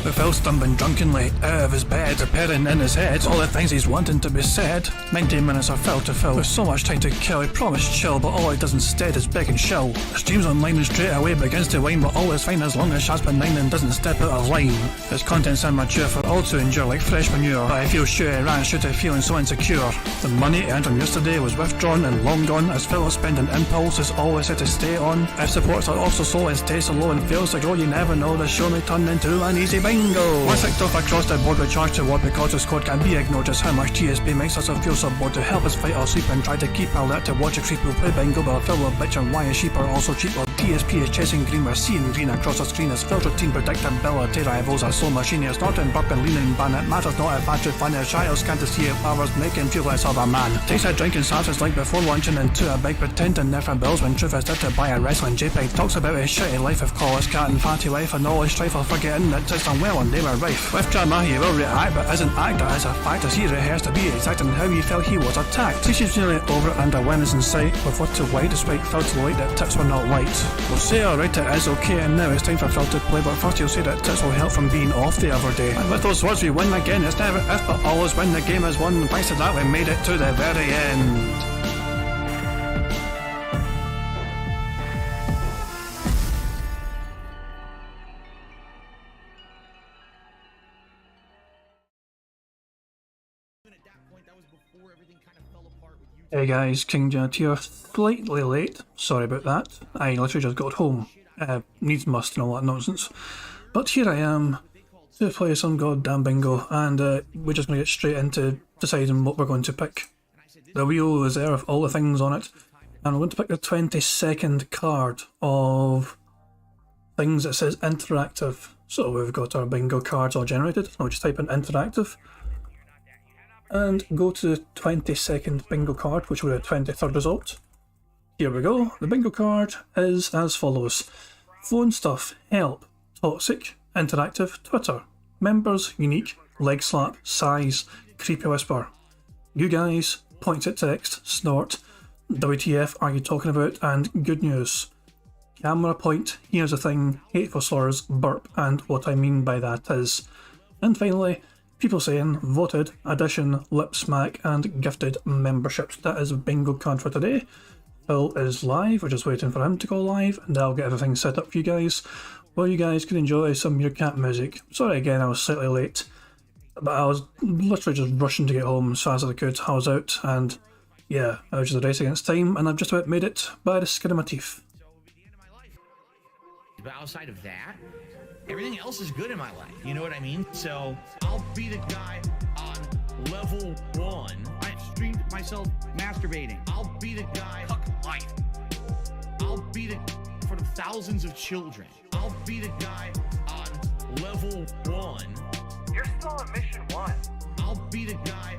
With Phil stumbling drunkenly out of his bed, appearing in his head all the things he's wanting to be said. 90 minutes of Phil to Phil, with so much time to kill. He promised chill, but all he does instead is beg and chill. Streams online and straight away begins to whine, but all is fine as long as Jasper 9 and doesn't step out of line. His content's immature for all to endure like fresh manure, but I feel sure he ran straight to feeling so insecure. The money earned from yesterday was withdrawn and long gone, as Phil's spending impulse is always set to stay on. If supports are also slow, his taste are low and fails to grow, you never know, the show may turn into an easy bingo. Once ticked off across the board with charge to what because his code can be ignored, just how much DSP makes us feel so bored to help us fight or sleep and try to keep alert to watch a creep who play bingo, but Phil will bitch and why his sheep are also cheap. Well, DSP is chasing green, we're seeing green across the screen as Phil's routine predictability rivals are so machine, snorting, burping, leaning, ban. It matters not if battery fun is child can't see it powers make him feel less of a man. Takes a drink and starts his like before lunching into a bike, pretending they're from bills when truth is there to buy a wrestling JPEG. Talks about his shitty life of college cat and fatty wife and all his strife of forgetting that it's done well and they were rife. With drama he will react but isn't act, that is a fact as he rehearsed to be exact in how he felt he was attacked. She's nearly over and a win is in sight, with what to white despite Phil to light that tips were not light. We'll say alright it is okay and now it's time for Phil to play, but first he'll say that tips will help from being off the other day. And with those words we win again, it's never if but always when the game is won. Thanks to that we made it to the very end. Hey guys, King Jad here, slightly late, sorry about that, I literally just got home, needs must and all that nonsense, but here I am to play some goddamn bingo, and we're just going to get straight into deciding what we're going to pick. The wheel is there with all the things on it, and we're going to pick the 22nd card of things that says interactive. So we've got our bingo cards all generated, I'll just type in interactive, and go to the 22nd bingo card, which will be the 23rd result. Here we go. The bingo card is as follows: phone stuff, help, toxic, interactive, Twitter, members, unique, leg slap, size, creepy whisper, you guys, points at text, snort, WTF are you talking about, and good news. Camera point, here's a thing, hateful slurs, burp, and what I mean by that is. And finally, people saying, voted, addition, lip smack, and gifted memberships. That is a bingo card for today. Phil is live, we're just waiting for him to go live, and I'll get everything set up for you guys, while you guys can enjoy some of your cat music. Sorry again, I was slightly late, but I was literally just rushing to get home as fast as I could. I was out, and yeah, I was just a race against time, and I've just about made it by the skin of my teeth. But outside of that, everything else is good in my life, you know what I mean? So I'll be the guy on level 1. I streamed myself masturbating. I'll be the guy fuck life. I'll be the for the thousands of children. I'll be the guy on level 1. You're still on mission 1. I'll be the guy.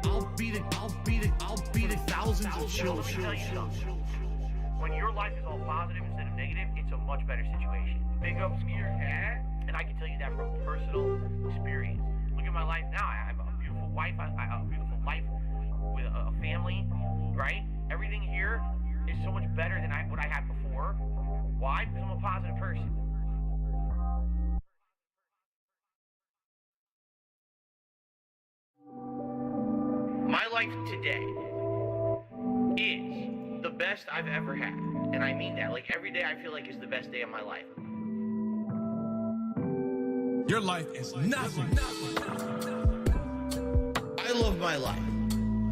I'll be the thousands of children. When your life is all positive instead of negative, it's a much better situation. Big up skier, and I can tell you that from personal experience. Look at my life now. I have a beautiful wife. I have a beautiful life with a family, right? Everything here is so much better than what I had before. Why? Because I'm a positive person. My life today is the best I've ever had, and I mean that. Like, every day I feel like is the best day of my life. Your life is nothing. I love my life.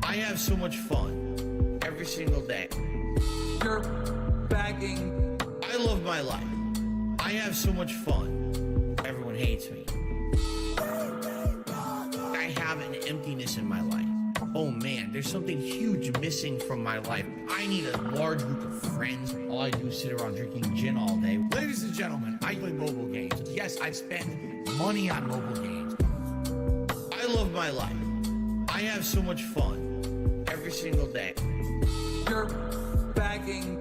I have so much fun every single day. You're bagging. I love my life. I have so much fun. Everyone hates me. I have an emptiness in my life. Oh man, there's something huge missing from my life. I need a large group of friends. All I do is sit around drinking gin all day. Ladies and gentlemen, I play mobile games. Yes, I spend money on mobile games. I love my life. I have so much fun every single day. You're bagging.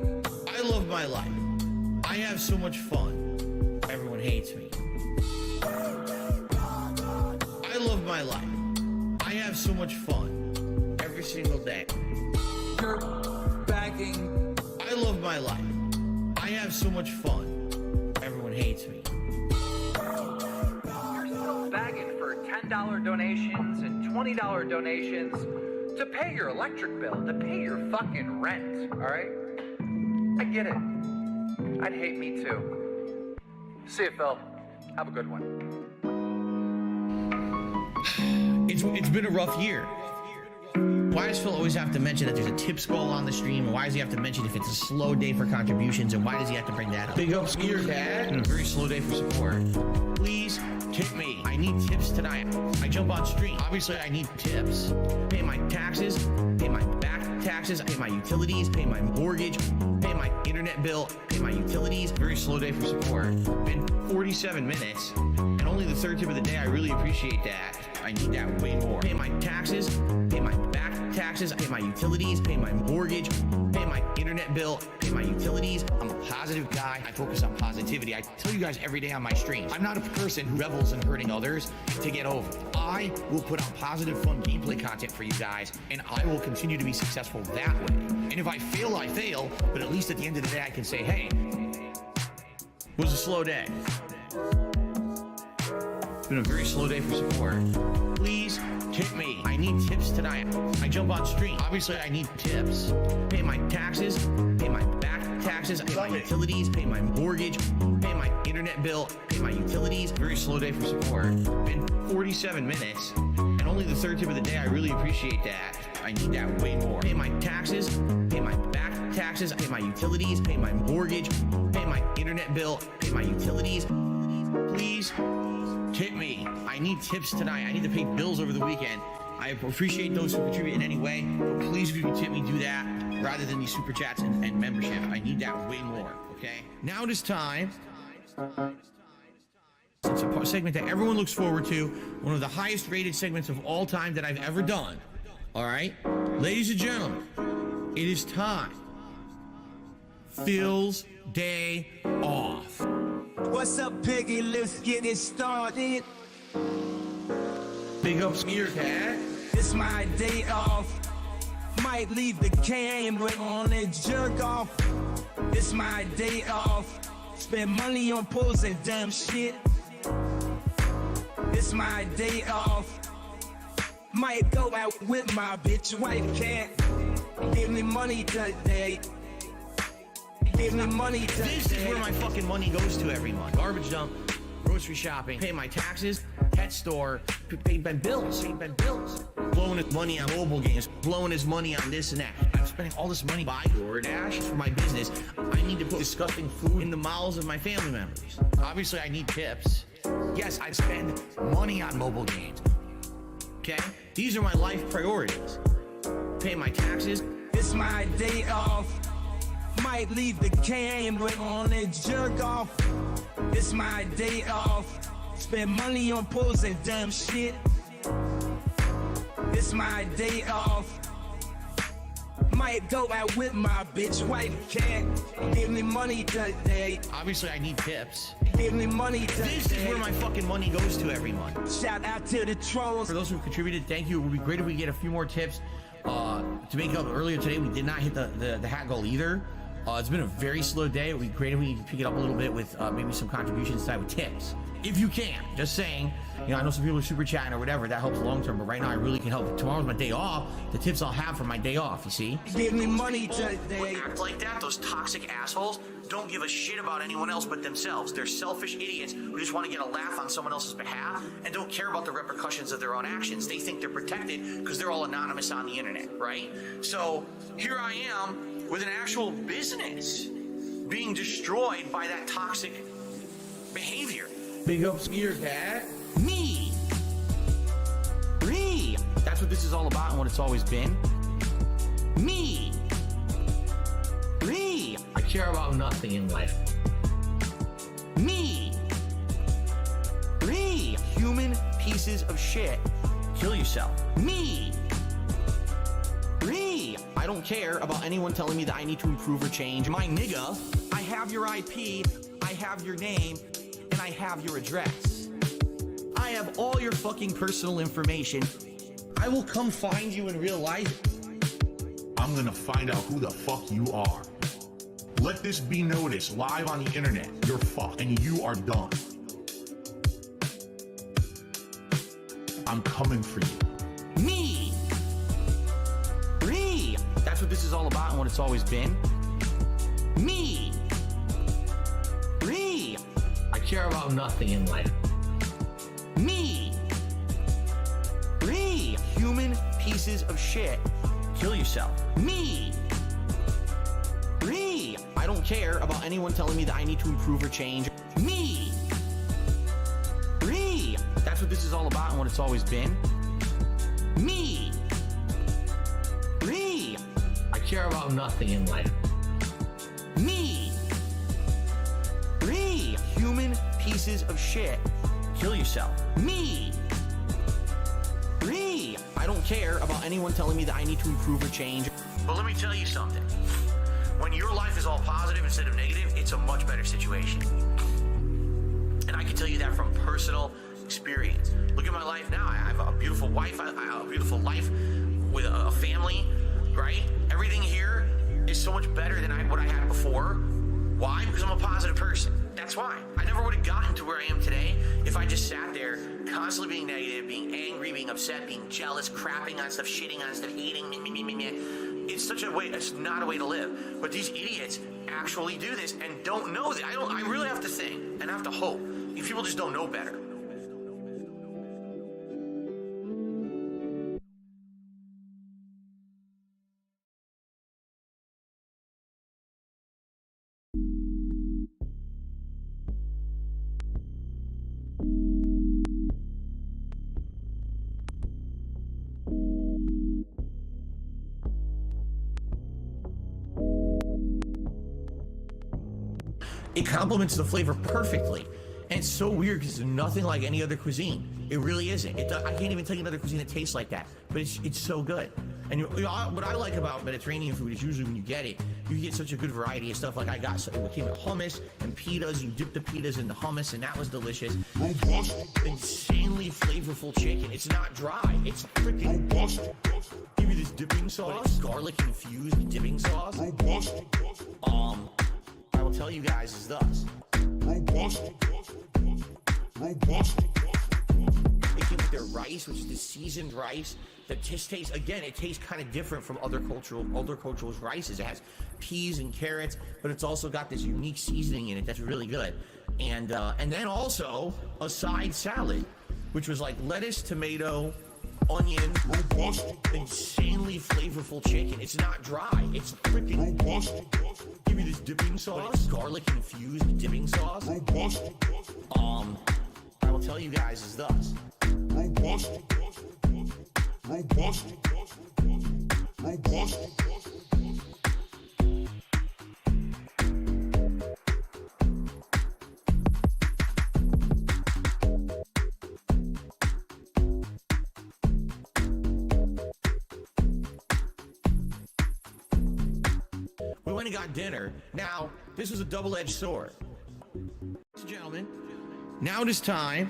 I love my life. I have so much fun. Everyone hates me. I love my life. I have so much fun every single day. You're bagging. I love my life. I have so much fun. Everyone hates me. $10 donations and $20 donations to pay your electric bill, to pay your fucking rent, all right? I get it. I'd hate me too. See you, Phil. Have a good one. It's been a rough year. Why does Phil always have to mention that there's a tips goal on the stream? And why does he have to mention if it's a slow day for contributions? And why does he have to bring that up? Big up Skier Cat. And a very slow day for support. Please tip me. I need tips tonight. I jump on stream. Obviously, I need tips. Pay my taxes. Pay my back taxes. Pay my utilities. Pay my mortgage. Pay my internet bill. Pay my utilities. Very slow day for support. Been 47 minutes. And only the third tip of the day. I really appreciate that. I need that way more. Pay my taxes. Pay my back taxes. Pay my utilities. Pay my mortgage. Pay my internet bill. Pay my utilities. I'm a positive guy. I focus on positivity. I tell you guys every day on my stream, I'm not a person who revels in hurting others to get over. I will put out positive, fun gameplay content for you guys, and I will continue to be successful that way. And if I fail, I fail, but at least at the end of the day, I can say, hey, it was a slow day. It's been a very slow day for support. Please tip me. I need tips tonight. I jump on stream. Obviously, I need tips. Pay my taxes. Pay my back taxes. Pay my utilities. Pay my mortgage. Pay my internet bill. Pay my utilities. Very slow day for support. Been 47 minutes. And only the third tip of the day. I really appreciate that. I need that way more. Pay my taxes. Pay my back taxes. Pay my utilities. Pay my mortgage. Pay my internet bill. Pay my utilities. Please tip me. I need tips tonight. I need to pay bills over the weekend. I appreciate those who contribute in any way, but please, if you can tip me, do that rather than these super chats and membership. I need that way more, okay? Now it is time. It's a segment that everyone looks forward to, one of the highest rated segments of all time that I've ever done. All right? Ladies and gentlemen, it is time. Phil's day off. What's up, Piggy? Let's get it started. Big up Skier Cat. It's my day off. Might leave the camera on and jerk off. It's my day off. Spend money on posing damn shit. It's my day off. Might go out with my bitch wife cat. Give me money today. Give me money today. This is where my fucking money goes to every month. Garbage dump, grocery shopping, pay my taxes, pet store, pay my bills, blowing his money on mobile games, blowing his money on this and that. I'm spending all this money buying DoorDash for my business. I need to put disgusting food in the mouths of my family members. Obviously, I need tips. Yes, I spend money on mobile games. Okay? These are my life priorities. Pay my taxes. It's my day off. Might leave the camera on and jerk off. It's my day off. Spend money on posing damn shit. It's my day off. Might go out with my bitch wife cat. Give me money today. Obviously, I need tips. Give me money today. This is where my fucking money goes to every month. Shout out to the trolls. For those who contributed, thank you. It would be great if we get a few more tips. To make up earlier today, we did not hit the hat goal either. It's been a very slow day. It would be great if we could pick it up a little bit with maybe some contributions tonight with tips. If you can, just saying. You know, I know some people are super chatting or whatever. That helps long term, but right now I really can help. Tomorrow's my day off. The tips I'll have for my day off, you see? Give me money today. Act like that, those toxic assholes don't give a shit about anyone else but themselves. They're selfish idiots who just want to get a laugh on someone else's behalf and don't care about the repercussions of their own actions. They think they're protected because they're all anonymous on the internet, right? So here I am with an actual business being destroyed by that toxic behavior. Big up Skier Cat. Me. That's what this is all about and what it's always been. Me. I care about nothing in life. Me. Human pieces of shit. Kill yourself. Me. I don't care about anyone telling me that I need to improve or change. My nigga, I have your IP, I have your name, and I have your address. I have all your fucking personal information. I will come find you in real life. I'm gonna find out who the fuck you are. Let this be noticed live on the internet. You're fucked and you are done. I'm coming for you. Me. That's what this is all about and what it's always been. Me. I care about nothing in life. Me. Human pieces of shit. Kill yourself. Me. I don't care about anyone telling me that I need to improve or change. Me. That's what this is all about and what it's always been. Me. I care about nothing in life. Me. Human pieces of shit. Kill yourself. Me. I don't care about anyone telling me that I need to improve or change. But let me tell you something. When your life is all positive instead of negative, it's a much better situation. And I can tell you that from personal experience. Look at my life now. I have a beautiful wife. I have a beautiful life with a family, right? Everything here is so much better than what I had before. Why? Because I'm a positive person. That's why. I never would have gotten to where I am today if I just sat there constantly being negative, being angry, being upset, being jealous, crapping on stuff, shitting on stuff, hating me. It's such a way, it's not a way to live. But these idiots actually do this and don't know that. I really have to think and I have to hope. These people just don't know better. It complements the flavor perfectly. And it's so weird because it's nothing like any other cuisine. It really isn't. I can't even tell you another cuisine that tastes like that. But it's so good. And what I like about Mediterranean food is usually when you get it, you get such a good variety of stuff. Like I got, so it came with hummus and pitas. You dip the pitas in the hummus, and that was delicious. Robust. Insanely flavorful chicken. It's not dry. It's freaking robust. Give me this dipping sauce. Garlic infused dipping sauce. Robust. I will tell you guys is thus. Robust. They came with their rice, which is the seasoned rice. That just tastes, again, it tastes kind of different from other cultural rices. It has peas and carrots, but it's also got this unique seasoning in it that's really good. And then also a side salad, which was like lettuce, tomato, onion, robust, insanely flavorful chicken. It's not dry. It's freaking robust. Give me this dipping sauce. Garlic infused dipping sauce. Robust. I will tell you guys is thus. Robust. We went and got dinner. Now, this was a double-edged sword. Ladies and gentlemen, now it is time.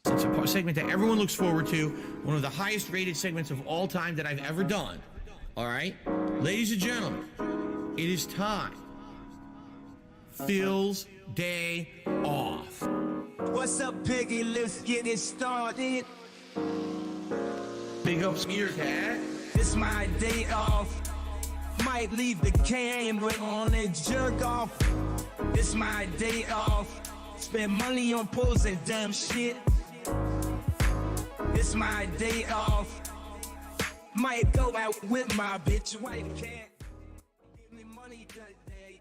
It's a segment that everyone looks forward to. One of the highest rated segments of all time that I've ever done. All right? Ladies and gentlemen, it is time. Phil's day off. What's up, Piggy? Let's get it started. Big up Skier Cat. It's my day off. Might leave the camera on and jerk off. It's my day off. Spend money on posing dumb shit. It's my day off. Might go out with my bitch wife. Can't give me money today.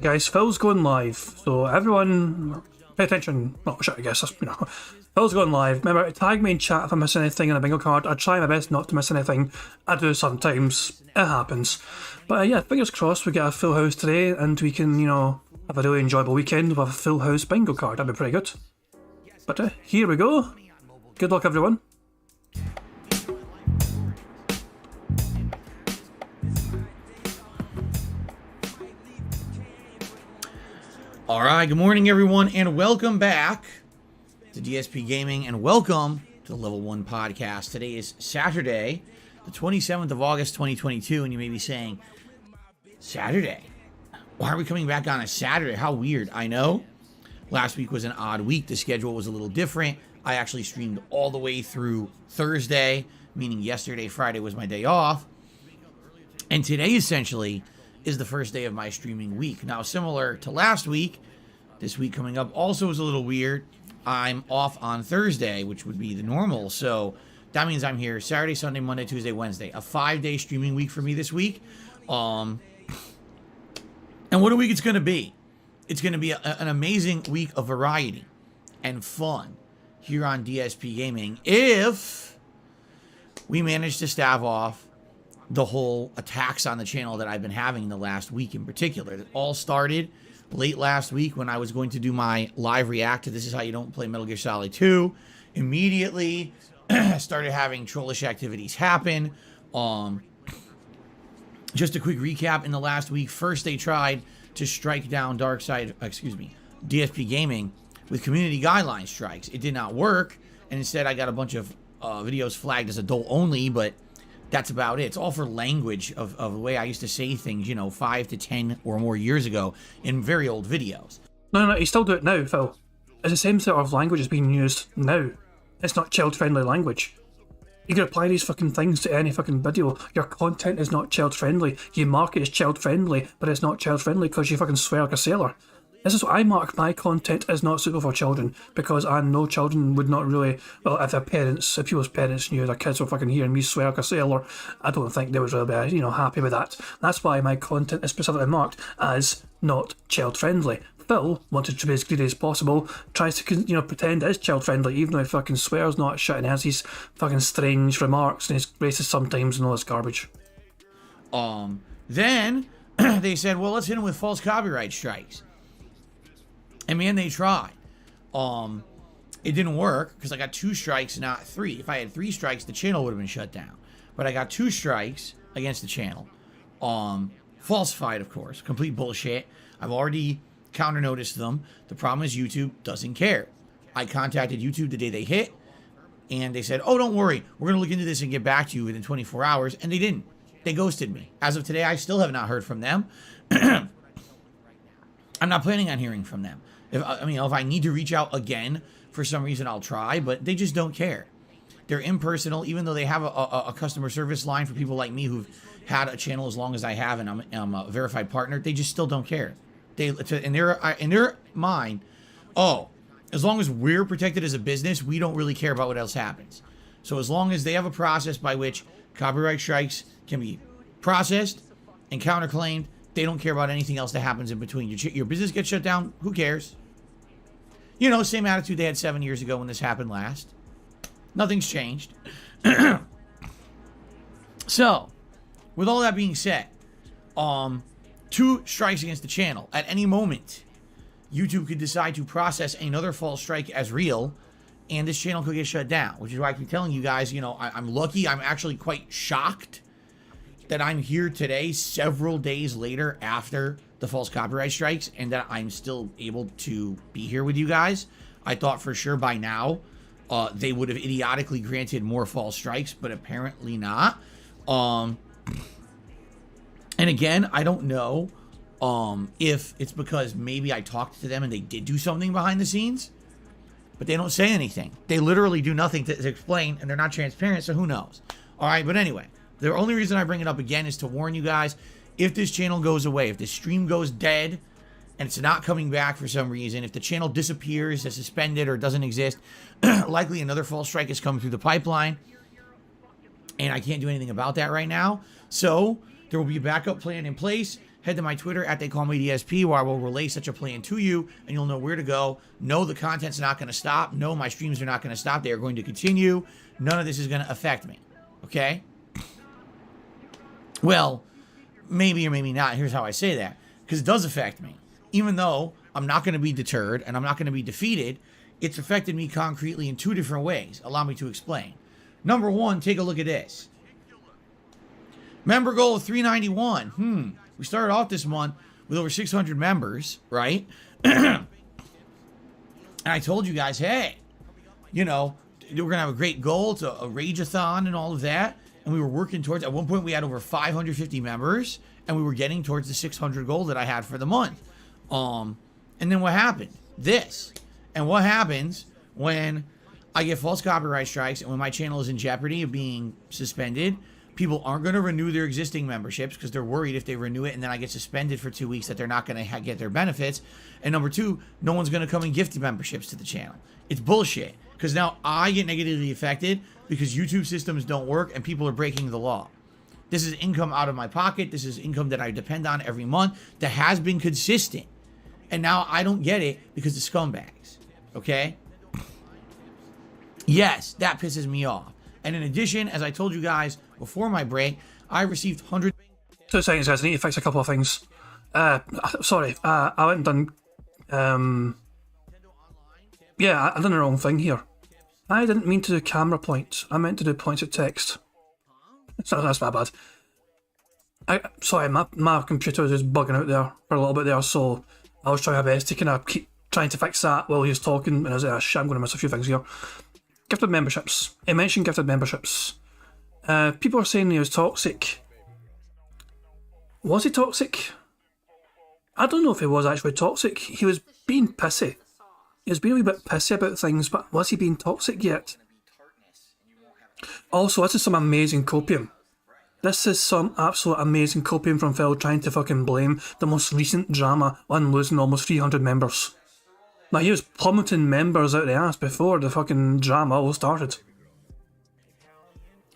Guys, Phil's going live, so everyone pay attention. Oh shit, I guess that's, Phil's going live. Remember to tag me in chat if I miss anything on a bingo card. I try my best not to miss anything. I do sometimes. It happens. But yeah, fingers crossed we get a full house today and we can, have a really enjoyable weekend with a full house bingo card. That'd be pretty good. But here we go. Good luck, everyone. All right, good morning, everyone, and welcome back to DSP Gaming, and welcome to the Level 1 Podcast. Today is Saturday, the 27th of August, 2022, and you may be saying, Saturday? Why are we coming back on a Saturday? How weird, I know. Last week was an odd week. The schedule was a little different. I actually streamed all the way through Thursday, meaning yesterday, Friday was my day off. And today, essentially, is the first day of my streaming week. Now, similar to last week, this week coming up also is a little weird. I'm off on Thursday, which would be the normal. So that means I'm here Saturday, Sunday, Monday, Tuesday, Wednesday. A 5-day streaming week for me this week. And what a week it's going to be. It's going to be an amazing week of variety and fun here on DSP Gaming if we manage to stave off the whole attacks on the channel that I've been having the last week in particular. It all started late last week when I was going to do my live react to This Is How You Don't Play Metal Gear Solid 2. Immediately started having trollish activities happen. Just a quick recap in the last week. First, they tried to strike down DSP Gaming with community guideline strikes. It did not work, and instead I got a bunch of videos flagged as adult only, but that's about it. It's all for language of the way I used to say things, 5 to 10 or more years ago in very old videos. No, you still do it now, Phil. It's the same sort of language is being used now. It's not child-friendly language. You can apply these fucking things to any fucking video. Your content is not child-friendly. You mark it as child-friendly, but it's not child-friendly because you fucking swear like a sailor. This is what I mark. My content is not suitable for children because I know children would not really... Well, if people's parents knew their kids were fucking hearing me swear like a sailor, I don't think they would really be, happy with that. That's why my content is specifically marked as not child-friendly. Phil wanted to be as greedy as possible, tries to, pretend it is child-friendly, even though he fucking swears not shit and has these fucking strange remarks and he's racist sometimes and all this garbage. Then they said, well, let's hit him with false copyright strikes. And man, they tried. It didn't work because I got 2 strikes, not 3. If I had 3 strikes, the channel would have been shut down. But I got 2 strikes against the channel. Falsified, of course. Complete bullshit. I've already counter noticed them. The problem is YouTube doesn't care. I contacted YouTube the day they hit, and they said, oh, don't worry. We're going to look into this and get back to you within 24 hours. And they didn't. They ghosted me. As of today, I still have not heard from them. I'm not planning on hearing from them. If I need to reach out again for some reason, I'll try, but they just don't care. They're impersonal, even though they have a customer service line for people like me who've had a channel as long as I have, and I'm a verified partner. They just still don't care. In their mind, as long as we're protected as a business, we don't really care about what else happens. So as long as they have a process by which copyright strikes can be processed and counterclaimed, they don't care about anything else that happens in between. Your business gets shut down, who cares? Same attitude they had 7 years ago when this happened last. Nothing's changed. So, with all that being said, 2 strikes against the channel. At any moment, YouTube could decide to process another false strike as real, and this channel could get shut down, which is why I keep telling you guys, I'm lucky. I'm actually quite shocked that I'm here today, several days later after the false copyright strikes, and that I'm still able to be here with you guys. I thought for sure by now they would have idiotically granted more false strikes, but apparently not. And again, I don't know if it's because maybe I talked to them and they did do something behind the scenes, but they don't say anything. They literally do nothing to explain, and they're not transparent, so who knows? All right, but anyway, the only reason I bring it up again is to warn you guys, if this channel goes away, if this stream goes dead and it's not coming back for some reason, if the channel disappears, is suspended, or doesn't exist, likely another false strike is coming through the pipeline, and I can't do anything about that right now. So there will be a backup plan in place. Head to my Twitter at TheyCallMeDSP, where I will relay such a plan to you, and you'll know where to go. No, the content's not going to stop. No, my streams are not going to stop. They are going to continue. None of this is going to affect me. Okay? Well, maybe or maybe not. Here's how I say that. Because it does affect me. Even though I'm not going to be deterred and I'm not going to be defeated, it's affected me concretely in 2 different ways. Allow me to explain. Number 1, take a look at this. Member goal of 391. We started off this month with over 600 members, right? And I told you guys, hey, we're going to have a great goal. It's a rage-a-thon and all of that. And we were working towards, at one point we had over 550 members, and we were getting towards the 600 goal that I had for the month. And then what happened? this. And what happens when I get false copyright strikes and when my channel is in jeopardy of being suspended? People aren't going to renew their existing memberships because they're worried if they renew it and then I get suspended for 2 weeks that they're not going to get their benefits. And number two, no one's going to come and gift memberships to the channel. It's bullshit because now I get negatively affected because YouTube systems don't work and people are breaking the law. This is income out of my pocket. This is income that I depend on every month that has been consistent. And now I don't get it because of scumbags. Okay? Yes, that pisses me off. And in addition, as I told you guys before my break, I received hundreds. 2 seconds, guys. I need to fix a couple of things. Sorry. I went and done. Yeah, I done the wrong thing here. I didn't mean to do camera points. I meant to do points of text. So that's my bad. Sorry, my computer was just bugging out there for a little bit there, so I was trying my best to kind of keep trying to fix that while he was talking, and I was like, shit, I'm going to miss a few things here. Gifted memberships. He mentioned gifted memberships. People are saying he was toxic. Was he toxic? I don't know if he was actually toxic. He was being pissy. He was being a wee bit pissy about things, but was he being toxic yet? Also, this is some amazing copium. This is some absolute amazing copium from Phil trying to fucking blame the most recent drama on losing almost 300 members. Now, he was plummeting members out the ass before the fucking drama all started.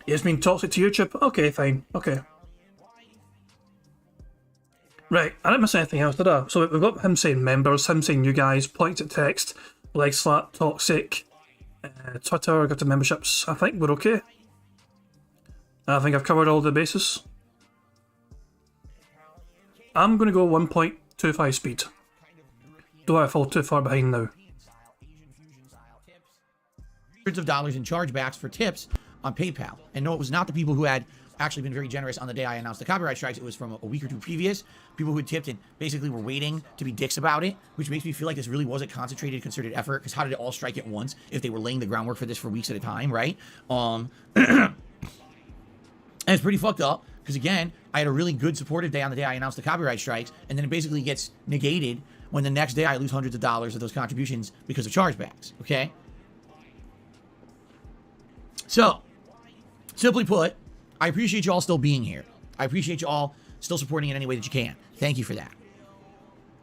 He has been toxic to YouTube? Okay, fine. Okay. Right, I didn't miss anything else, did I? So we've got him saying members, him saying you guys, points at text, leg slap, toxic, Twitter, got the memberships. I think we're okay. I think I've covered all the bases. I'm going to go 1.25 speed. Do I fall too far behind now? Hundreds of dollars in chargebacks for tips on PayPal. And no, it was not the people who had actually been very generous on the day I announced the copyright strikes. It was from a week or two previous. People who had tipped and basically were waiting to be dicks about it, which makes me feel like this really was a concentrated, concerted effort, because how did it all strike at once if they were laying the groundwork for this for weeks at a time, right? And it's pretty fucked up, because again, I had a really good supportive day on the day I announced the copyright strikes, and then it basically gets negated when the next day I lose hundreds of dollars of those contributions because of chargebacks, okay? So, simply put, I appreciate you all still being here. I appreciate you all still supporting in any way that you can. Thank you for that.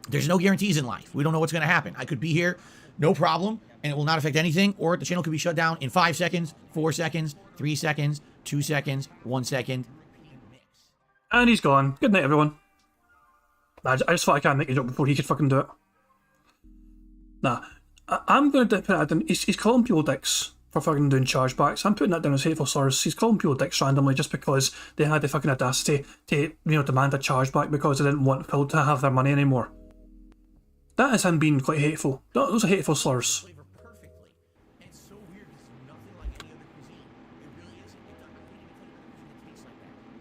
There's no guarantees in life. We don't know what's going to happen. I could be here, no problem, and it will not affect anything, or the channel could be shut down in 5 seconds, 4 seconds, 3 seconds, 2 seconds, 1 second. And he's gone. Good night, everyone. I just thought I can't make a joke before he could fucking do it. Nah, I'm going to put it down. He's calling people dicks for fucking doing chargebacks. I'm putting that down as hateful slurs. He's calling people dicks randomly just because they had the fucking audacity to, demand a chargeback because they didn't want Phil to have their money anymore. That is him being quite hateful. Those are hateful slurs.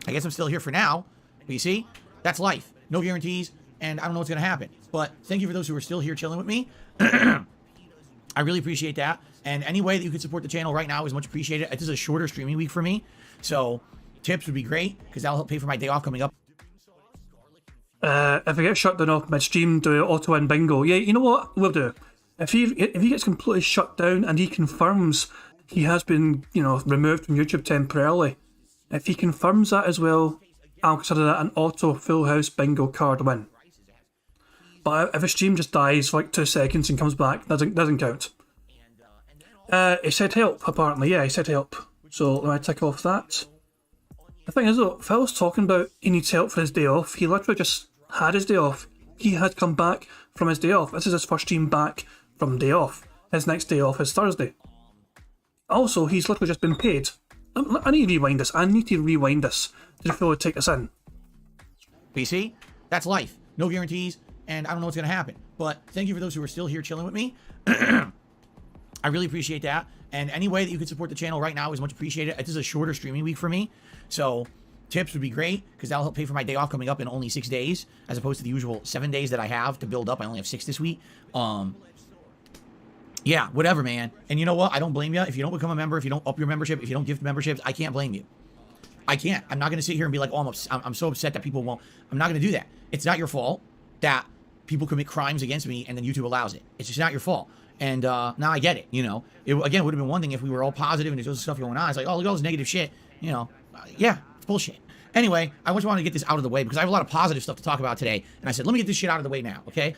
I guess I'm still here for now, but you see, that's life. No guarantees, and I don't know what's going to happen. But thank you for those who are still here chilling with me. I really appreciate that. And any way that you can support the channel right now is much appreciated. This is a shorter streaming week for me, so tips would be great, because that'll help pay for my day off coming up. If I get shut down off midstream, do auto win bingo. Yeah, you know what we'll do? If he gets completely shut down and he confirms he has been, removed from YouTube temporarily, if he confirms that as well, I'll consider that an auto full house bingo card win. But if a stream just dies for like 2 seconds and comes back, doesn't count. He said help, apparently. Yeah, he said help. So let me tick off that. The thing is though, Phil's talking about he needs help for his day off. He literally just had his day off. He had come back from his day off. This is his first stream back from day off. His next day off is Thursday. Also, he's literally just been paid. I need to rewind this. To fully take this in. PC, that's life. No guarantees, and I don't know what's going to happen. But thank you for those who are still here chilling with me. I really appreciate that. And any way that you can support the channel right now is much appreciated. This is a shorter streaming week for me, so tips would be great, because that'll help pay for my day off coming up in only 6 days, as opposed to the usual 7 days that I have to build up. I only have 6 this week. Yeah, whatever, man. And you know what? I don't blame you. If you don't become a member, if you don't up your membership, if you don't gift memberships, I can't blame you. I can't. I'm not going to sit here and be like, oh, I'm so upset that people won't. I'm not going to do that. It's not your fault that people commit crimes against me, and then YouTube allows it. It's just not your fault. And now I get it, you know. Again, it would have been one thing if we were all positive and there's other stuff going on. It's like, oh, look at all this negative shit, you know. Yeah, it's bullshit. Anyway, I just wanted to get this out of the way because I have a lot of positive stuff to talk about today. And I said, let me get this shit out of the way now, okay?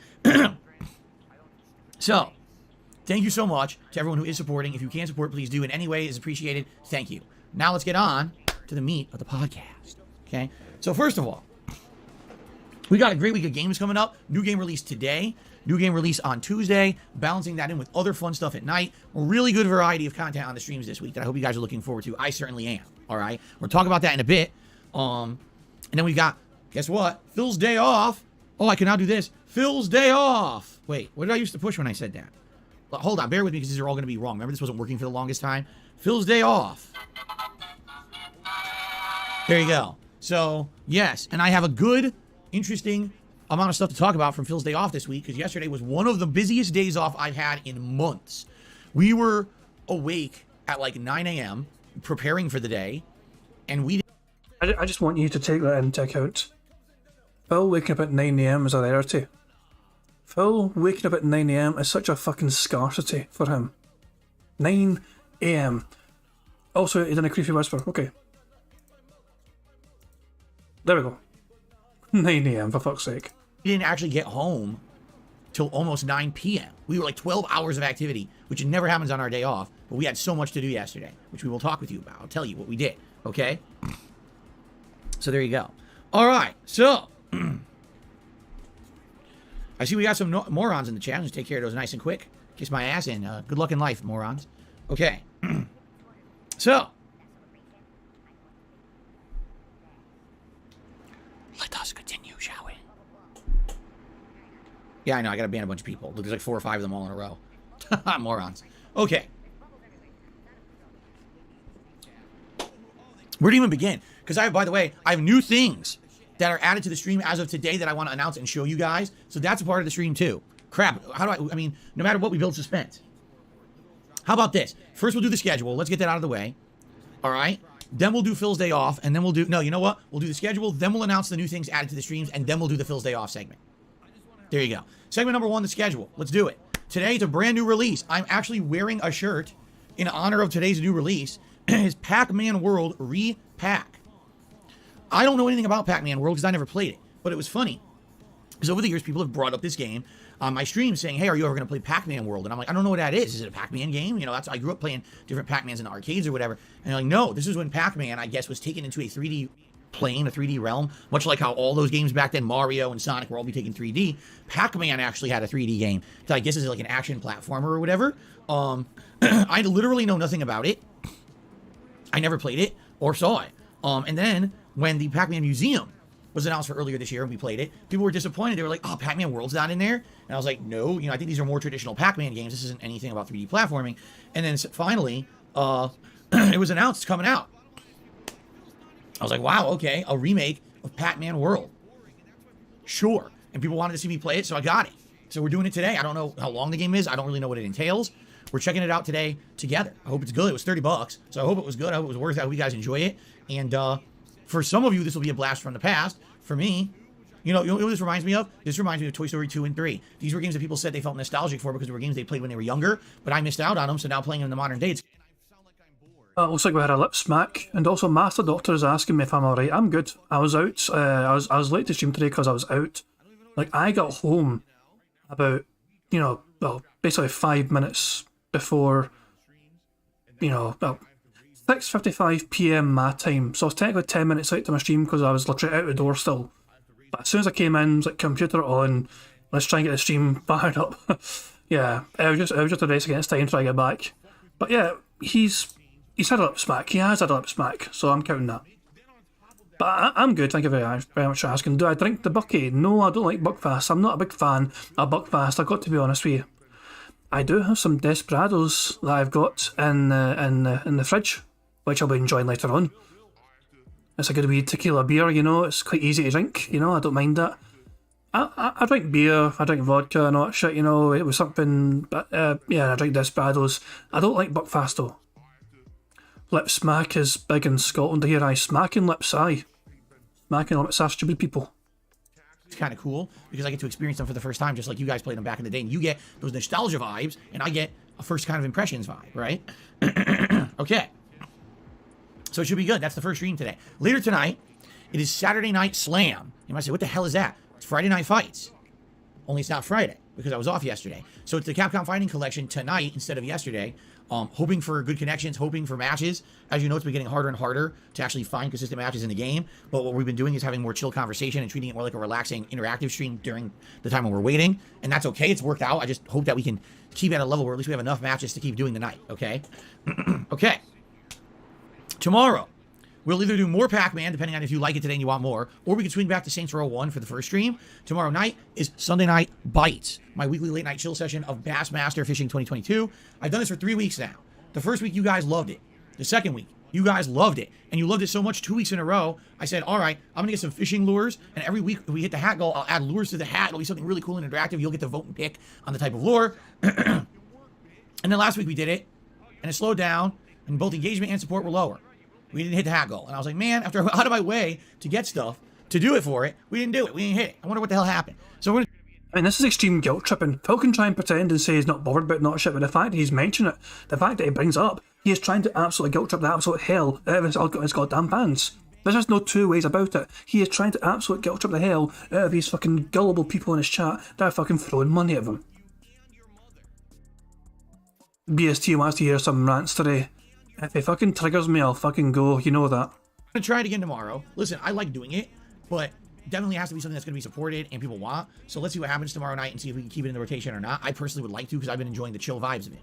So, thank you so much to everyone who is supporting. If you can support, please do. In any way is appreciated. Thank you. Now let's get on to the meat of the podcast, okay? So first of all, we got a great week of games coming up. New game release today. New game release on Tuesday. Balancing that in with other fun stuff at night. A really good variety of content on the streams this week that I hope you guys are looking forward to. I certainly am, all right? We'll talk about that in a bit. And then we've got, guess what? Phil's day off. Oh, I can now do this. Phil's day off. Wait, what did I used to push when I said that? Well, hold on, bear with me because these are all going to be wrong. Remember, this wasn't working for the longest time. Phil's day off. There you go. So, yes, and I have a good, interesting amount of stuff to talk about from Phil's day off this week because yesterday was one of the busiest days off I've had in months. We were awake at like 9 a.m. preparing for the day, and we... I just want you to take that into account. Phil waking up at 9 a.m. is a rarity. Phil waking up at 9 a.m. is such a fucking scarcity for him. 9 a.m. Also, he done a creepy whisper. Okay. There we go. 9 a.m. for fuck's sake. We didn't actually get home till almost 9 p.m. We were like 12 hours of activity, which never happens on our day off, but we had so much to do yesterday, which we will talk with you about. I'll tell you what we did, okay? So there you go. All right, so I see we got some morons in the chat. Let's take care of those nice and quick. Kiss my ass and good luck in life, morons. Okay. So let us continue, shall we? Yeah, I know. I got to ban a bunch of people. There's like 4 or 5 of them all in a row. Morons. Okay. Where do you even begin? Because by the way, I have new things that are added to the stream as of today that I want to announce and show you guys. So that's a part of the stream too. Crap. How do I mean, no matter what, we build suspense. How about this? First, we'll do the schedule. Let's get that out of the way. All right. Then we'll do Phil's day off. And then we'll do, no, you know what? We'll do the schedule. Then we'll announce the new things added to the streams. And then we'll do the Phil's day off segment. There you go. Segment number 1, the schedule. Let's do it. Today, it's a brand new release. I'm actually wearing a shirt in honor of today's new release. It's Pac-Man World Repack. I don't know anything about Pac-Man World because I never played it. But it was funny. Because over the years, people have brought up this game on my stream saying, hey, are you ever going to play Pac-Man World? And I'm like, I don't know what that is. Is it a Pac-Man game? You know, I grew up playing different Pac-Mans in the arcades or whatever. And they're like, no, this is when Pac-Man, I guess, was taken into a 3D plane, a 3D realm, much like how all those games back then, Mario and Sonic, were all be taking 3D. Pac-Man actually had a 3D game that I guess is like an action platformer or whatever. I literally know nothing about it. I never played it or saw it. And then when the Pac-Man Museum was announced for earlier this year and we played it, people were disappointed. They were like, oh, Pac-Man World's not in there. And I was like, no, you know, I think these are more traditional Pac-Man games. This isn't anything about 3D platforming. And then finally, it was announced it's coming out. I was like, wow, okay, a remake of Pac-Man World. Sure. And people wanted to see me play it, so I got it. So we're doing it today. I don't know how long the game is. I don't really know what it entails. We're checking it out today together. I hope it's good. It was $30, so I hope it was good. I hope it was worth it. I hope you guys enjoy it. And for some of you, this will be a blast from the past. For me, you know what this reminds me of? This reminds me of Toy Story 2 and 3. These were games that people said they felt nostalgic for because they were games they played when they were younger, but I missed out on them, so now playing them in the modern day, it's... Looks like we had a lip smack, and also Master Doctor is asking me if I'm alright. I'm good. I was out. I was late to stream today because I was out. Like, I got home about, you know, well, basically 5 minutes before, you know, well, 6:55 p.m. my time. So I was technically 10 minutes out to my stream because I was literally out the door still. But as soon as I came in, it was like computer on. Let's try and get the stream fired up. Yeah, it was just a race against time to try to get back. But yeah, he's had a lip smack. He has had a lip smack, so I'm counting that. But I'm good, thank you very much for asking. Do I drink the Bucky? No, I don't like Buckfast. I'm not a big fan of Buckfast, I've got to be honest with you. I do have some Desperados that I've got in the fridge, which I'll be enjoying later on. It's a good wee tequila beer, you know, it's quite easy to drink, you know, I don't mind that. I drink beer, I drink vodka and all that shit, you know, it was something, but yeah, I drink Desperados. I don't like Buckfast though. Lip smack is big in Scotland. I hear smacking lips, aye. Smacking lips are stupid people. It's kind of cool because I get to experience them for the first time, just like you guys played them back in the day, and you get those nostalgia vibes, and I get a first kind of impressions vibe, right? Okay. So it should be good. That's the first stream today. Later tonight, it is Saturday Night Slam. You might say, what the hell is that? It's Friday Night Fights. Only it's not Friday because I was off yesterday. So it's the Capcom Fighting Collection tonight instead of yesterday. Hoping for good connections, hoping for matches. As you know, it's been getting harder and harder to actually find consistent matches in the game. But what we've been doing is having more chill conversation and treating it more like a relaxing, interactive stream during the time when we're waiting. And that's okay. It's worked out. I just hope that we can keep at a level where at least we have enough matches to keep doing the night. Okay? Okay. Tomorrow, we'll either do more Pac-Man, depending on if you like it today and you want more, or we can swing back to Saints Row 1 for the first stream. Tomorrow night is Sunday Night Bites, my weekly late night chill session of Bassmaster Fishing 2022. I've done this for 3 weeks now. The first week, you guys loved it. The second week, you guys loved it. And you loved it so much 2 weeks in a row, I said, all right, I'm going to get some fishing lures, and every week we hit the hat goal, I'll add lures to the hat. It'll be something really cool and interactive. You'll get to vote and pick on the type of lure. And then last week we did it, and it slowed down, and both engagement and support were lower. We didn't hit the hat goal. And I was like, man, after I went out of my way to get stuff, to do it for it, we didn't do it. We didn't hit it. I wonder what the hell happened. So we're going to... I mean, this is extreme guilt tripping. Phil can try and pretend and say he's not bothered about not shit, but the fact that he's mentioned it, the fact that he brings it up, he is trying to absolutely guilt trip the absolute hell out of his goddamn pants. There's just no two ways about it. He is trying to absolutely guilt trip the hell out of these fucking gullible people in his chat that are fucking throwing money at him. BST wants to hear some rants today. If it fucking triggers me, I'll fucking go. You know that. I'm going to try it again tomorrow. Listen, I like doing it, but definitely has to be something that's going to be supported and people want. So let's see what happens tomorrow night and see if we can keep it in the rotation or not. I personally would like to because I've been enjoying the chill vibes of it.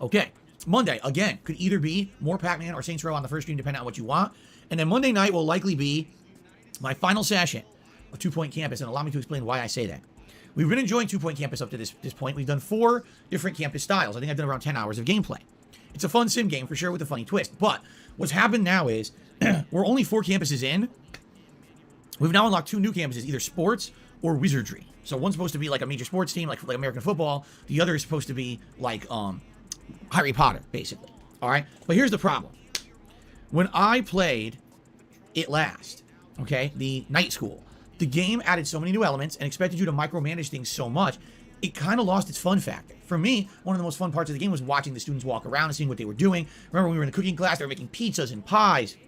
Okay. Monday, again, could either be more Pac-Man or Saints Row on the first stream, depending on what you want. And then Monday night will likely be my final session of 2 Point Campus. And allow me to explain why I say that. We've been enjoying 2 Point Campus up to this point. We've done 4 different campus styles. I think I've done around 10 hours of gameplay. It's a fun sim game for sure with a funny twist. But what's happened now is we're only 4 campuses in. We've now unlocked 2 new campuses, either sports or wizardry. So one's supposed to be like a major sports team, like American football. The other is supposed to be like Harry Potter, basically. All right. But here's the problem. When I played it last, okay, the night school, the game added so many new elements and expected you to micromanage things so much, it kind of lost its fun factor. For me, one of the most fun parts of the game was watching the students walk around and seeing what they were doing. Remember when we were in the cooking class, they were making pizzas and pies.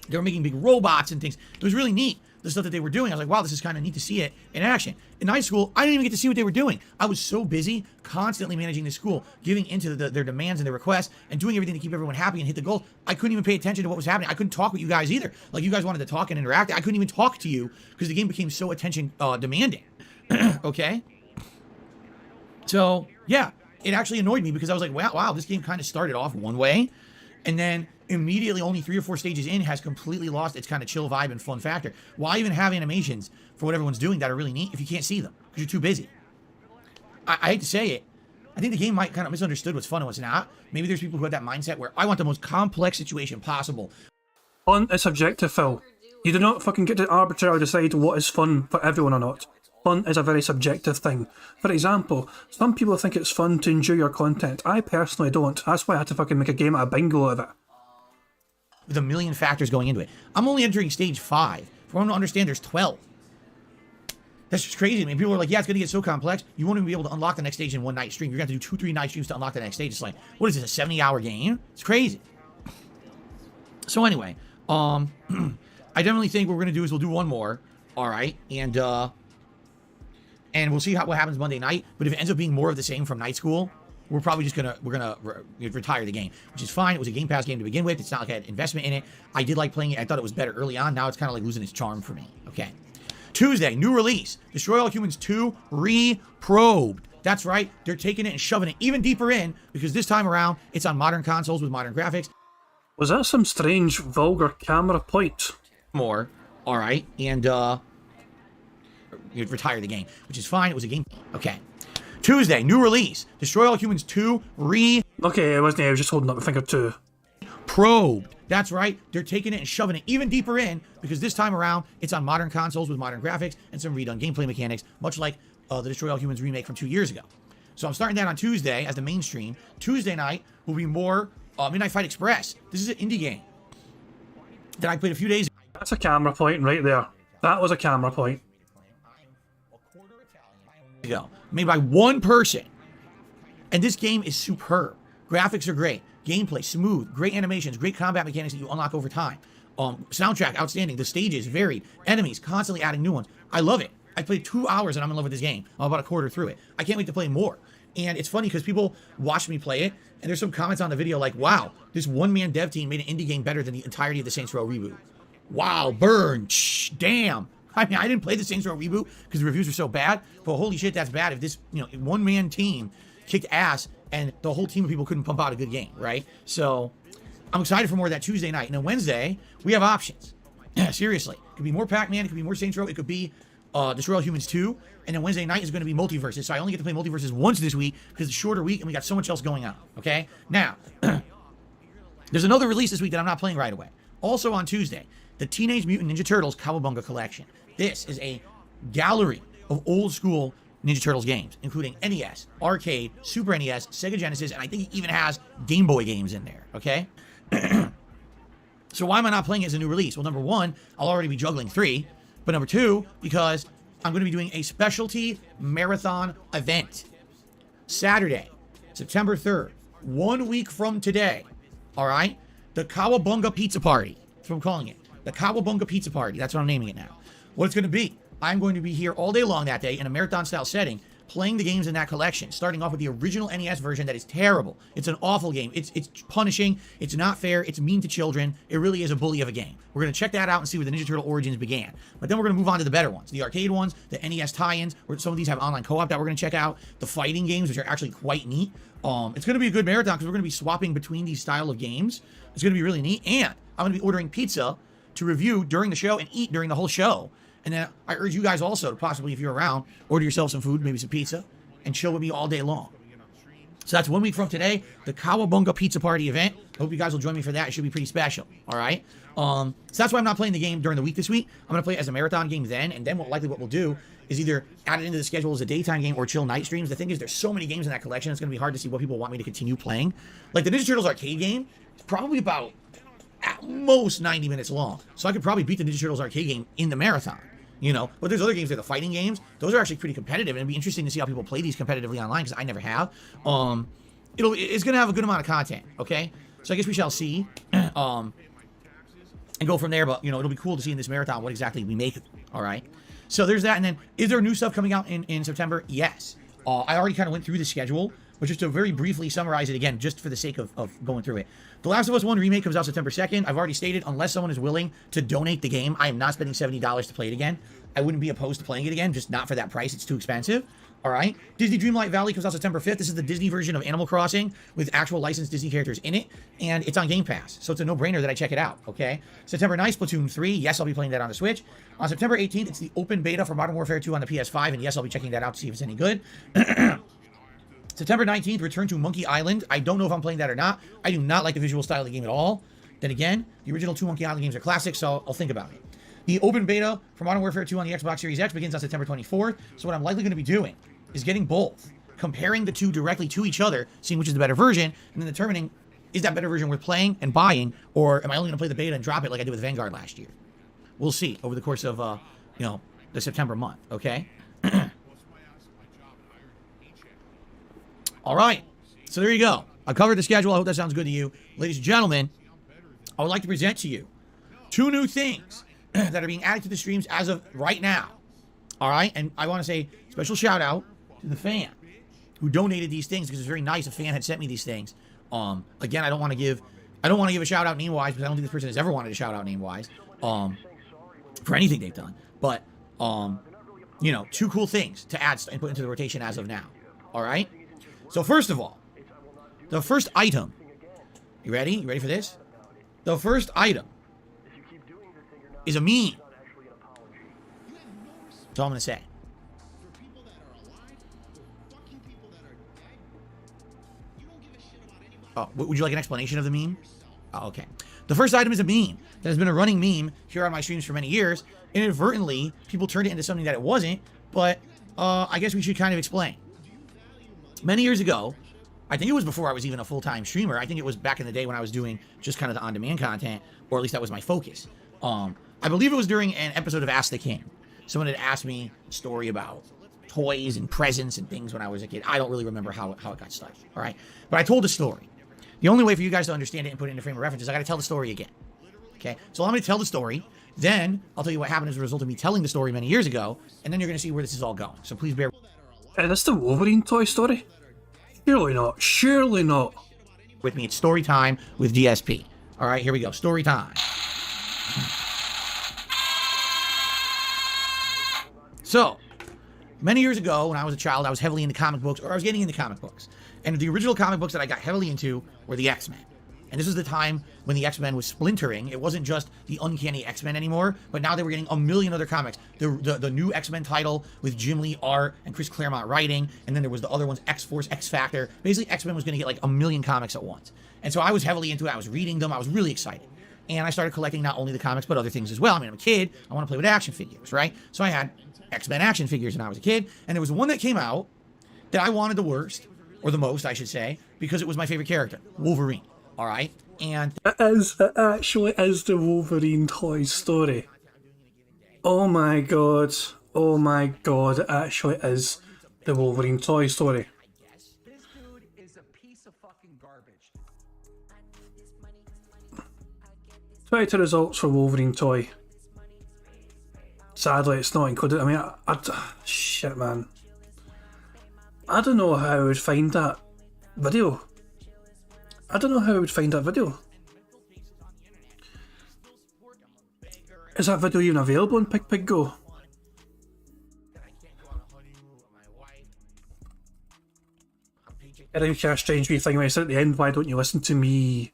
They were making big robots and things. It was really neat, the stuff that they were doing. I was like, wow, this is kind of neat to see it in action. In high school, I didn't even get to see what they were doing. I was so busy constantly managing the school, giving into their demands and their requests, and doing everything to keep everyone happy and hit the goals. I couldn't even pay attention to what was happening. I couldn't talk with you guys either. Like, you guys wanted to talk and interact. I couldn't even talk to you because the game became so attention demanding. Okay? So, yeah, it actually annoyed me because I was like, wow, this game kind of started off one way, and then immediately only 3 or 4 stages in has completely lost its kind of chill vibe and fun factor. Why even have animations for what everyone's doing that are really neat if you can't see them because you're too busy? I hate to say it. I think the game might kind of misunderstood what's fun and what's not. Maybe there's people who have that mindset where I want the most complex situation possible. Fun is subjective, Phil. You do not fucking get to arbitrarily decide what is fun for everyone or not. Fun is a very subjective thing. For example, some people think it's fun to enjoy your content. I personally don't. That's why I had to fucking make a game out of bingo out of it. With a million factors going into it. I'm only entering stage 5. For one to understand, there's 12. That's just crazy. I mean, people are like, yeah, it's going to get so complex. You won't even be able to unlock the next stage in one night stream. You're going to have to do 2-3 night streams to unlock the next stage. It's like, what is this, a 70-hour game? It's crazy. So anyway, I definitely think what we're going to do is we'll do one more. All right. And we'll see what happens Monday night. But if it ends up being more of the same from night school, we're probably just we're gonna retire the game, which is fine. It was a Game Pass game to begin with. It's not like I had investment in it. I did like playing it. I thought it was better early on. Now it's kind of like losing its charm for me. Okay. Tuesday, new release. Destroy All Humans 2 Reprobed. That's right. They're taking it and shoving it even deeper in because this time around, it's on modern consoles with modern graphics. Was that some strange, vulgar camera point? More. All right. And retire the game, which is fine. It was a game. Okay. Tuesday, new release. Destroy All Humans 2 Okay, it wasn't. I was just holding up a finger too. Probed. That's right. They're taking it and shoving it even deeper in because this time around, it's on modern consoles with modern graphics and some redone gameplay mechanics, much like the Destroy All Humans remake from 2 years ago. So I'm starting that on Tuesday as the mainstream. Tuesday night will be more Midnight Fight Express. This is an indie game that I played a few days ago. That's a camera point right there. That was a camera point. Go. Made by one person. And this game is superb. Graphics are great. Gameplay, smooth. Great animations. Great combat mechanics that you unlock over time. Soundtrack, outstanding. The stages, varied. Enemies, constantly adding new ones. I love it. I played 2 hours and I'm in love with this game. I'm about a quarter through it. I can't wait to play more. And it's funny because people watch me play it, and there's some comments on the video like, wow, this one-man dev team made an indie game better than the entirety of the Saints Row reboot. Wow, burn. Shh, damn. I mean, I didn't play the Saints Row reboot because the reviews were so bad, but holy shit, that's bad if this, one-man team kicked ass and the whole team of people couldn't pump out a good game, right? So I'm excited for more of that Tuesday night. And then Wednesday, we have options. Seriously. It could be more Pac-Man. It could be more Saints Row. It could be Destroy All Humans 2. And then Wednesday night is going to be Multiverses. So I only get to play Multiverses once this week because it's a shorter week and we got so much else going on, okay? Now, there's another release this week that I'm not playing right away. Also on Tuesday, the Teenage Mutant Ninja Turtles Cowabunga Collection. This is a gallery of old school Ninja Turtles games, including NES, Arcade, Super NES, Sega Genesis, and I think it even has Game Boy games in there, okay? So why am I not playing it as a new release? Well, number one, I'll already be juggling 3. But number 2, because I'm going to be doing a specialty marathon event. Saturday, September 3rd, 1 week from today, all right? The Cowabunga Pizza Party. That's what I'm calling it. The Cowabunga Pizza Party. That's what I'm naming it now. What it's going to be, I'm going to be here all day long that day in a marathon-style setting, playing the games in that collection, starting off with the original NES version that is terrible. It's an awful game. It's punishing. It's not fair. It's mean to children. It really is a bully of a game. We're going to check that out and see where the Ninja Turtle origins began. But then we're going to move on to the better ones. The arcade ones, the NES tie-ins, where some of these have online co-op that we're going to check out. The fighting games, which are actually quite neat. It's going to be a good marathon because we're going to be swapping between these style of games. It's going to be really neat. And I'm going to be ordering pizza to review during the show and eat during the whole show. And then I urge you guys also to possibly, if you're around, order yourself some food, maybe some pizza, and chill with me all day long. So that's 1 week from today, the Cowabunga Pizza Party event. I hope you guys will join me for that. It should be pretty special, all right? So that's why I'm not playing the game during the week this week. I'm going to play it as a marathon game then, and then what we'll do is either add it into the schedule as a daytime game or chill night streams. The thing is, there's so many games in that collection, it's going to be hard to see what people want me to continue playing. Like the Ninja Turtles arcade game, it's probably about at most 90 minutes long. So I could probably beat the Ninja Turtles arcade game in the marathon. But there's other games like the fighting games. Those are actually pretty competitive, and it'd be interesting to see how people play these competitively online because I never have. It's gonna have a good amount of content, okay? So I guess we shall see, and go from there. But it'll be cool to see in this marathon what exactly we make. All right. So there's that, and then is there new stuff coming out in September? Yes. I already kind of went through the schedule, but just to very briefly summarize it again, just for the sake of going through it. The Last of Us 1 remake comes out September 2nd. I've already stated, unless someone is willing to donate the game, I am not spending $70 to play it again. I wouldn't be opposed to playing it again, just not for that price. It's too expensive. All right. Disney Dreamlight Valley comes out September 5th. This is the Disney version of Animal Crossing with actual licensed Disney characters in it, and it's on Game Pass, so it's a no-brainer that I check it out, okay? September 9th, Splatoon 3. Yes, I'll be playing that on the Switch. On September 18th, it's the open beta for Modern Warfare 2 on the PS5, and yes, I'll be checking that out to see if it's any good. September 19th, Return to Monkey Island. I don't know if I'm playing that or not. I do not like the visual style of the game at all. Then again, the original 2 Monkey Island games are classics, so I'll think about it. The open beta for Modern Warfare 2 on the Xbox Series X begins on September 24th. So what I'm likely going to be doing is getting both, comparing the two directly to each other, seeing which is the better version, and then determining, is that better version worth playing and buying, or am I only going to play the beta and drop it like I did with Vanguard last year? We'll see over the course of, the September month, okay? All right, so there you go. I covered the schedule. I hope that sounds good to you. Ladies and gentlemen, I would like to present to you 2 new things that are being added to the streams as of right now. All right, and I want to say special shout out to the fan who donated these things because it's very nice. A fan had sent me these things. Again, I don't want to give a shout out name wise because I don't think this person has ever wanted a shout out name wise for anything they've done. But 2 cool things to add and put into the rotation as of now. All right. So first of all, the first item. You ready? You ready for this? The first item is a meme. That's all I'm going to say. Oh, would you like an explanation of the meme? Oh, okay. The first item is a meme that has been a running meme here on my streams for many years. Inadvertently, people turned it into something that it wasn't, but I guess we should kind of explain. Many years ago, I think it was before I was even a full-time streamer. I think it was back in the day when I was doing just kind of the on-demand content, or at least that was my focus. I believe it was during an episode of Ask the King. Someone had asked me a story about toys and presents and things when I was a kid. I don't really remember how it got started, all right? But I told the story. The only way for you guys to understand it and put it in a frame of reference is I got to tell the story again, okay? So I'm going to tell the story. Then I'll tell you what happened as a result of me telling the story many years ago, and then you're going to see where this is all going. So please bear That's the Wolverine toy story? Surely not. Surely not. with me. It's story time with DSP. All right, here we go. Story time. So, many years ago, when I was a child, I was heavily into comic books, or I was getting into comic books. And the original comic books that I got heavily into were the X-Men. And this was the time when the X-Men was splintering. It wasn't just the Uncanny X-Men anymore, but now they were getting a million other comics. The new X-Men title with Jim Lee art and Chris Claremont writing, and then there was the other ones, X-Force, X-Factor. Basically, X-Men was going to get like a million comics at once. And so I was heavily into it. I was reading them. I was really excited. And I started collecting not only the comics, but other things as well. I mean, I'm a kid. I want to play with action figures, right? So I had X-Men action figures when I was a kid. And there was one that came out that I wanted the worst, or the most, I should say, because it was my favorite character, Wolverine. All right? And It actually is the Wolverine toy story. Oh my god. Oh my god, it actually is the Wolverine toy story. This dude is a piece of fucking garbage. 22 results for Wolverine toy. Sadly, it's not included. I mean, shit, man. I don't know how I would find that video. I don't know how I would find that video. Is that video even available on Bingo? I think a strange wee thing when I said at the end, why don't you listen to me?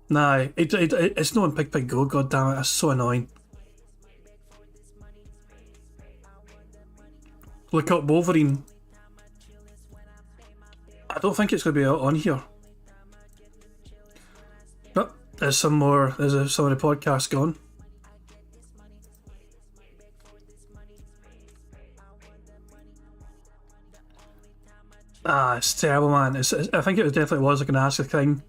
Nah, it's not on Bingo, god damn it, that's so annoying. Look up Wolverine. I don't think it's going to be on here. But there's some more, there's some of the podcasts gone. It's terrible, man. I think it definitely was like an Ask the King.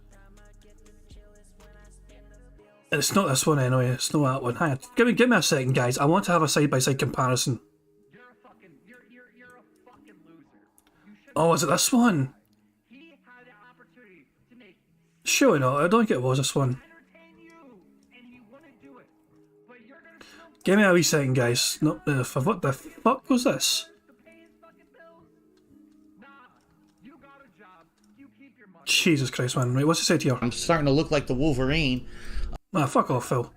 It's not this one anyway, it's not that one. Hang on, give me a second, guys. I want to have a side-by-side comparison. You're a fucking loser. Oh, is it this one? He had the opportunity to make Surely not, I don't think it was this one. entertain you, and he wouldn't do it. But you're gonna still Give me a wee second, guys. No, what the fuck was this? to pay his fucking bills. Nah, you got a job. You keep your money. Jesus Christ, man. Right, what's it said here? I'm starting to look like the Wolverine. Fuck off, Phil.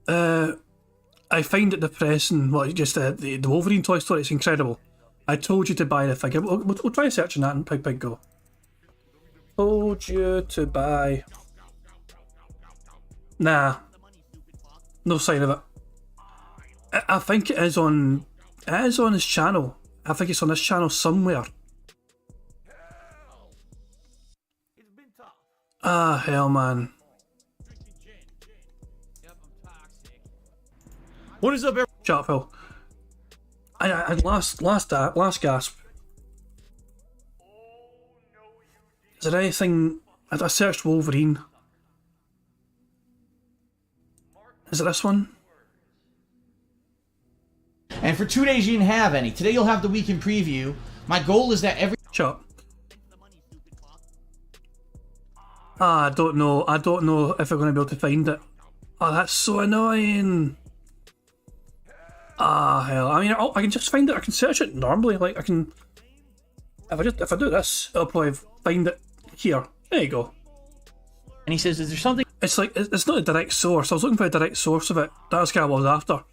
I find it depressing. Well, just the Wolverine toy story, it's incredible. I told you to buy the figure. We'll try searching that in Bingo. Told you to buy. Nah. No sign of it. I think it is on his channel. I think it's on this channel somewhere. Ah, hell, man. What is up, everyone? Shut up, Phil. I last gasp. Is there anything? I searched Wolverine. Is it this one? And for 2 days, you didn't have any. Today, you'll have the weekend preview. My goal is that every... Shut up. I don't know. I don't know if we're going to be able to find it. Oh, that's so annoying. Hell. I mean, I can just find it. I can search it normally. Like, I can... If I do this, it'll probably find it here. There you go. And he says, is there something... It's like, it's not a direct source. I was looking for a direct source of it. That's kind of what I was after.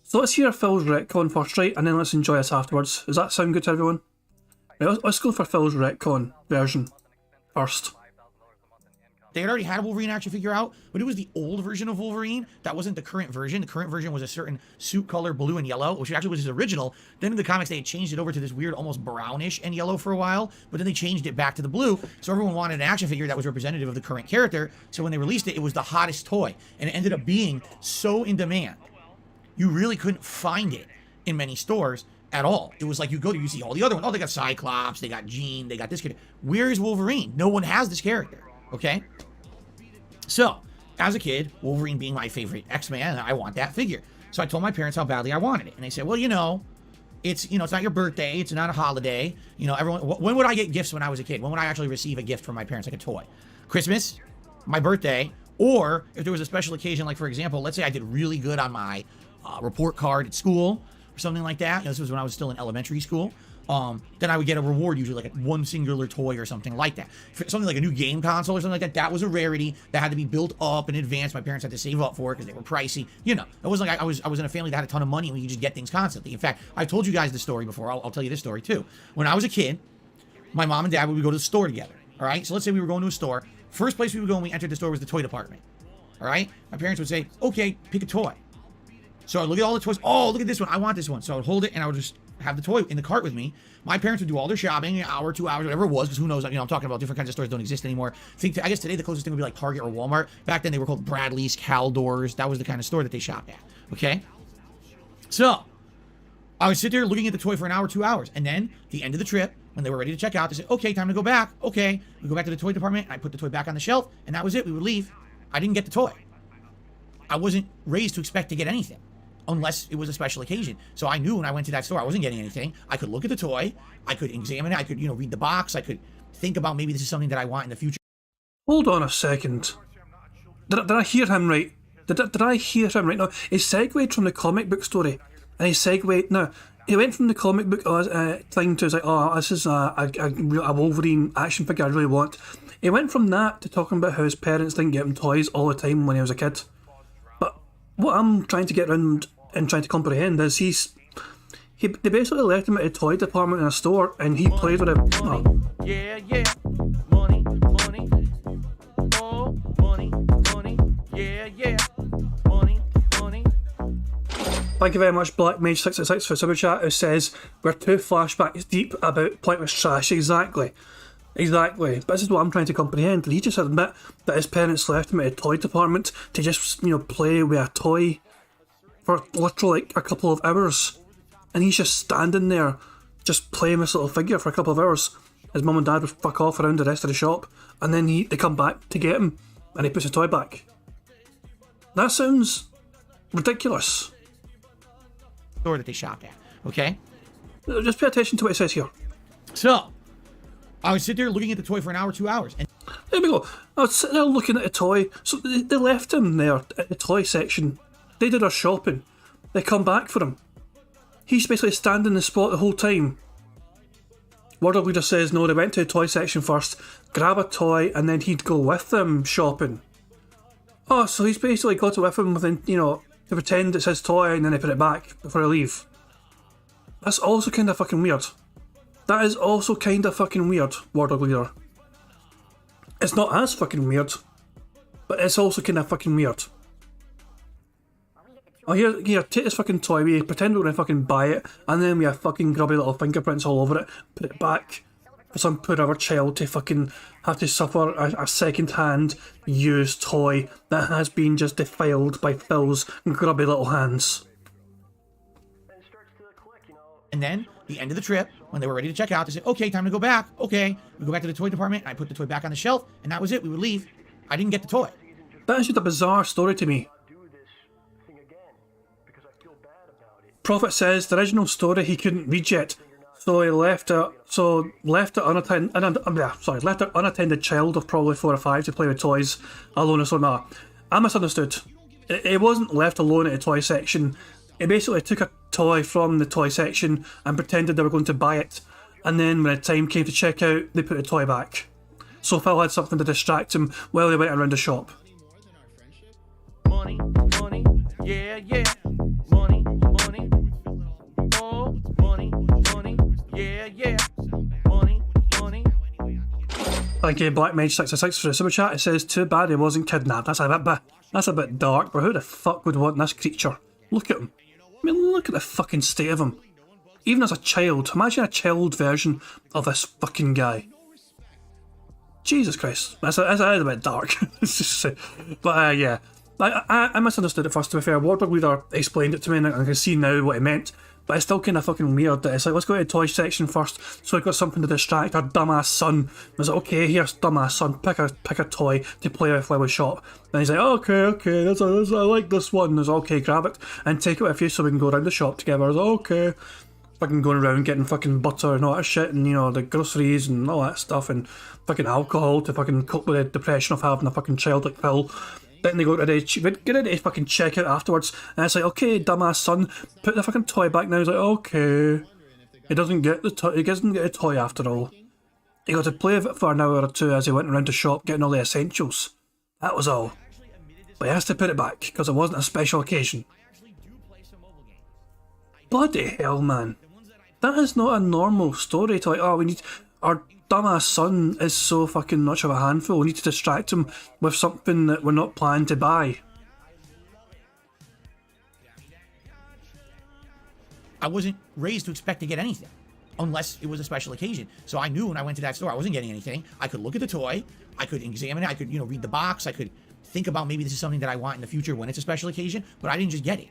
So let's hear Phil's retcon first, right? And then let's enjoy this afterwards. Does that sound good to everyone? Right, let's go for Phil's retcon version first. They had already had a Wolverine action figure out, but it was the old version of Wolverine. That wasn't the current version. The current version was a certain suit color, blue and yellow, which actually was his original. Then in the comics, they had changed it over to this weird, almost brownish and yellow for a while, but then they changed it back to the blue. So everyone wanted an action figure that was representative of the current character. So when they released it, it was the hottest toy, and it ended up being so in demand. You really couldn't find it in many stores at all. It was like you go to, you see all the other ones. Oh, they got Cyclops, they got Jean, they got this kid. Where is Wolverine? No one has this character, okay? So, as a kid, Wolverine being my favorite X-Man, I want that figure. So I told my parents how badly I wanted it. And they said, well, you know, it's not your birthday. It's not a holiday. You know, everyone, when would I get gifts when I was a kid? When would I actually receive a gift from my parents, like a toy? Christmas, my birthday, or if there was a special occasion, like for example, let's say I did really good on my report card at school or something like that. You know, this was when I was still in elementary school. Then I would get a reward, usually like one singular toy or something like that. For something like a new game console or something like that was a rarity that had to be built up in advance. My parents had to save up for it because they were pricey. You know, it wasn't like I was in a family that had a ton of money and you just get things constantly. In fact, I've told you guys this story before. I'll tell you this story too. When I was a kid, my mom and dad would go to the store together. All right, so let's say we were going to a store. First place we would go when we entered the store was the toy department. All right, my parents would say, "Okay, pick a toy." So I'd look at all the toys. Oh, look at this one. I want this one. So I would hold it and I would just have the toy in the cart with me. My parents would do all their shopping, an hour, 2 hours, whatever it was, because who knows, you know, I'm talking about different kinds of stores don't exist anymore. I guess today the closest thing would be like Target or Walmart. Back then they were called Bradley's, Caldors. That was the kind of store that they shopped at, okay? So I would sit there looking at the toy for an hour, 2 hours. And then at the end of the trip, when they were ready to check out, they said, okay, time to go back. Okay, we go back to the toy department. And I put the toy back on the shelf, and that was it. We would leave. I didn't get the toy. I wasn't raised to expect to get anything, unless it was a special occasion. So I knew when I went to that store, I wasn't getting anything. I could look at the toy, I could examine it, I could, you know, read the box, I could think about maybe this is something that I want in the future. Hold on a second. Did I hear him right? Did I hear him right? No, he segued from the comic book story, and he segued. No, he went from the comic book thing to like, oh, this is a Wolverine action figure I really want. He went from that to talking about how his parents didn't get him toys all the time when he was a kid. But what I'm trying to get around and trying to comprehend is they basically left him at a toy department in a store, and he played with it. Oh. Yeah, money, oh, money, yeah, money. Thank you very much, Black Mage 666 for super chat, who says we're 2 flashbacks deep about pointless trash. Exactly. But this is what I'm trying to comprehend. Did he just admit that his parents left him at a toy department to just, you know, play with a toy for literally like a couple of hours, and he's just standing there just playing this little figure for a couple of hours? His mum and dad would fuck off around the rest of the shop, and then they come back to get him, and he puts the toy back. That sounds ridiculous. Store that they shopped at, okay? Just pay attention to what it says here. So I would sit there looking at the toy for an hour, 2 hours, and there we go. I was sitting there looking at the toy. So they left him there at the toy section. They did their shopping. They come back for him. He's basically standing in the spot the whole time. Wordle Leader says no, they went to the toy section first, grab a toy, and then he'd go with them shopping. Oh, so he's basically got it with him within, you know, to pretend it's his toy and then they put it back before they leave. That's also kind of fucking weird. That is also kind of fucking weird, Wordle Leader. It's not as fucking weird, but it's also kind of fucking weird. Oh, here, take this fucking toy, we pretend we're gonna fucking buy it, and then we have fucking grubby little fingerprints all over it, put it back for some poor other child to fucking have to suffer a second-hand used toy that has been just defiled by Phil's grubby little hands. And then, the end of the trip, when they were ready to check out, they said, okay, time to go back. Okay, we go back to the toy department, and I put the toy back on the shelf, and that was it, we would leave. I didn't get the toy. That is just a bizarre story to me. Prophet says the original story he couldn't read yet, so he left an unattended child of probably 4 or 5 to play with toys alone. So nah, I misunderstood. It wasn't left alone at the toy section. He basically took a toy from the toy section and pretended they were going to buy it, and then when the time came to check out, they put the toy back. So Phil had something to distract him while he went around the shop. Money, yeah, money, oh, money, yeah, money. Thank you, Black Mage 666 for the super chat. It says, too bad he wasn't kidnapped. That's a bit dark, but who the fuck would want this creature? Look at him. I mean, look at the fucking state of him. Even as a child, imagine a child version of this fucking guy. Jesus Christ, that's a bit dark. But yeah, I misunderstood it first, to be fair. Wardrobe Leader explained it to me and I can see now what it meant, but it's still kind of fucking weird that it's like, let's go to the toy section first so we've got something to distract our dumbass son. And I was like, okay, here's dumbass son, pick a toy to play with while we shop. And he's like, okay, I like this one. And I was like, okay, grab it and take it with you so we can go around the shop together. I was like, okay. Fucking going around getting fucking butter and all that shit and, you know, the groceries and all that stuff and fucking alcohol to fucking cope with the depression of having a fucking child like Phil. Then they go to the get ready to fucking check out afterwards and it's like, okay, dumbass son, put the fucking toy back now. He's like, okay. He doesn't get the toy, he doesn't get a toy after all. He got to play with it for an hour or two as he went around the shop getting all the essentials. That was all. But he has to put it back because it wasn't a special occasion. Bloody hell, man. That is not a normal story to like, oh, we need, our dumbass son is so fucking much of a handful, we need to distract him with something that we're not planning to buy. I wasn't raised to expect to get anything unless it was a special occasion. So I knew when I went to that store I wasn't getting anything. I could look at the toy, I could examine it, I could, you know, read the box, I could think about maybe this is something that I want in the future when it's a special occasion, but I didn't just get it.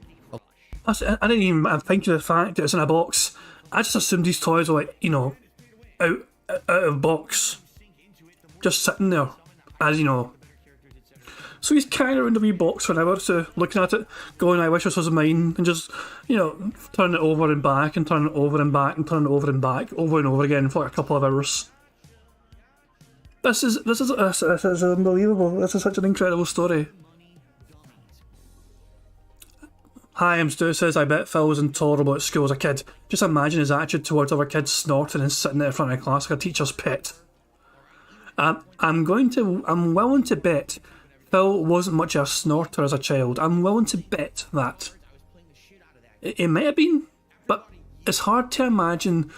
I didn't even think of the fact that it's in a box. I just assumed these toys were like, you know, out of box, just sitting there, as you know. So he's carrying around a wee box for an hour, so looking at it, going, I wish this was mine, and just, you know, turn it over and back, and turn it over and back, and turn it over and back, over and over again for like a couple of hours. This is unbelievable. This is such an incredible story. Hi, I'm Stu says, I bet Phil was intolerable at school as a kid. Just imagine his attitude towards other kids snorting and sitting there in front of class like a teacher's pet. I'm willing to bet Phil wasn't much of a snorter as a child. I'm willing to bet that. It might have been, but it's hard to imagine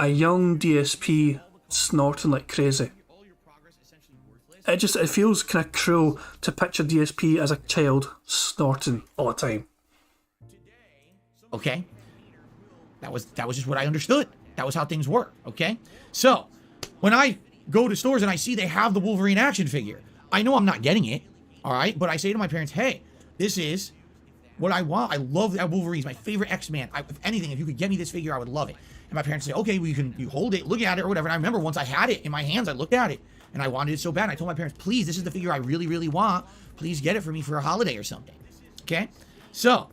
a young DSP snorting like crazy. It feels kind of cruel to picture DSP as a child snorting all the time. Okay, that was just what I understood. That was how things work. Okay, so when I go to stores and I see they have the Wolverine action figure, I know I'm not getting it. All right, but I say to my parents, "Hey, this is what I want. I love that Wolverine. He's my favorite X-Man. If anything, if you could get me this figure, I would love it." And my parents say, "Okay, well, you hold it, look at it, or whatever." And I remember once I had it in my hands, I looked at it and I wanted it so bad. I told my parents, "Please, this is the figure I really, really want. Please get it for me for a holiday or something." Okay, so.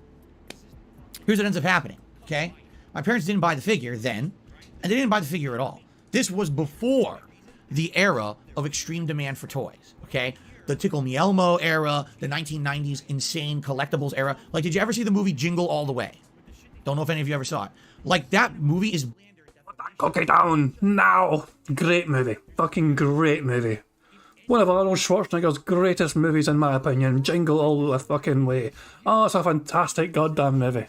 Here's what ends up happening, okay? My parents didn't buy the figure then, and they didn't buy the figure at all. This was before the era of extreme demand for toys, okay? The Tickle Me Elmo era, the 1990s insane collectibles era. Like, did you ever see the movie Jingle All the Way? Don't know if any of you ever saw it. Like, that movie is... Okay, down now. Great movie. Fucking great movie. One of Arnold Schwarzenegger's greatest movies, in my opinion. Jingle All the fucking way. Oh, it's a fantastic goddamn movie.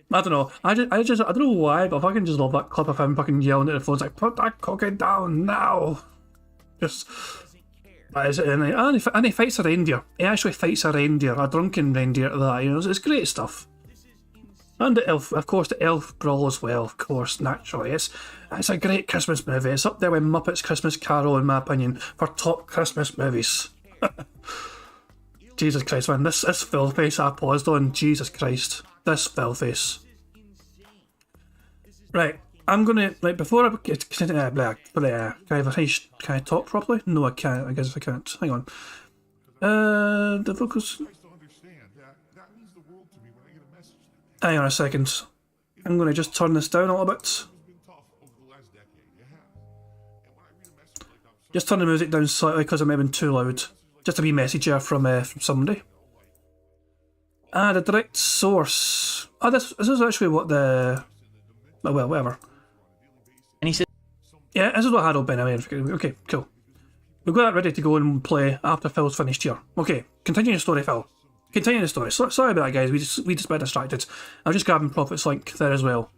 I don't know. I don't know why, but I fucking just love that clip of him fucking yelling at the phone, like, put that cookie down now. Just, and he fights a reindeer. He actually fights a reindeer, a drunken reindeer at that. You know, it's great stuff. And the elf, of course, the elf brawl as well. Of course, naturally, it's a great Christmas movie. It's up there with Muppets Christmas Carol, in my opinion, for top Christmas movies. Jesus Christ, man, this Phil face I paused on. Jesus Christ. This Phil face. Right, I'm gonna, like, before I get can I talk properly? No, I can't. I guess I can't. Hang on. The focus. Hang on a second. I'm gonna just turn this down a little bit. Just turn the music down slightly because it may have been too loud. Just a wee message here from somebody. The direct source. Oh, this is actually what the... Well, whatever. And he said... Yeah, this is what Harold Ben. Okay, cool. We've got that ready to go and play after Phil's finished here. Okay, continue the story, Phil. Continue the story. Sorry about that, guys. We just got distracted. I was just grabbing Prophet's link there as well.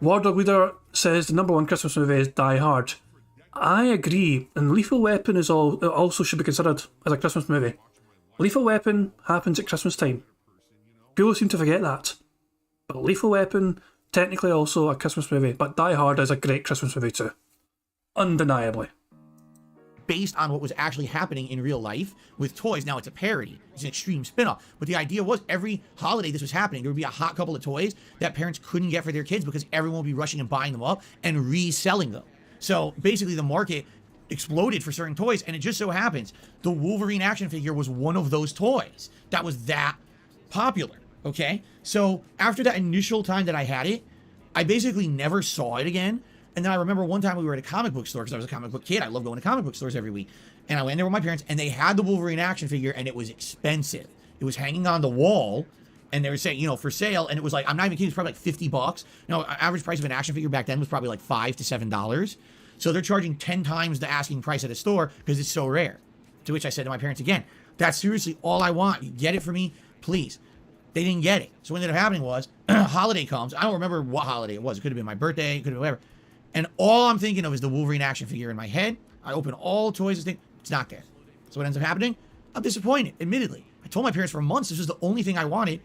Wardrobe Leader says the #1 Christmas movie is Die Hard. I agree, and Lethal Weapon is also should be considered as a Christmas movie. Lethal Weapon happens at Christmas time. People seem to forget that. But Lethal Weapon, technically also a Christmas movie, but Die Hard is a great Christmas movie too. Undeniably. based on what was actually happening in real life with toys. Now it's a parody. It's an extreme spin-off. But the idea was every holiday this was happening, there would be a hot couple of toys that parents couldn't get for their kids because everyone would be rushing and buying them up and reselling them. So basically the market exploded for certain toys, and it just so happens the Wolverine action figure was one of those toys that was that popular. Okay, so after that initial time that I had it, I basically never saw it again. And then I remember one time we were at a comic book store because I was a comic book kid. I love going to comic book stores every week. And I went there with my parents, and they had the Wolverine action figure, and it was expensive. It was hanging on the wall, and they were saying, you know, for sale. And it was like, I'm not even kidding, it was probably like $50. You know, average price of an action figure back then was probably like $5 to $7. So they're charging 10 times the asking price at a store because it's so rare. To which I said to my parents again, that's seriously all I want. You get it for me, please. They didn't get it. So what ended up happening was, holiday comes. I don't remember what holiday it was. It could have been my birthday. It could have been whatever. And all I'm thinking of is the Wolverine action figure in my head. I open all toys and think, it's not there. So what ends up happening? I'm disappointed, admittedly. I told my parents for months this was the only thing I wanted,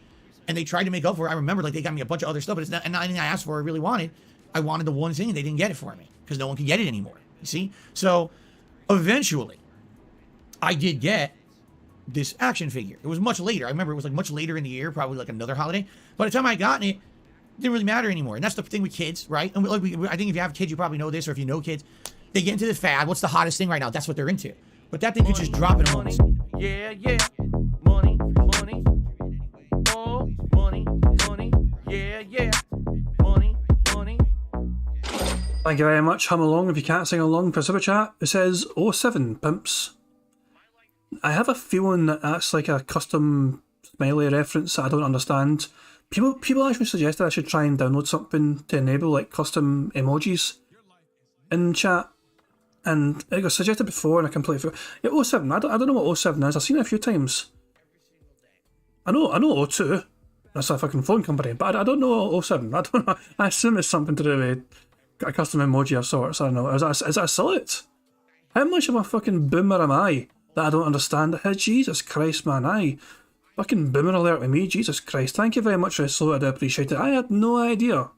and they tried to make up for it. I remember, like, they got me a bunch of other stuff, but it's not anything I asked for or really wanted. I wanted the one thing, and they didn't get it for me because no one could get it anymore. You see? So eventually, I did get this action figure. It was much later. I remember it was like much later in the year, probably like another holiday. By the time I gotten it, it didn't really matter anymore. And that's the thing with kids, right? And like I think if you have kids, you probably know this, or if you know kids, they get into the fad. What's the hottest thing right now? That's what they're into. But that thing could just drop in a moment. Yeah, yeah. Money, money. Oh, money, money. Yeah, yeah. Money, money. Thank you very much. Hum along if you can't sing along for Super Chat. It says 07 pimps. I have a feeling that that's like a custom smiley reference that I don't understand. People actually suggested I should try and download something to enable like custom emojis in chat, and it was suggested before and I completely forgot. Yeah, 07. I don't know what 07 is. I've seen it a few times. I know 02. That's a fucking phone company, but I don't know 07. I don't know. I assume it's something to do with a custom emoji of sorts. I don't know. Is that a salute? How much of a fucking boomer am I that I don't understand? Jesus Christ, man, fucking boomer alert with me, Jesus Christ. Thank you very much for the salute, I do appreciate it. I had no idea.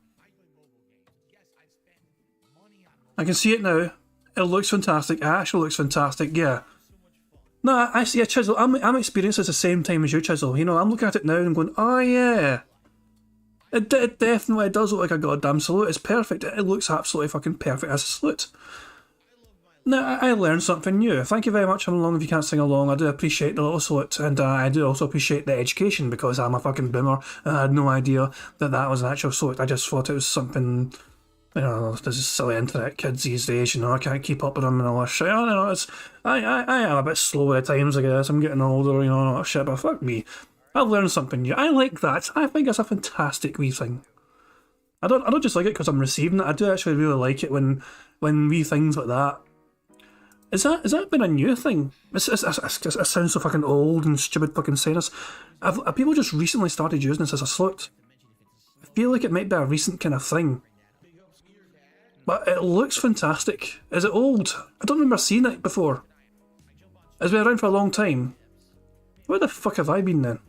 I can see it now. It looks fantastic. It actually looks fantastic, yeah. No, I see a Chisel. I'm experiencing this at the same time as you, Chisel. You know, I'm looking at it now and going, oh yeah. It definitely does look like a goddamn salute. It's perfect. It looks absolutely fucking perfect as a salute. Now, I learned something new. Thank you very much. I'm along if you can't sing along. I do appreciate the little salute, and I do also appreciate the education because I'm a fucking boomer and I had no idea that that was an actual salute. I just thought it was something, you know, this is silly internet kids these days, you know, I can't keep up with them and all that shit. I don't know, I am a bit slow at times, I guess. I'm getting older, you know, and all that shit, but fuck me. I've learned something new. I like that. I think it's a fantastic wee thing. I don't just like it because I'm receiving it. I do actually really like it when wee things like that. Has that been a new thing? It sounds so fucking old and stupid fucking saying this. Have people just recently started using this as a salute? I feel like it might be a recent kind of thing. But it looks fantastic. Is it old? I don't remember seeing it before. It's been around for a long time. Where the fuck have I been then?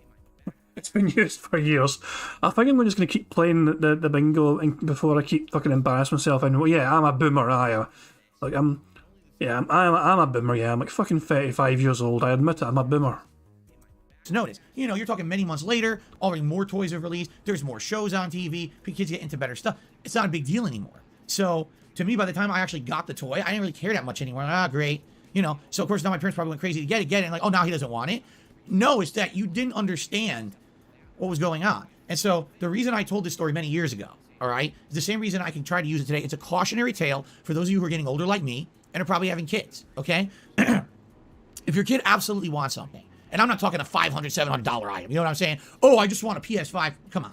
It's been used for years. I think I'm just going to keep playing the bingo before I keep fucking embarrass myself. And well, yeah, I'm a boomer. I'm a boomer. Yeah, I'm like fucking 35 years old. I admit it. I'm a boomer. Notice, you know, you're talking many months later. Already more toys have released. There's more shows on TV. Kids get into better stuff. It's not a big deal anymore. So to me, by the time I actually got the toy, I didn't really care that much anymore. Great. You know, so of course now my parents probably went crazy to get it, and like, oh, now he doesn't want it. No, it's that you didn't understand what was going on. And so the reason I told this story many years ago, all right, is the same reason I can try to use it today. It's a cautionary tale for those of you who are getting older like me and are probably having kids, okay? If your kid absolutely wants something, and I'm not talking a $500, $700 item, you know what I'm saying? Oh, I just want a PS5. Come on.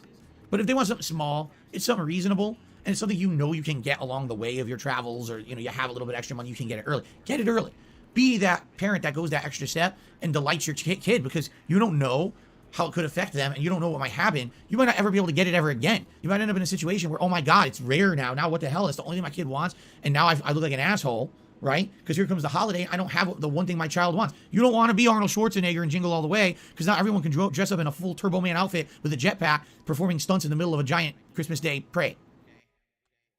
But if they want something small, it's something reasonable, and it's something you know you can get along the way of your travels, or, you know, you have a little bit extra money, you can get it early. Get it early. Be that parent that goes that extra step and delights your kid, because you don't know how it could affect them, and you don't know what might happen. You might not ever be able to get it ever again. You might end up in a situation where, oh my God, it's rare now. Now what the hell? It's the only thing my kid wants, and now I look like an asshole, right? Because here comes the holiday, I don't have the one thing my child wants. You don't want to be Arnold Schwarzenegger and Jingle All the Way, because not everyone can dress up in a full Turbo Man outfit with a jetpack, performing stunts in the middle of a giant Christmas Day parade.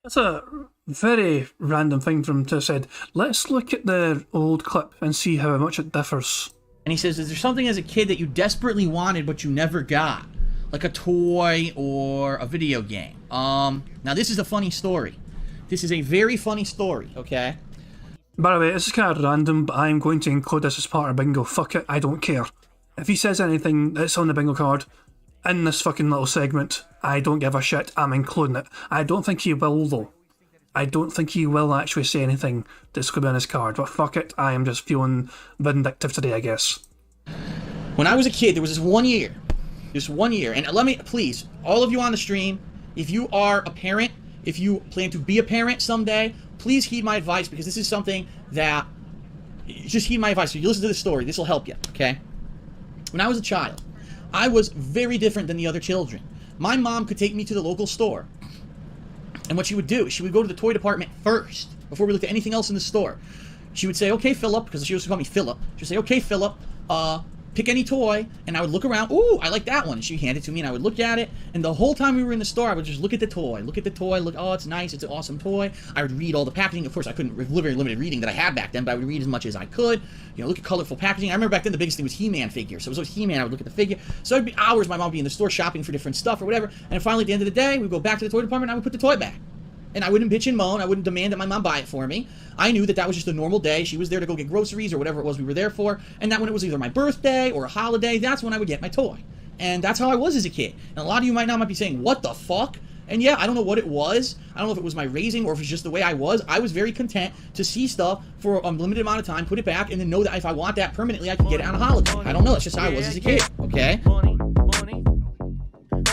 That's a very random thing for him to have said. Let's look at the old clip and see how much it differs. And he says, is there something as a kid that you desperately wanted but you never got? Like a toy or a video game? Now this is a funny story. This is a very funny story, okay? By the way, this is kind of random, but I'm going to include this as part of bingo. Fuck it, I don't care. If he says anything that's on the bingo card in this fucking little segment, I don't give a shit, I'm including it. I don't think he will, though. I don't think he will actually say anything that's going to be on his card, but fuck it, I am just feeling vindictive today, I guess. When I was a kid, there was this one year, and let me, please, all of you on the stream, if you are a parent, if you plan to be a parent someday, please heed my advice, because this is something that, just heed my advice. If you listen to this story, this will help you, okay? When I was a child, I was very different than the other children. My mom could take me to the local store, and what she would do is she would go to the toy department first, before we looked at anything else in the store. She would say, okay, Philip, because she used to call me Philip. She would say, okay, Philip, pick any toy, and I would look around. Ooh, I like that one. And she'd hand it to me, and I would look at it. And the whole time we were in the store, I would just look at the toy. Look, oh, it's nice. It's an awesome toy. I would read all the packaging. Of course, I couldn't, very limited reading that I had back then, but I would read as much as I could. You know, look at colorful packaging. I remember back then the biggest thing was He-Man figures. So it was always He-Man. I would look at the figure. So it'd be hours my mom would be in the store shopping for different stuff or whatever. And finally, at the end of the day, we'd go back to the toy department, and I would put the toy back. And I wouldn't bitch and moan. I wouldn't demand that my mom buy it for me. I knew that that was just a normal day. She was there to go get groceries or whatever it was we were there for. And that when it was either my birthday or a holiday, that's when I would get my toy. And that's how I was as a kid. And a lot of you might be saying, what the fuck? And yeah, I don't know what it was. I don't know if it was my raising or if it's just the way I was. I was very content to see stuff for a limited amount of time, put it back, and then know that if I want that permanently, I can get it on a holiday. I don't know. That's just how I was as a kid. Okay? Money, money,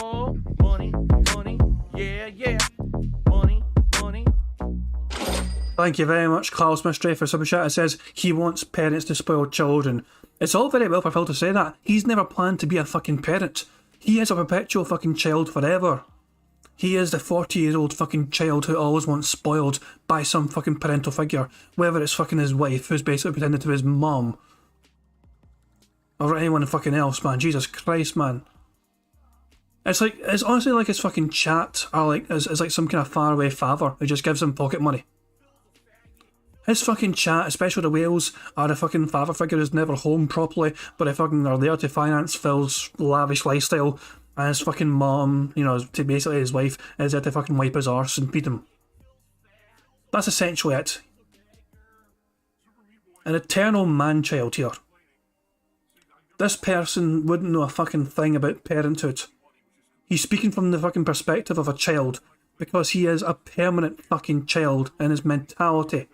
oh, money, money, yeah, yeah, money, money. Thank you very much, Klaus Mystery, for super chat. It says he wants parents to spoil children. It's all very well for Phil to say that. He's never planned to be a fucking parent. He is a perpetual fucking child forever. He is the 40-year-old fucking child who always wants spoiled by some fucking parental figure. Whether it's fucking his wife, who's basically pretending to be his mom. Or anyone fucking else, man. Jesus Christ, man. It's honestly like his fucking chat, or like, is like some kind of faraway father who just gives him pocket money. His fucking chat, especially the whales, are a fucking father figure who's never home properly, but they fucking are there to finance Phil's lavish lifestyle, and his fucking mom, you know, to basically his wife, is there to fucking wipe his arse and feed him. That's essentially it. An eternal man-child here. This person wouldn't know a fucking thing about parenthood. He's speaking from the fucking perspective of a child, because he is a permanent fucking child in his mentality.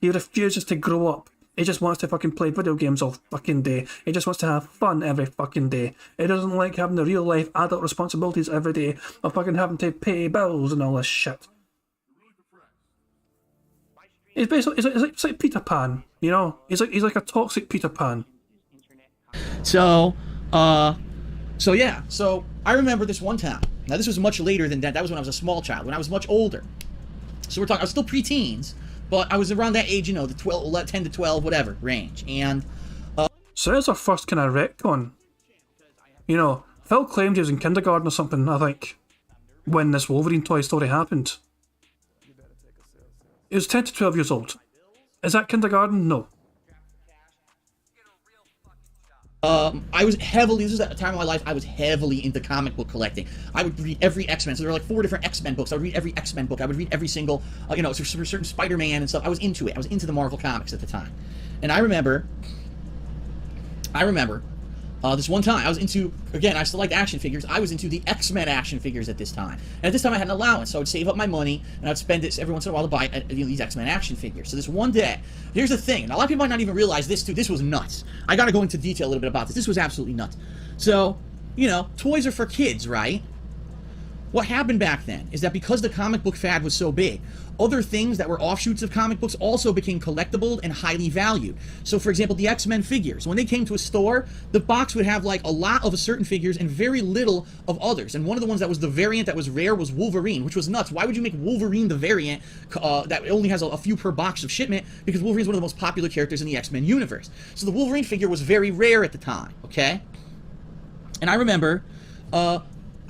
He refuses to grow up. He just wants to fucking play video games all fucking day. He just wants to have fun every fucking day. He doesn't like having the real life adult responsibilities every day of fucking having to pay bills and all this shit. He's basically, it's like Peter Pan, you know? He's like a toxic Peter Pan. So yeah. So I remember this one time. Now this was much later than that. That was when I was a small child. When I was much older. So we're talking, I was still pre-teens. But I was around that age, you know, the 10 to 12, whatever, range. And so that's our first kind of retcon. You know, Phil claimed he was in kindergarten or something, I think, when this Wolverine toy story happened. He was 10 to 12 years old. Is that kindergarten? No. I was heavily, this was at a time of my life, I was heavily into comic book collecting. I would read every X-Men, so there were like 4 different X-Men books. I would read every X-Men book. I would read every single, you know, certain Spider-Man and stuff. I was into it. I was into the Marvel comics at the time. And I remember, this one time, I was into, again, I still liked action figures. I was into the X-Men action figures at this time. And at this time I had an allowance, so I would save up my money, and I would spend it every once in a while to buy these X-Men action figures. So this one day, here's the thing, and a lot of people might not even realize this too, this was nuts. I gotta go into detail a little bit about this. This was absolutely nuts. So, you know, toys are for kids, right? What happened back then is that because the comic book fad was so big, other things that were offshoots of comic books also became collectible and highly valued. So for example, the X-Men figures. When they came to a store, the box would have like a lot of certain figures and very little of others. And one of the ones that was the variant that was rare was Wolverine, which was nuts. Why would you make Wolverine the variant that only has a few per box of shipment? Because Wolverine's one of the most popular characters in the X-Men universe. So the Wolverine figure was very rare at the time, okay? And I remember,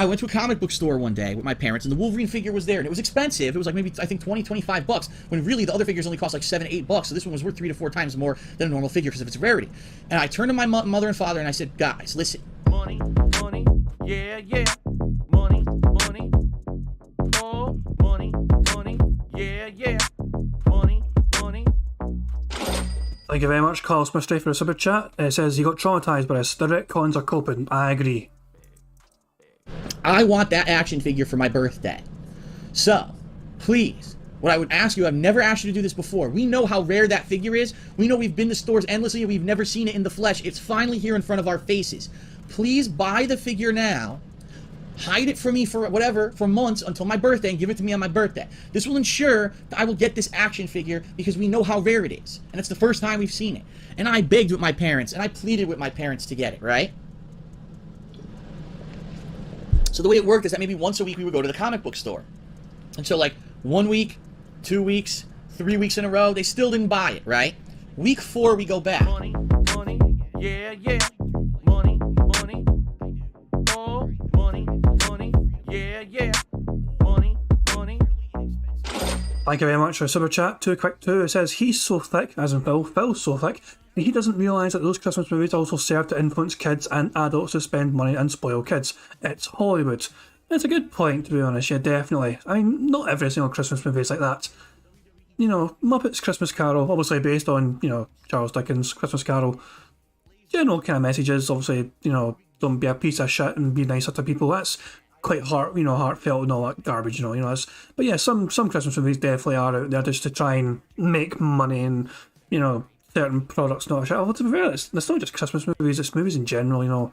I went to a comic book store one day with my parents, and the Wolverine figure was there, and it was expensive. It was like maybe, I think, 20, 25 bucks, when really the other figures only cost like 7, 8 bucks, so this one was worth 3 to 4 times more than a normal figure because of its rarity. And I turned to my mother and father, and I said, guys, listen. Money, money, yeah, yeah. Money, money, oh, money, money, yeah, yeah. Money, money. Thank you very much, Carlos Mystery, for a super chat. It says he got traumatized by this. The retcons are coping. I agree. I want that action figure for my birthday. So, please, what I would ask you, I've never asked you to do this before. We know how rare that figure is. We know we've been to stores endlessly and we've never seen it in the flesh. It's finally here in front of our faces. Please buy the figure now. Hide it from me for whatever, for months until my birthday, and give it to me on my birthday. This will ensure that I will get this action figure because we know how rare it is. And it's the first time we've seen it. And I begged with my parents, and I pleaded with my parents to get it, right? So the way it worked is that maybe once a week we would go to the comic book store. And so like 1 week, 2 weeks, 3 weeks in a row, they still didn't buy it, right? Week 4 we go back. Money, money, yeah, yeah. Money, money, oh, money, money, yeah, yeah. Money, money. Thank you very much for a super chat. Too quick too. It says he's so thick, as in Phil. Phil's so thick. He doesn't realise that those Christmas movies also serve to influence kids and adults to spend money and spoil kids. It's Hollywood. It's a good point, to be honest, yeah, definitely. I mean, not every single Christmas movie is like that. You know, Muppets Christmas Carol, obviously based on, you know, Charles Dickens' Christmas Carol. General kind of messages, obviously, you know, don't be a piece of shit and be nicer to people. That's quite heartfelt and all that garbage, you know. But yeah, some Christmas movies definitely are out there just to try and make money and, you know, certain products not shit. Well, to be fair, it's not just Christmas movies, it's movies in general, you know.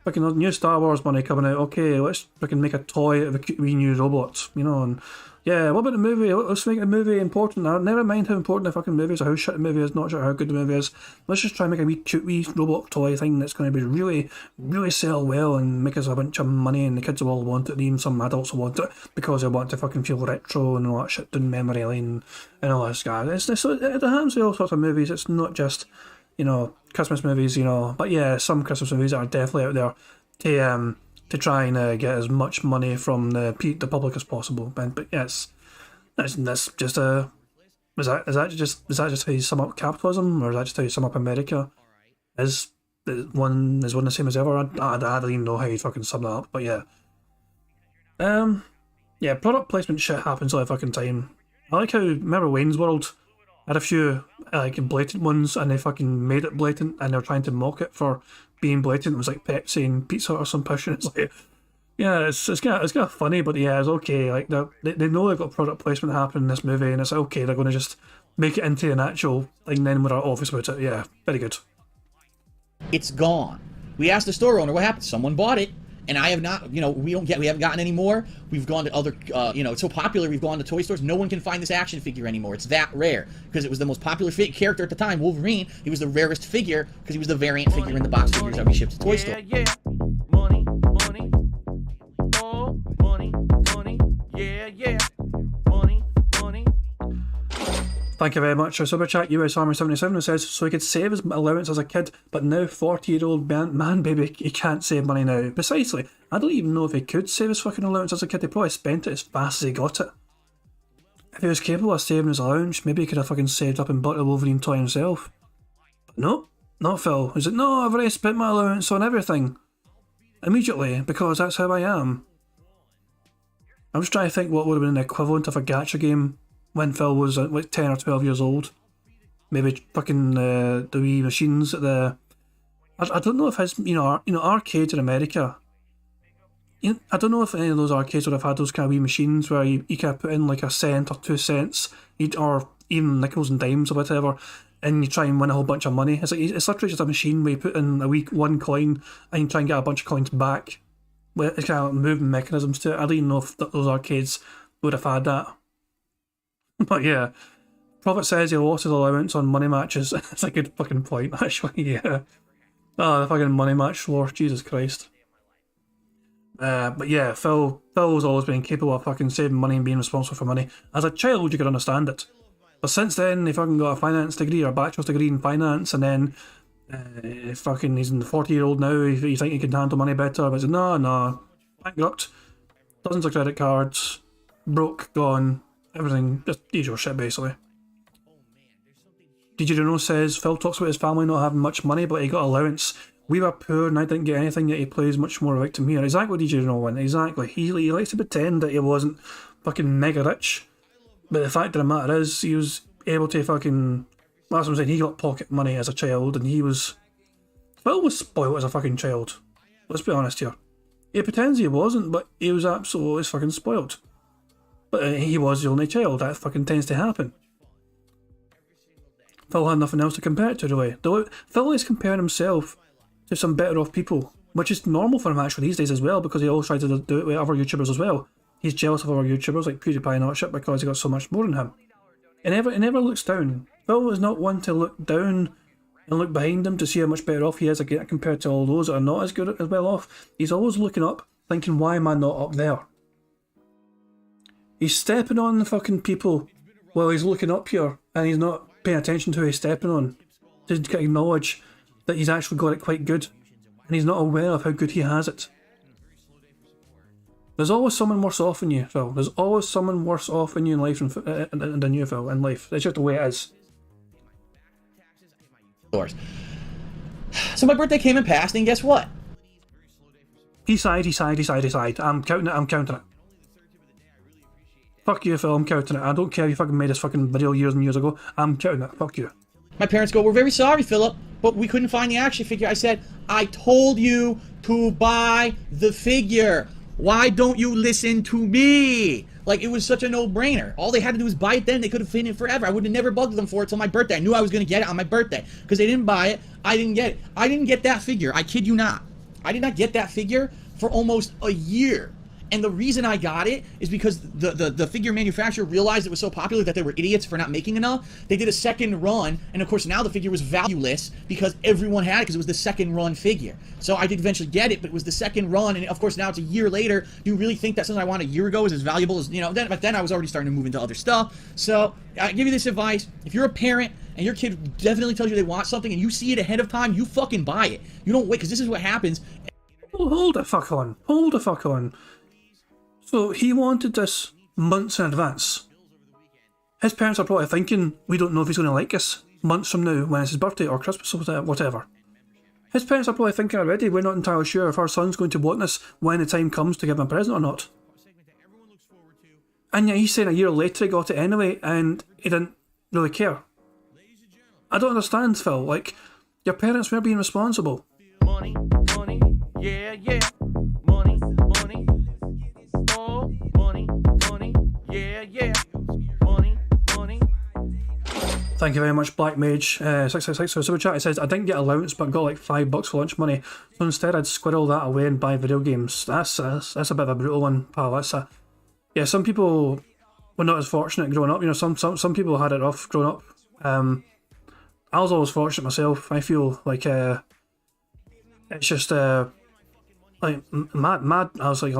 Fucking new Star Wars money coming out, okay, let's fucking make a toy out of a cute wee new robot, you know, and yeah, what about the movie? Let's make the movie important. Never mind how important the fucking movie is or how shit the movie is, not sure how good the movie is. Let's just try and make a wee cute wee robot toy thing that's going to be really, really sell well and make us a bunch of money, and the kids will all want it, and even some adults will want it because they want to fucking feel retro and all that shit down memory lane and all that stuff. It happens with all sorts of movies. It's not just, you know, Christmas movies, you know. But yeah, some Christmas movies are definitely out there to try and get as much money from the public as possible. But yes, that's just a. Is that just how you sum up capitalism, or is that just how you sum up America? Is one the same as ever? I don't even know how you fucking sum that up. But yeah, yeah, product placement shit happens all the fucking time. I like how, remember Wayne's World had a few like blatant ones, and they fucking made it blatant, and they're trying to mock it for being blatant. It was like Pepsi and Pizza or some push, and it's like, yeah, it's kind of funny, but yeah, it's okay. Like they know they've got product placement happening in this movie, and it's okay. They're going to just make it into an actual thing. Then we're obvious about it. Yeah, very good. It's gone. We asked the store owner what happened. Someone bought it, and I have not. You know, we haven't gotten any more. We've gone to other. You know, it's so popular. We've gone to toy stores. No one can find this action figure anymore. It's that rare because it was the most popular character at the time. Wolverine. He was the rarest figure because he was the variant figure in the box figures that we shipped to toy store. Yeah, money, money, oh, money, money, yeah, yeah, money, money. Thank you very much for super chat. US Army 77 says, so he could save his allowance as a kid, but now 40-year-old man baby, he can't save money now. Precisely. I don't even know if he could save his fucking allowance as a kid. He probably spent it as fast as he got it. If he was capable of saving his allowance, maybe he could have fucking saved up and bought a Wolverine toy himself. But no, not Phil. He's like, no, I've already spent my allowance on everything. Immediately, because that's how I am. I'm just trying to think what would have been the equivalent of a gacha game when Phil was like 10 or 12 years old. Maybe fucking the wee machines at the... I don't know if his, you know, arcades in America, I don't know if any of those arcades would have had those kind of wee machines where you can put in like a cent or 2 cents, or even nickels and dimes or whatever, and you try and win a whole bunch of money. It's literally just a machine where you put in one coin and you try and get a bunch of coins back. It's kind of moving mechanisms to it. I don't even know if those arcades would have had that. But yeah, Prophet says he lost his allowance on money matches. That's a good fucking point, actually, yeah. Oh, the fucking money match lore, Jesus Christ. But yeah, Phil's always been capable of fucking saving money and being responsible for money. As a child, you could understand it. But since then, he fucking got a finance degree or a bachelor's degree in finance, and then he's in the 40-year-old now. You think he can handle money better? But he's like, no, bankrupt, dozens of credit cards, broke, gone, everything, just usual shit basically. DJ Dino says, Phil talks about his family not having much money, but he got allowance. We were poor and I didn't get anything, yet he plays much more victim here. Exactly what DJ Dino went, exactly. He likes to pretend that he wasn't fucking mega rich, but the fact of the matter is, he was able to fucking... That's what I'm saying, he got pocket money as a child, and he was... Phil was spoiled as a fucking child. Let's be honest here. He pretends he wasn't, but he was absolutely fucking spoiled. But he was the only child, that fucking tends to happen. Phil had nothing else to compare it to, really. Phil is comparing himself to some better off people, which is normal for him actually these days as well, because he always tries to do it with other YouTubers as well. He's jealous of other YouTubers like PewDiePie and all that shit because he got so much more than him. He never looks down. Phil is not one to look down and look behind him to see how much better off he is again compared to all those that are not as good as well off. He's always looking up, thinking, why am I not up there? He's stepping on the fucking people while he's looking up here, and he's not paying attention to who he's stepping on. To acknowledge that he's actually got it quite good, and he's not aware of how good he has it. There's always someone worse off than you, Phil. There's always someone worse off than you in life than you, Phil, in life. It's just the way it is. So my birthday came and passed, and guess what? He sighed. I'm counting it. Fuck you, Phil, I'm counting it. I don't care if you fucking made this fucking video years and years ago. I'm counting it. Fuck you. My parents go, we're very sorry, Philip, but we couldn't find the action figure. I said, I told you to buy the figure. Why don't you listen to me? Like, it was such a no-brainer. All they had to do was buy it then. They could have fit it forever. I would have never bugged them for it till my birthday. I knew I was going to get it on my birthday. Because they didn't buy it. I didn't get it. I didn't get that figure. I kid you not. I did not get that figure for almost a year. And the reason I got it is because the figure manufacturer realized it was so popular that they were idiots for not making enough. They did a second run, and of course now the figure was valueless because everyone had it because it was the second run figure. So I did eventually get it, but it was the second run, and of course now it's a year later. Do you really think that something I wanted a year ago is as valuable as, you know, but then I was already starting to move into other stuff. So I give you this advice. If you're a parent and your kid definitely tells you they want something and you see it ahead of time, you fucking buy it. You don't wait, because this is what happens. Hold the fuck on. Hold the fuck on. So he wanted this months in advance. His parents are probably thinking, we don't know if he's going to like us months from now when it's his birthday or Christmas or whatever. His parents are probably thinking already, we're not entirely sure if our son's going to want us when the time comes to give him a present or not. And yet he's saying a year later he got it anyway and he didn't really care. I don't understand, Phil. Like, your parents were being responsible. Money, money, yeah, yeah. Money, money. Oh, money, money, yeah, yeah. Money, money. Thank you very much, Black Mage 666 for super chat. It says, I didn't get allowance but got like $5 for lunch money, so instead I'd squirrel that away and buy video games. That's a bit of a brutal one, pal. Yeah, some people were not as fortunate growing up. You know, some people had it rough growing up. I was always fortunate myself. I feel like it's just like mad. I'll say,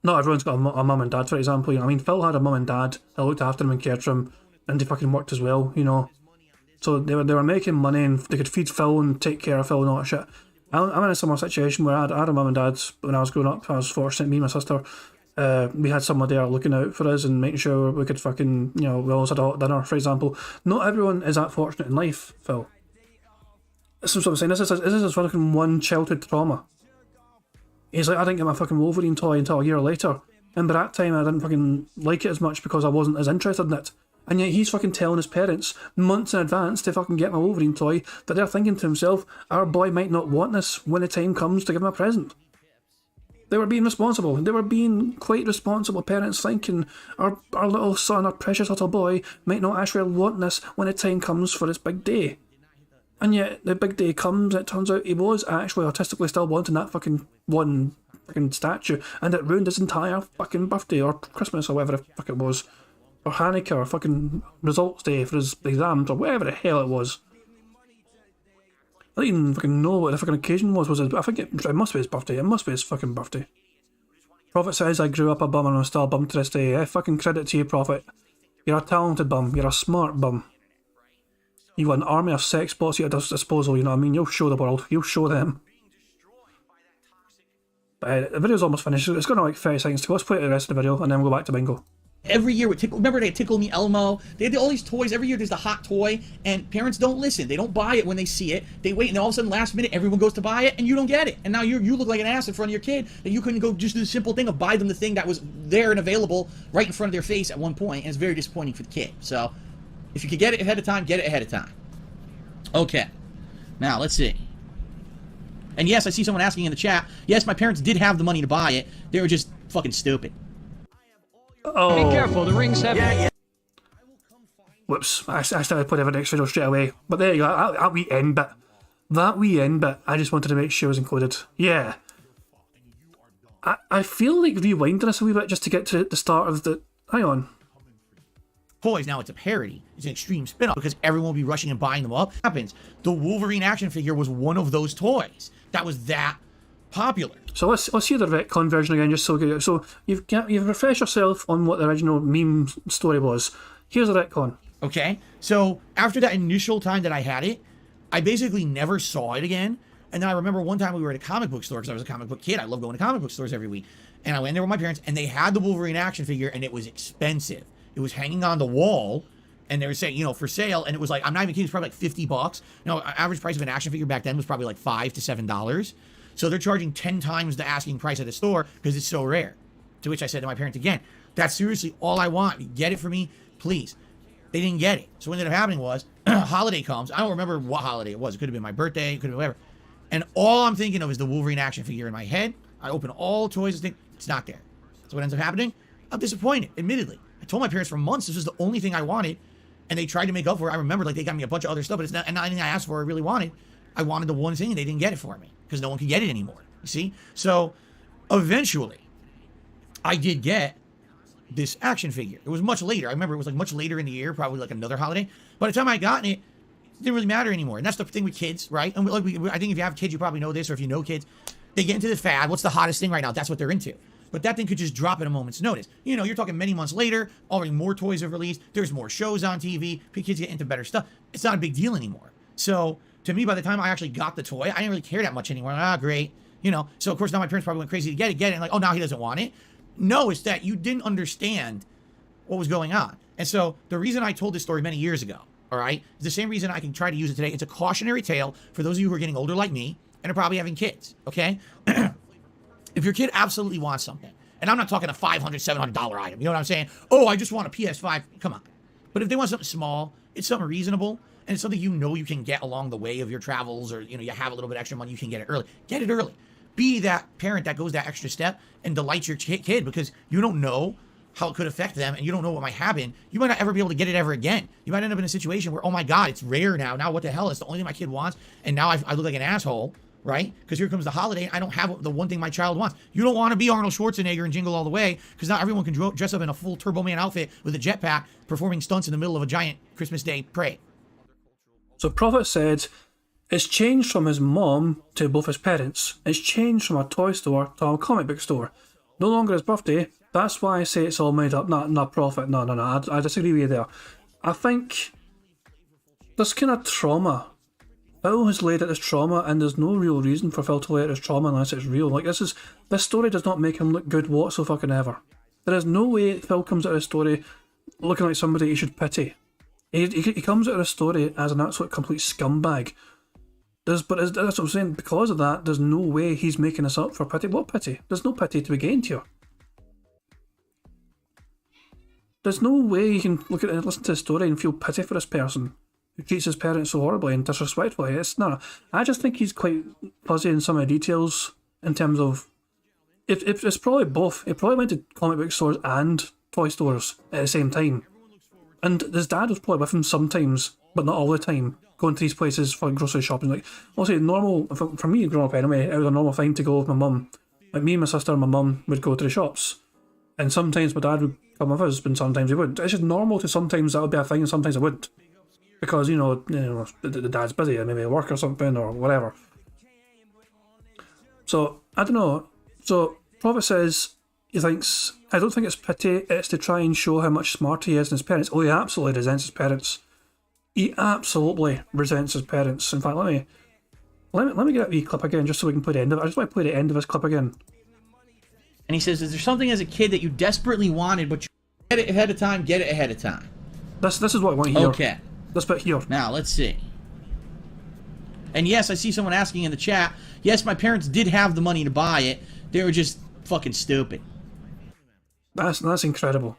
not everyone's got a mum and dad, for example. You know, I mean, Phil had a mum and dad that looked after him and cared for him, and they fucking worked as well. You know, so they were making money and they could feed Phil and take care of Phil and all that shit. I'm in a similar situation where I had a mum and dad when I was growing up. I was fortunate. Me and my sister, we had someone there looking out for us and making sure we could fucking, you know, we always had a hot dinner, for example. Not everyone is that fortunate in life, Phil. This is what I'm saying. This is fucking one childhood trauma. He's like, I didn't get my fucking Wolverine toy until a year later, and by that time I didn't fucking like it as much because I wasn't as interested in it. And yet he's fucking telling his parents months in advance to fucking get my Wolverine toy, that they're thinking to himself, our boy might not want this when the time comes to give him a present. They were being responsible. They were being quite responsible parents, thinking our little son, our precious little boy, might not actually want this when the time comes for his big day. And yet the big day comes and it turns out he was actually artistically still wanting that fucking one fucking statue, and it ruined his entire fucking birthday or Christmas or whatever the fuck it was. Or Hanukkah or fucking results day for his exams or whatever the hell it was. I don't even fucking know what the fucking occasion was. I think it must be his birthday. It must be his fucking birthday. Prophet says, I grew up a bum and I'm still a bum to this day. Fucking credit to you, Prophet. You're a talented bum. You're a smart bum. You've got an army of sex bots at your disposal, you know what I mean? You'll show the world. You'll show them. But the video's almost finished. It's got like 30 seconds to go. Let's play the rest of the video and then we'll go back to bingo. Every year with remember they had Tickle Me Elmo. They had all these toys. Every year there's the hot toy, and parents don't listen. They don't buy it when they see it. They wait, and then all of a sudden, last minute, everyone goes to buy it, and you don't get it. And now you look like an ass in front of your kid that you couldn't go just do the simple thing of buy them the thing that was there and available right in front of their face at one point, and it's very disappointing for the kid. So, if you could get it ahead of time, get it ahead of time. Okay, now let's see. And yes, I see someone asking in the chat. Yes, my parents did have the money to buy it. They were just fucking stupid. Oh. Be careful, the rings have... Whoops, I started putting the next video straight away. But there you go, that wee end bit. That wee end bit, I just wanted to make sure was included. Yeah. I feel like rewinding this a wee bit just to get to the start of the... Hang on. Toys, now it's a parody. It's an extreme spin-off because everyone will be rushing and buying them up. Happens. The Wolverine action figure was one of those toys that was that popular. So let's hear the retcon version again, just so you've refreshed yourself on what the original meme story was. Here's the retcon. Okay, so after that initial time that I had it, I basically never saw it again. And then I remember one time we were at a comic book store because I was a comic book kid. I love going to comic book stores every week. And I went there with my parents, and they had the Wolverine action figure, and it was expensive. It was hanging on the wall, and they were saying, you know, for sale, and it was like, I'm not even kidding, it's probably like $50. You know, average price of an action figure back then was probably like $5 to $7. So they're charging 10 times the asking price at the store because it's so rare. To which I said to my parents again, that's seriously all I want. Get it for me, please. They didn't get it. So what ended up happening was, holiday comes. I don't remember what holiday it was. It could have been my birthday. It could have been whatever. And all I'm thinking of is the Wolverine action figure in my head. I open all toys and think, it's not there. So what ends up happening? I'm disappointed, admittedly. I told my parents for months this was the only thing I wanted. And they tried to make up for it. I remember like they got me a bunch of other stuff, but it's not anything I asked for or really wanted. I wanted the one thing and they didn't get it for me because no one could get it anymore. You see? So eventually I did get this action figure. It was much later. I remember it was like much later in the year, probably like another holiday. By the time I got it, it didn't really matter anymore. And that's the thing with kids, right? And I think if you have kids, you probably know this, or if you know kids, they get into the fad. What's the hottest thing right now? That's what they're into. But that thing could just drop at a moment's notice. You know, you're talking many months later, already more toys have released. There's more shows on TV. Kids get into better stuff. It's not a big deal anymore. So to me, by the time I actually got the toy, I didn't really care that much anymore. Like, great. You know, so of course now my parents probably went crazy to get it. And like, oh, now he doesn't want it. No, it's that you didn't understand what was going on. And so the reason I told this story many years ago, all right, is the same reason I can try to use it today. It's a cautionary tale for those of you who are getting older like me and are probably having kids, okay? If your kid absolutely wants something, and I'm not talking a $500, $700 item, you know what I'm saying? Oh, I just want a PS5. Come on. But if they want something small, it's something reasonable, and it's something you know you can get along the way of your travels, or, you know, you have a little bit extra money, you can get it early. Get it early. Be that parent that goes that extra step and delights your kid, because you don't know how it could affect them, and you don't know what might happen. You might not ever be able to get it ever again. You might end up in a situation where, oh my God, it's rare now. Now what the hell? It's the only thing my kid wants, and now I look like an asshole, right? Because here comes the holiday, and I don't have the one thing my child wants. You don't want to be Arnold Schwarzenegger and Jingle All the Way, because not everyone can dress up in a full Turbo Man outfit with a jetpack, performing stunts in the middle of a giant Christmas Day parade. So Prophet said, it's changed from his mom to both his parents. It's changed from a toy store to a comic book store. No longer his birthday. That's why I say it's all made up. Not Prophet. No. I disagree with you there. I think there's kind of trauma. Phil has laid out his trauma, and there's no real reason for Phil to lay out his trauma unless it's real. Like, this story does not make him look good whatsoever. There is no way Phil comes out of this story looking like somebody he should pity. He comes out of this story as an absolute complete scumbag. That's what I'm saying. Because of that, there's no way he's making this up for pity. What pity? There's no pity to be gained here. There's no way you can look at it and listen to the story and feel pity for this person who treats his parents so horribly and disrespectfully. It's not. I just think he's quite fuzzy in some of the details in terms of. If it's probably both. He probably went to comic book stores and toy stores at the same time. And his dad was probably with him sometimes, but not all the time, going to these places for grocery shopping. Like, obviously, normal, for me growing up anyway, it was a normal thing to go with my mum. Like, me and my sister and my mum would go to the shops. And sometimes my dad would come with us, but sometimes he wouldn't. It's just normal to sometimes that would be a thing and sometimes it wouldn't. Because, you know the dad's busy, maybe at work or something or whatever. So, I don't know. So, Prophet says he thinks, I don't think it's pity, it's to try and show how much smarter he is than his parents. Oh, he absolutely resents his parents. He absolutely resents his parents. In fact, let me get a wee clip again just so we can play the end of it. I just want to play the end of this clip again. And he says, is there something as a kid that you desperately wanted, but you get it ahead of time, get it ahead of time? This is what I want to hear. Okay. This bit here. Now, let's see. And yes, I see someone asking in the chat, yes, my parents did have the money to buy it. They were just fucking stupid. That's incredible.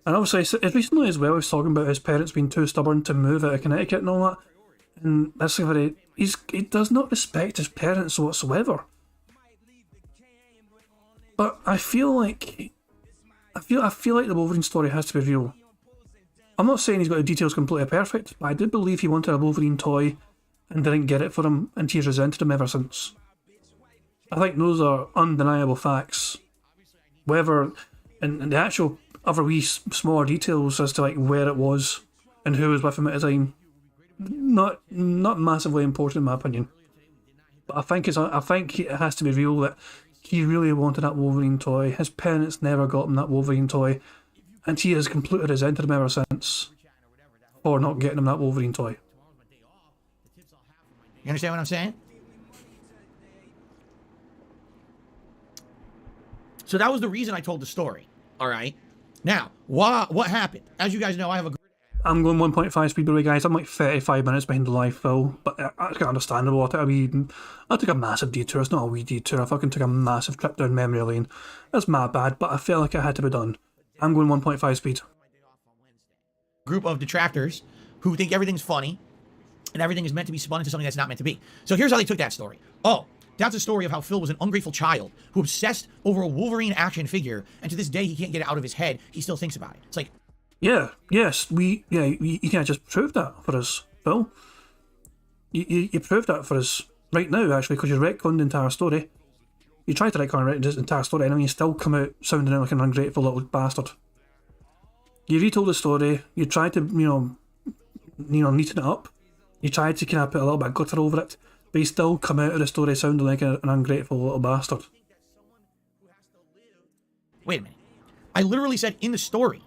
And obviously, recently as well, he was talking about his parents being too stubborn to move out of Connecticut and all that. And that's he does not respect his parents whatsoever. But I feel like the Wolverine story has to be real. I'm not saying he's got the details completely perfect, but I did believe he wanted a Wolverine toy and didn't get it for him, and he's resented him ever since. I think those are undeniable facts. Whether, and the actual other wee smaller details as to like where it was and who was with him at the time, not massively important in my opinion. But I think it has to be real that he really wanted that Wolverine toy. His parents never got him that Wolverine toy, and he has completely resented him ever since for not getting him that Wolverine toy. You understand what I'm saying? So that was the reason I told the story. All right. Now, what happened? As you guys know, I have a... I'm going 1.5 speed, by the way, guys. I'm like 35 minutes behind the live fill, but that's understandable. I took a massive detour. It's not a wee detour. I fucking took a massive trip down memory lane. That's my bad, but I felt like it had to be done. I'm going 1.5 speed. Group of detractors who think everything's funny and everything is meant to be spun into something that's not meant to be. So here's how they took that story. Oh, that's a story of how Phil was an ungrateful child who obsessed over a Wolverine action figure, and to this day he can't get it out of his head. He still thinks about it. It's like... You can't just prove that for us, Phil. You proved that for us right now, actually, because you retconned the entire story. You tried to retcon the entire story, and then you still come out sounding like an ungrateful little bastard. You retold the story. You tried to, neaten it up. You tried to kind of put a little bit of glitter over it, but you still come out of the story sounding like an ungrateful little bastard. Wait a minute. I literally said in the story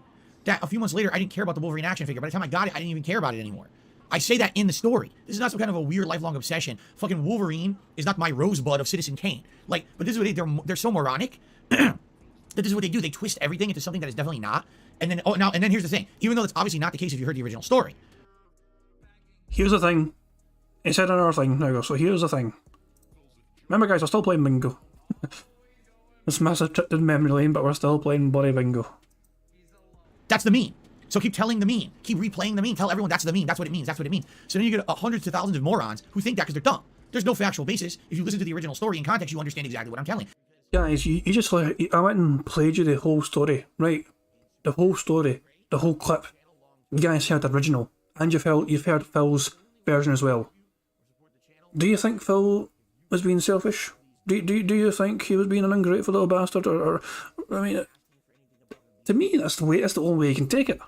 that a few months later I didn't care about the Wolverine action figure. By the time I got it, I didn't even care about it anymore. I say that in the story. This is not some kind of a weird lifelong obsession. Fucking Wolverine is not my rosebud of Citizen Kane. Like, but this is what they're so moronic that this is what they do. They twist everything into something that is definitely not. And then here's the thing. Even though that's obviously not the case if you heard the original story. Here's the thing. He said another thing now, so here's the thing. Remember, guys, we're still playing bingo. This massive trip in memory lane, but we're still playing bloody bingo. That's the meme. So keep telling the meme. Keep replaying the meme. Tell everyone that's the meme. That's what it means. That's what it means. So then you get hundreds to thousands of morons who think that because they're dumb. There's no factual basis. If you listen to the original story in context, you understand exactly what I'm telling. Guys, you just I went and played you the whole story, right? The whole story, the whole clip. You guys heard the original, and you've heard Phil's version as well. Do you think Phil was being selfish? Do you think he was being an ungrateful little bastard? Or I mean, to me, that's the only way you can take it.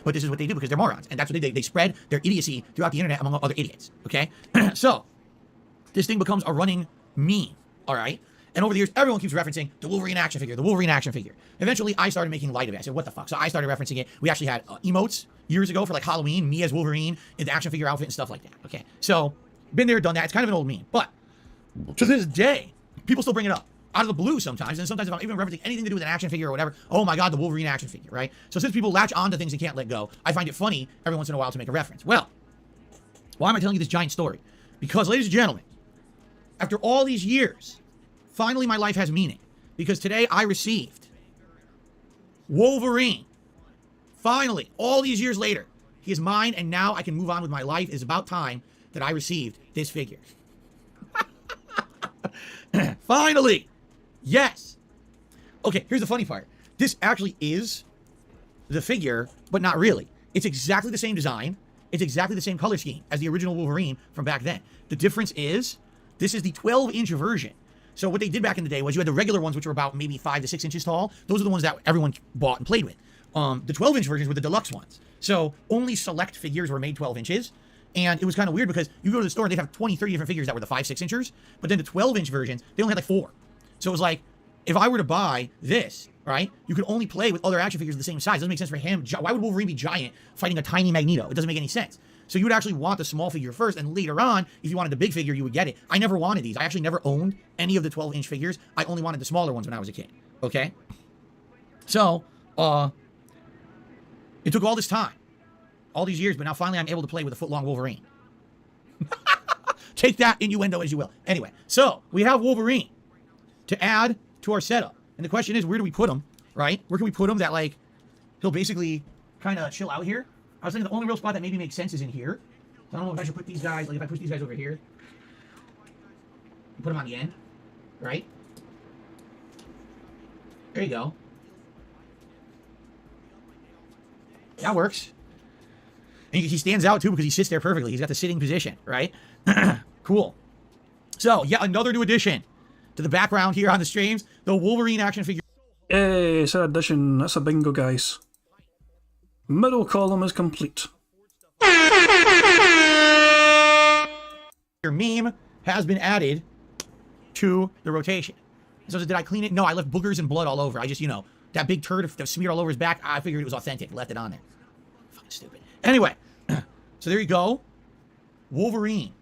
But this is what they do because they're morons, and that's what they spread their idiocy throughout the internet among other idiots. Okay, so this thing becomes a running meme. All right. And over the years, everyone keeps referencing the Wolverine action figure, the Wolverine action figure. Eventually, I started making light of it. I said, what the fuck? So I started referencing it. We actually had emotes years ago for like Halloween, me as Wolverine in the action figure outfit and stuff like that. Okay, so been there, done that. It's kind of an old meme. But to this day, people still bring it up out of the blue sometimes. And sometimes if I'm even referencing anything to do with an action figure or whatever, oh my God, the Wolverine action figure, right? So since people latch on to things they can't let go, I find it funny every once in a while to make a reference. Well, why am I telling you this giant story? Because, ladies and gentlemen, after all these years, finally, my life has meaning, because today I received Wolverine. Finally, all these years later, he is mine, and now I can move on with my life. It is about time that I received this figure. Finally! Yes! Okay, here's the funny part. This actually is the figure, but not really. It's exactly the same design. It's exactly the same color scheme as the original Wolverine from back then. The difference is, this is the 12-inch version. So what they did back in the day was you had the regular ones, which were about maybe 5 to 6 inches tall. Those are the ones that everyone bought and played with. The 12-inch versions were the deluxe ones. So only select figures were made 12 inches. And it was kind of weird because you go to the store and they'd have 20, 30 different figures that were the 5, 6 inchers. But then the 12-inch versions, they only had like 4. So it was like, if I were to buy this, right, you could only play with other action figures of the same size. It doesn't make sense for him. Why would Wolverine be giant fighting a tiny Magneto? It doesn't make any sense. So you would actually want the small figure first, and later on, if you wanted the big figure, you would get it. I never wanted these. I actually never owned any of the 12-inch figures. I only wanted the smaller ones when I was a kid, okay? So, it took all this time, all these years, but now finally I'm able to play with a foot-long Wolverine. Take that innuendo as you will. Anyway, so we have Wolverine to add to our setup. And the question is, where do we put him, right? Where can we put him that, like, he'll basically kind of chill out here? I was thinking the only real spot that maybe makes sense is in here. So I don't know if I should put these guys, like if I push these guys over here, put them on the end, right? There you go. That works. And he stands out too because he sits there perfectly. He's got the sitting position, right? Cool. So, yeah, another new addition to the background here on the streams, the Wolverine action figure. Hey, it's an addition. That's a bingo, guys. Middle column is complete. Your meme has been added to the rotation. So did I clean it? No, I left boogers and blood all over. I just, you know, that big turd that smeared all over his back, I figured it was authentic. Left it on there. Fucking stupid. Anyway, so there you go. Wolverine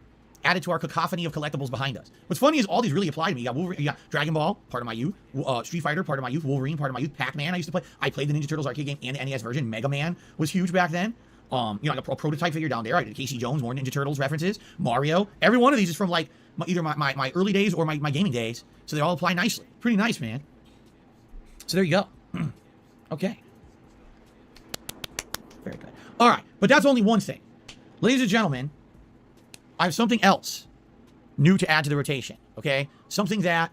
added to our cacophony of collectibles behind us. What's funny is all these really apply to me. You got Wolverine, you got Dragon Ball, part of my youth. Street Fighter, part of my youth. Wolverine, part of my youth. Pac-Man, I used to play. I played the Ninja Turtles arcade game and the NES version. Mega Man was huge back then. You know, like a prototype figure down there. I did Casey Jones, more Ninja Turtles references. Mario. Every one of these is from like either my early days or my gaming days. So they all apply nicely. Pretty nice, man. So there you go. Okay. Very good. All right, but that's only one thing. Ladies and gentlemen, I have something else new to add to the rotation, okay? Something that,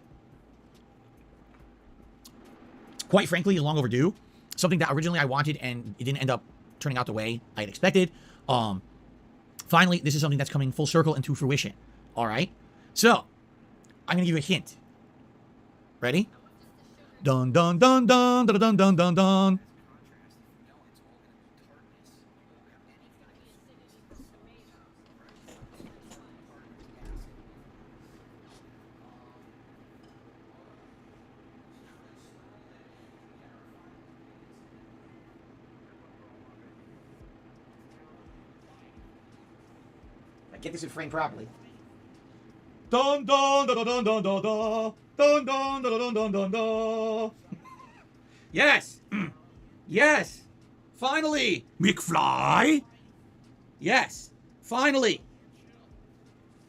quite frankly, is long overdue. Something that originally I wanted and it didn't end up turning out the way I had expected. Finally, this is something that's coming full circle into fruition, all right? So, I'm going to give you a hint. Ready? Dun, dun, dun, dun, dun, dun, dun, dun, dun. Get this in frame properly. Dun dun dun dun dun dun dun dun dun dun dun dun dun. Yes, yes, finally, McFly. Yes, finally.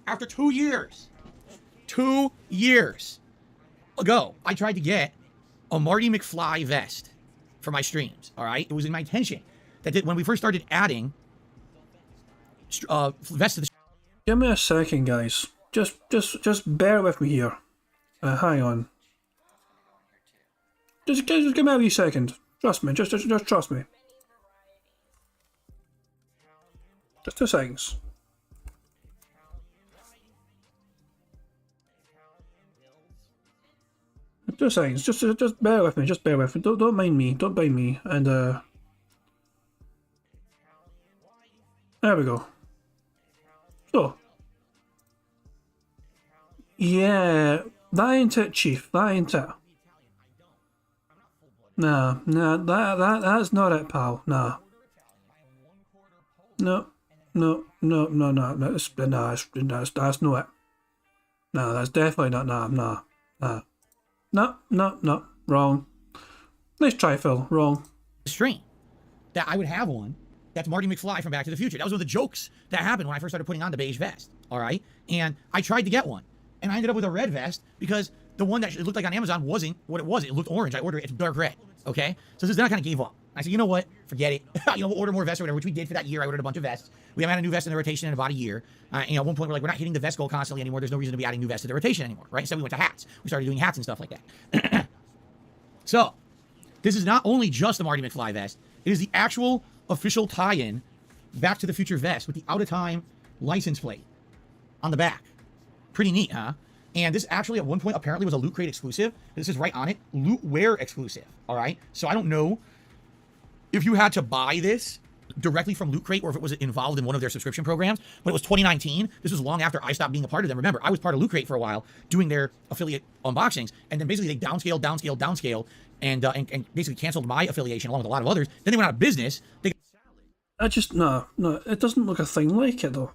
After 2 years, 2 years ago, I tried to get a Marty McFly vest for my streams. All right, it was in my intention that when we first started adding vests to the. Give me a second, guys. Just bear with me here. Hang on. Just give me a wee second. Trust me. Just trust me. Just 2 seconds. Just seconds. Just bear with me. Just bear with me. Don't mind me. Don't mind me. And there we go. So, yeah, that ain't it, Chief. That ain't it. Nah, that's not it, pal. Nah. No, that's not it. No, that's definitely not. No. Wrong. Nice try, Phil. Wrong. Stream that I would have one. That's Marty McFly from Back to the Future. That was one of the jokes that happened when I first started putting on the beige vest, all right? And I tried to get one, and I ended up with a red vest because the one that it looked like on Amazon wasn't what it was. It looked orange. I ordered it. It's dark red, okay? So then I kind of gave up. I said, you know what? Forget it. We'll order more vests or whatever, which we did for that year. I ordered a bunch of vests. We haven't had a new vest in the rotation in about a year. At one point, we're like, we're not hitting the vest goal constantly anymore. There's no reason to be adding new vests to the rotation anymore, right? Instead, we went to hats. We started doing hats and stuff like that. So, this is not only just the Marty McFly vest. It is the actual official tie-in Back to the Future vest with the out-of-time license plate on the back. Pretty neat, huh? And this actually at one point apparently was a Loot Crate exclusive. This is right on it. Lootware exclusive, all right? So I don't know if you had to buy this directly from Loot Crate or if it was involved in one of their subscription programs, but it was 2019. This was long after I stopped being a part of them. Remember, I was part of Loot Crate for a while doing their affiliate unboxings, and then basically they downscaled, and basically canceled my affiliation along with a lot of others. Then they went out of business. I just, no, it doesn't look a thing like it though.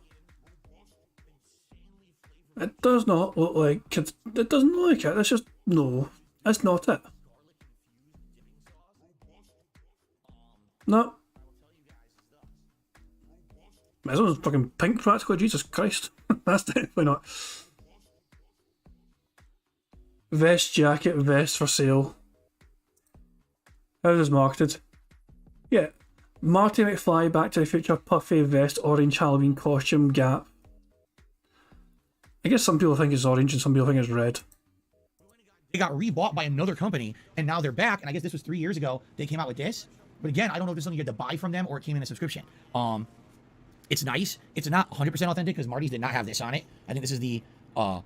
It does not look like it. It doesn't look like it. It's just, no, that's not it. No. This one's fucking pink practically, Jesus Christ. That's definitely not. Vest, jacket, vest for sale. How is this marketed? Yeah. Marty McFly, Back to the Future, puffy vest, orange Halloween costume, Gap. I guess some people think it's orange and some people think it's red. They got rebought by another company and now they're back. And I guess this was 3 years ago they came out with this. But again, I don't know if this is something you had to buy from them or it came in a subscription. It's nice. It's not 100% authentic because Marty's did not have this on it. I think this is the, what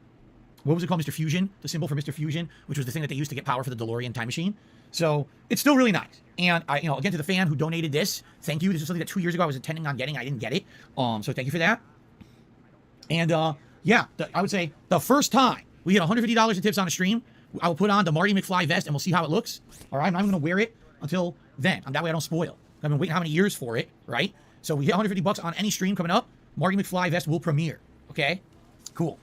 was it called? Mr. Fusion, the symbol for Mr. Fusion, which was the thing that they used to get power for the DeLorean time machine. So it's still really nice. And I, again, to the fan who donated this, thank you. This is something that 2 years ago I was intending on getting. I didn't get it. So thank you for that. And yeah, I would say the first time we get $150 in tips on a stream, I will put on the Marty McFly vest and we'll see how it looks. All right, I'm not even going to wear it until then. That way I don't spoil. I've been waiting how many years for it, right? So we hit $150 on any stream coming up. Marty McFly vest will premiere. Okay, cool.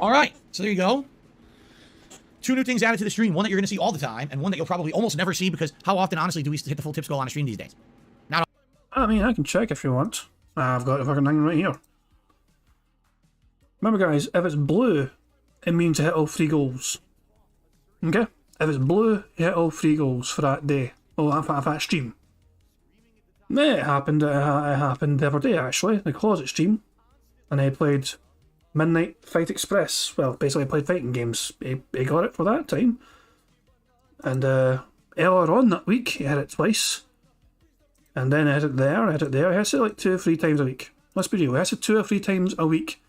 All right, so there you go. 2 new things added to the stream. One that you're going to see all the time, and one that you'll probably almost never see because how often, honestly, do we hit the full tips goal on a stream these days? Not. I mean, I can check if you want. I've got the fucking thing right here. Remember, guys, if it's blue, it means you hit all 3 goals. Okay? If it's blue, you hit all 3 goals for that day. Oh, for that stream. It happened. It happened the other day, actually. The closet stream, and I played Midnight Fight Express. Well, basically I played fighting games. He got it for that time. And earlier on that week, he hit it twice. And then I hit it there, I hit it there. He hits it like 2 or 3 times a week. Let's be real, he hits it 2 or 3 times a week.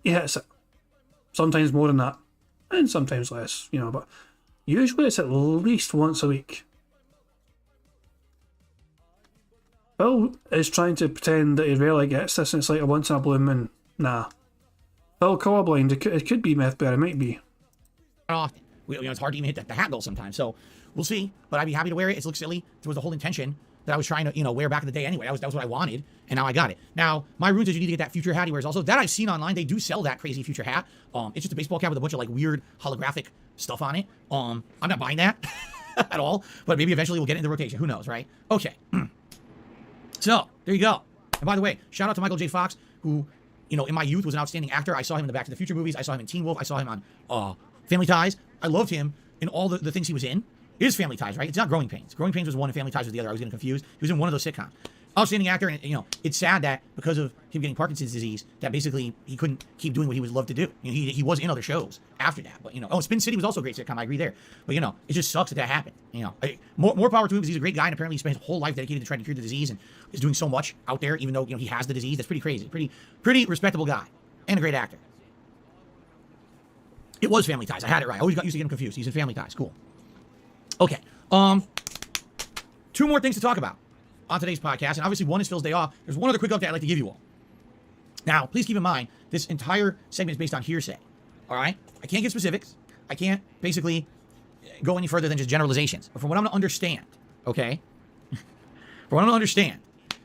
He hits it. Sometimes more than that. And sometimes less, you know, but usually it's at least once a week. Phil is trying to pretend that he rarely gets this and it's like a once in a blue moon. Nah. Phil colorblind, it could be myth, but it might be. Often. It's hard to even hit the hat goal sometimes, so we'll see. But I'd be happy to wear it. It looks silly. There was the whole intention that I was trying to, wear back in the day anyway. That was what I wanted, and now I got it. Now, my rune says you need to get that future hat he wears also. That I've seen online. They do sell that crazy future hat. It's just a baseball cap with a bunch of like weird holographic stuff on it. I'm not buying that at all, but maybe eventually we'll get it in the rotation. Who knows, right? Okay. So, there you go. And by the way, shout out to Michael J. Fox, who, in my youth was an outstanding actor. I saw him in the Back to the Future movies. I saw him in Teen Wolf. I saw him on Family Ties. I loved him in all the things he was in. It is Family Ties, right? It's not Growing Pains. Growing Pains was one and Family Ties was the other. I was getting confused. He was in one of those sitcoms. Outstanding actor, and it's sad that because of him getting Parkinson's disease, that basically he couldn't keep doing what he would love to do. He was in other shows after that, but Spin City was also a great sitcom. I agree there, but it just sucks that happened. More power to him because he's a great guy, and apparently he spent his whole life dedicated to trying to cure the disease, and is doing so much out there, even though he has the disease. That's pretty crazy. Pretty respectable guy, and a great actor. It was Family Ties. I had it right. I always got used to getting confused. He's in Family Ties. Cool. Okay. 2 more things to talk about on today's podcast, and obviously one is Phil's day off. There's one other quick update I'd like to give you all. Now, please keep in mind, this entire segment is based on hearsay, all right? I can't give specifics. I can't basically go any further than just generalizations. But from what I'm going to understand, okay? From what I'm going to understand,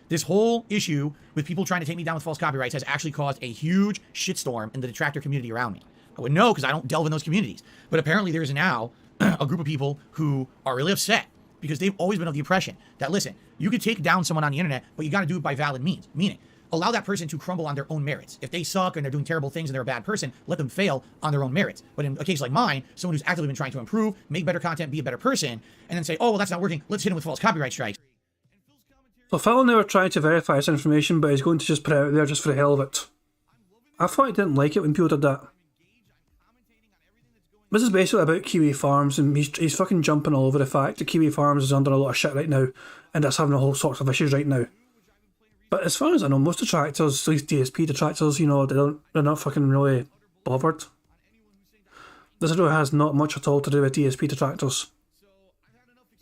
this whole issue with people trying to take me down with false copyrights has actually caused a huge shitstorm in the detractor community around me. I wouldn't know because I don't delve in those communities. But apparently there is now a group of people who are really upset because they've always been of the impression that, listen, you could take down someone on the internet, but you got to do it by valid means. Meaning, allow that person to crumble on their own merits. If they suck and they're doing terrible things and they're a bad person, let them fail on their own merits. But in a case like mine, someone who's actively been trying to improve, make better content, be a better person, and then say, oh, well, that's not working. Let's hit him with false copyright strikes. So Phil never tried to verify this information, but he's going to just put it out there just for the hell of it. I thought he didn't like it when people did that. This is basically about Kiwi Farms, and he's fucking jumping all over the fact that Kiwi Farms is under a lot of shit right now, and that's having a whole sorts of issues right now. But as far as I know, most detractors, at least DSP detractors, they're not fucking really bothered. This video has not much at all to do with DSP detractors.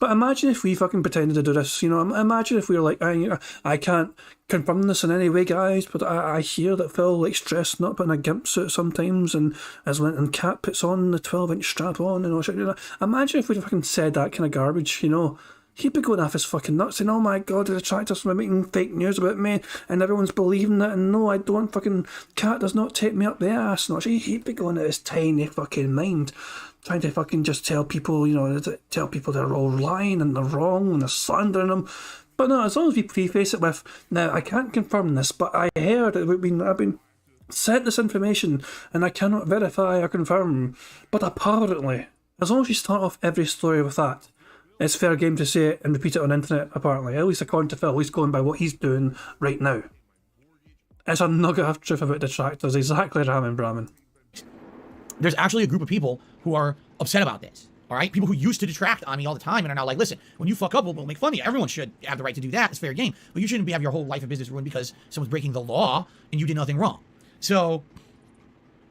But imagine if we fucking pretended to do this, you know, imagine if we were like, I can't confirm this in any way, guys, but I hear that Phil likes dressing up in a gimp suit sometimes, and Kat puts on the 12-inch strap on and all shit. You know? Imagine if we fucking said that kind of garbage, you know. He'd be going off his fucking nuts saying, oh my god, the detractors are making fake news about me and everyone's believing it, and no, I don't, fucking Kat does not take me up the ass. No, he'd be going at his tiny fucking mind, trying to fucking just tell people, you know, tell people they're all lying and they're wrong and they're slandering them. But no, as long as we preface it with, now I can't confirm this, but I heard I've been sent this information and I cannot verify or confirm, but apparently, as long as you start off every story with that, it's fair game to say it and repeat it on the internet, apparently. At least according to Phil, he's going by what he's doing right now. It's a nugget of truth about detractors, exactly, Ramen Brahmin. There's actually a group of people who are upset about this, all right? People who used to detract on me all the time and are now like, listen, when you fuck up, we'll make fun of you. Everyone should have the right to do that. It's fair game. But you shouldn't have your whole life and business ruined because someone's breaking the law and you did nothing wrong. So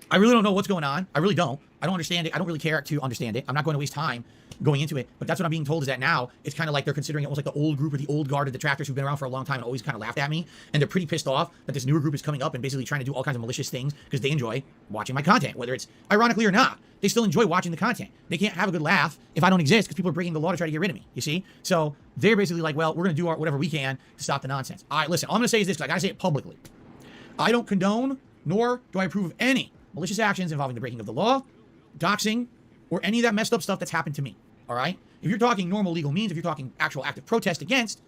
I really don't know what's going on. I really don't. I don't understand it. I don't really care to understand it. I'm not going to waste time going into it. But that's what I'm being told, is that now it's kind of like they're considering it almost like the old group or the old guard of detractors who've been around for a long time and always kind of laughed at me. And they're pretty pissed off that this newer group is coming up and basically trying to do all kinds of malicious things because they enjoy watching my content, whether it's ironically or not. They still enjoy watching the content. They can't have a good laugh if I don't exist because people are breaking the law to try to get rid of me, you see? So they're basically like, well, we're going to do whatever we can to stop the nonsense. All right, listen, all I'm going to say is this, because I got to say it publicly. I don't condone, nor do I approve of any malicious actions involving the breaking of the law, doxing, or any of that messed up stuff that's happened to me, all right? If you're talking normal legal means, if you're talking actual active protest against,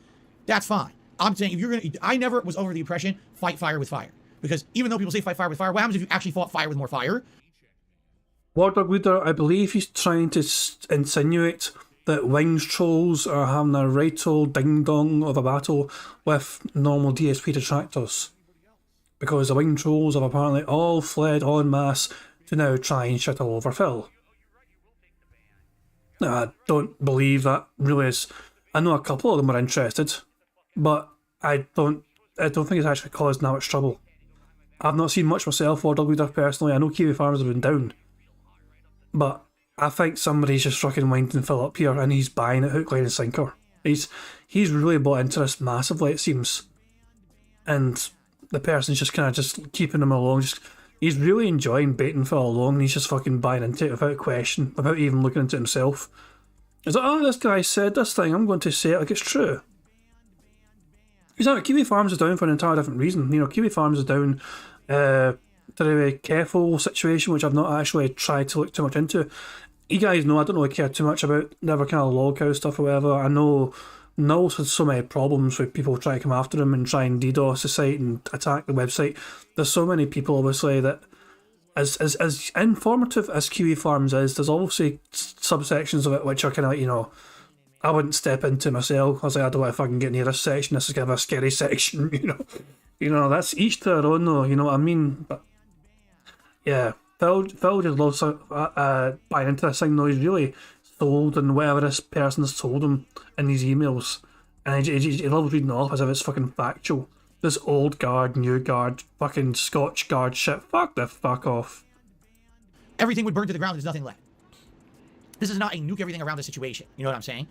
that's fine. I'm saying if you're going to, I never was over the impression, fight fire with fire. Because even though people say fight fire with fire, what happens if you actually fought fire with more fire? Wardog Leader, I believe he's trying to insinuate that Wings Trolls are having a right old ding-dong of a battle with normal DSP detractors. Because the Wing Trolls have apparently all fled en masse to now try and shit all over Phil. Now, I don't believe that really is. I know a couple of them are interested, but I don't think it's actually caused that much trouble. I've not seen much myself, Wardog Leader, personally. I know Kiwi Farms have been down, but I think somebody's just fucking winding Phil up here and he's buying it hook, line and sinker. He's really bought into this massively, it seems. And the person's just kind of just keeping him along. He's really enjoying baiting Phil along and he's just fucking buying into it without question, without even looking into it himself. He's like, oh, this guy said this thing, I'm going to say it like it's true. Exactly, Kiwi Farms is down for an entirely different reason. You know, Kiwi Farms is down to the careful situation, which I've not actually tried to look too much into. You guys know I don't really care too much about the other kind of log cow stuff or whatever. I know Null's had so many problems with people trying to come after him and try and DDoS the site and attack the website. There's so many people, obviously, that as informative as Kiwi Farms is, there's obviously subsections of it which are kind of like, you know, I wouldn't step into myself. I was like, I don't want to fucking get near this section. This is kind of a scary section, you know. You know, that's each to their own, though, you know what I mean? But yeah, Phil just loves buying into this thing, though. He's really sold on whatever this person's told him in these emails. And he loves reading it off as if it's fucking factual. This old guard, new guard, fucking Scotch guard shit. Fuck the fuck off. Everything would burn to the ground. There's nothing left. This is not a nuke everything around the situation. You know what I'm saying?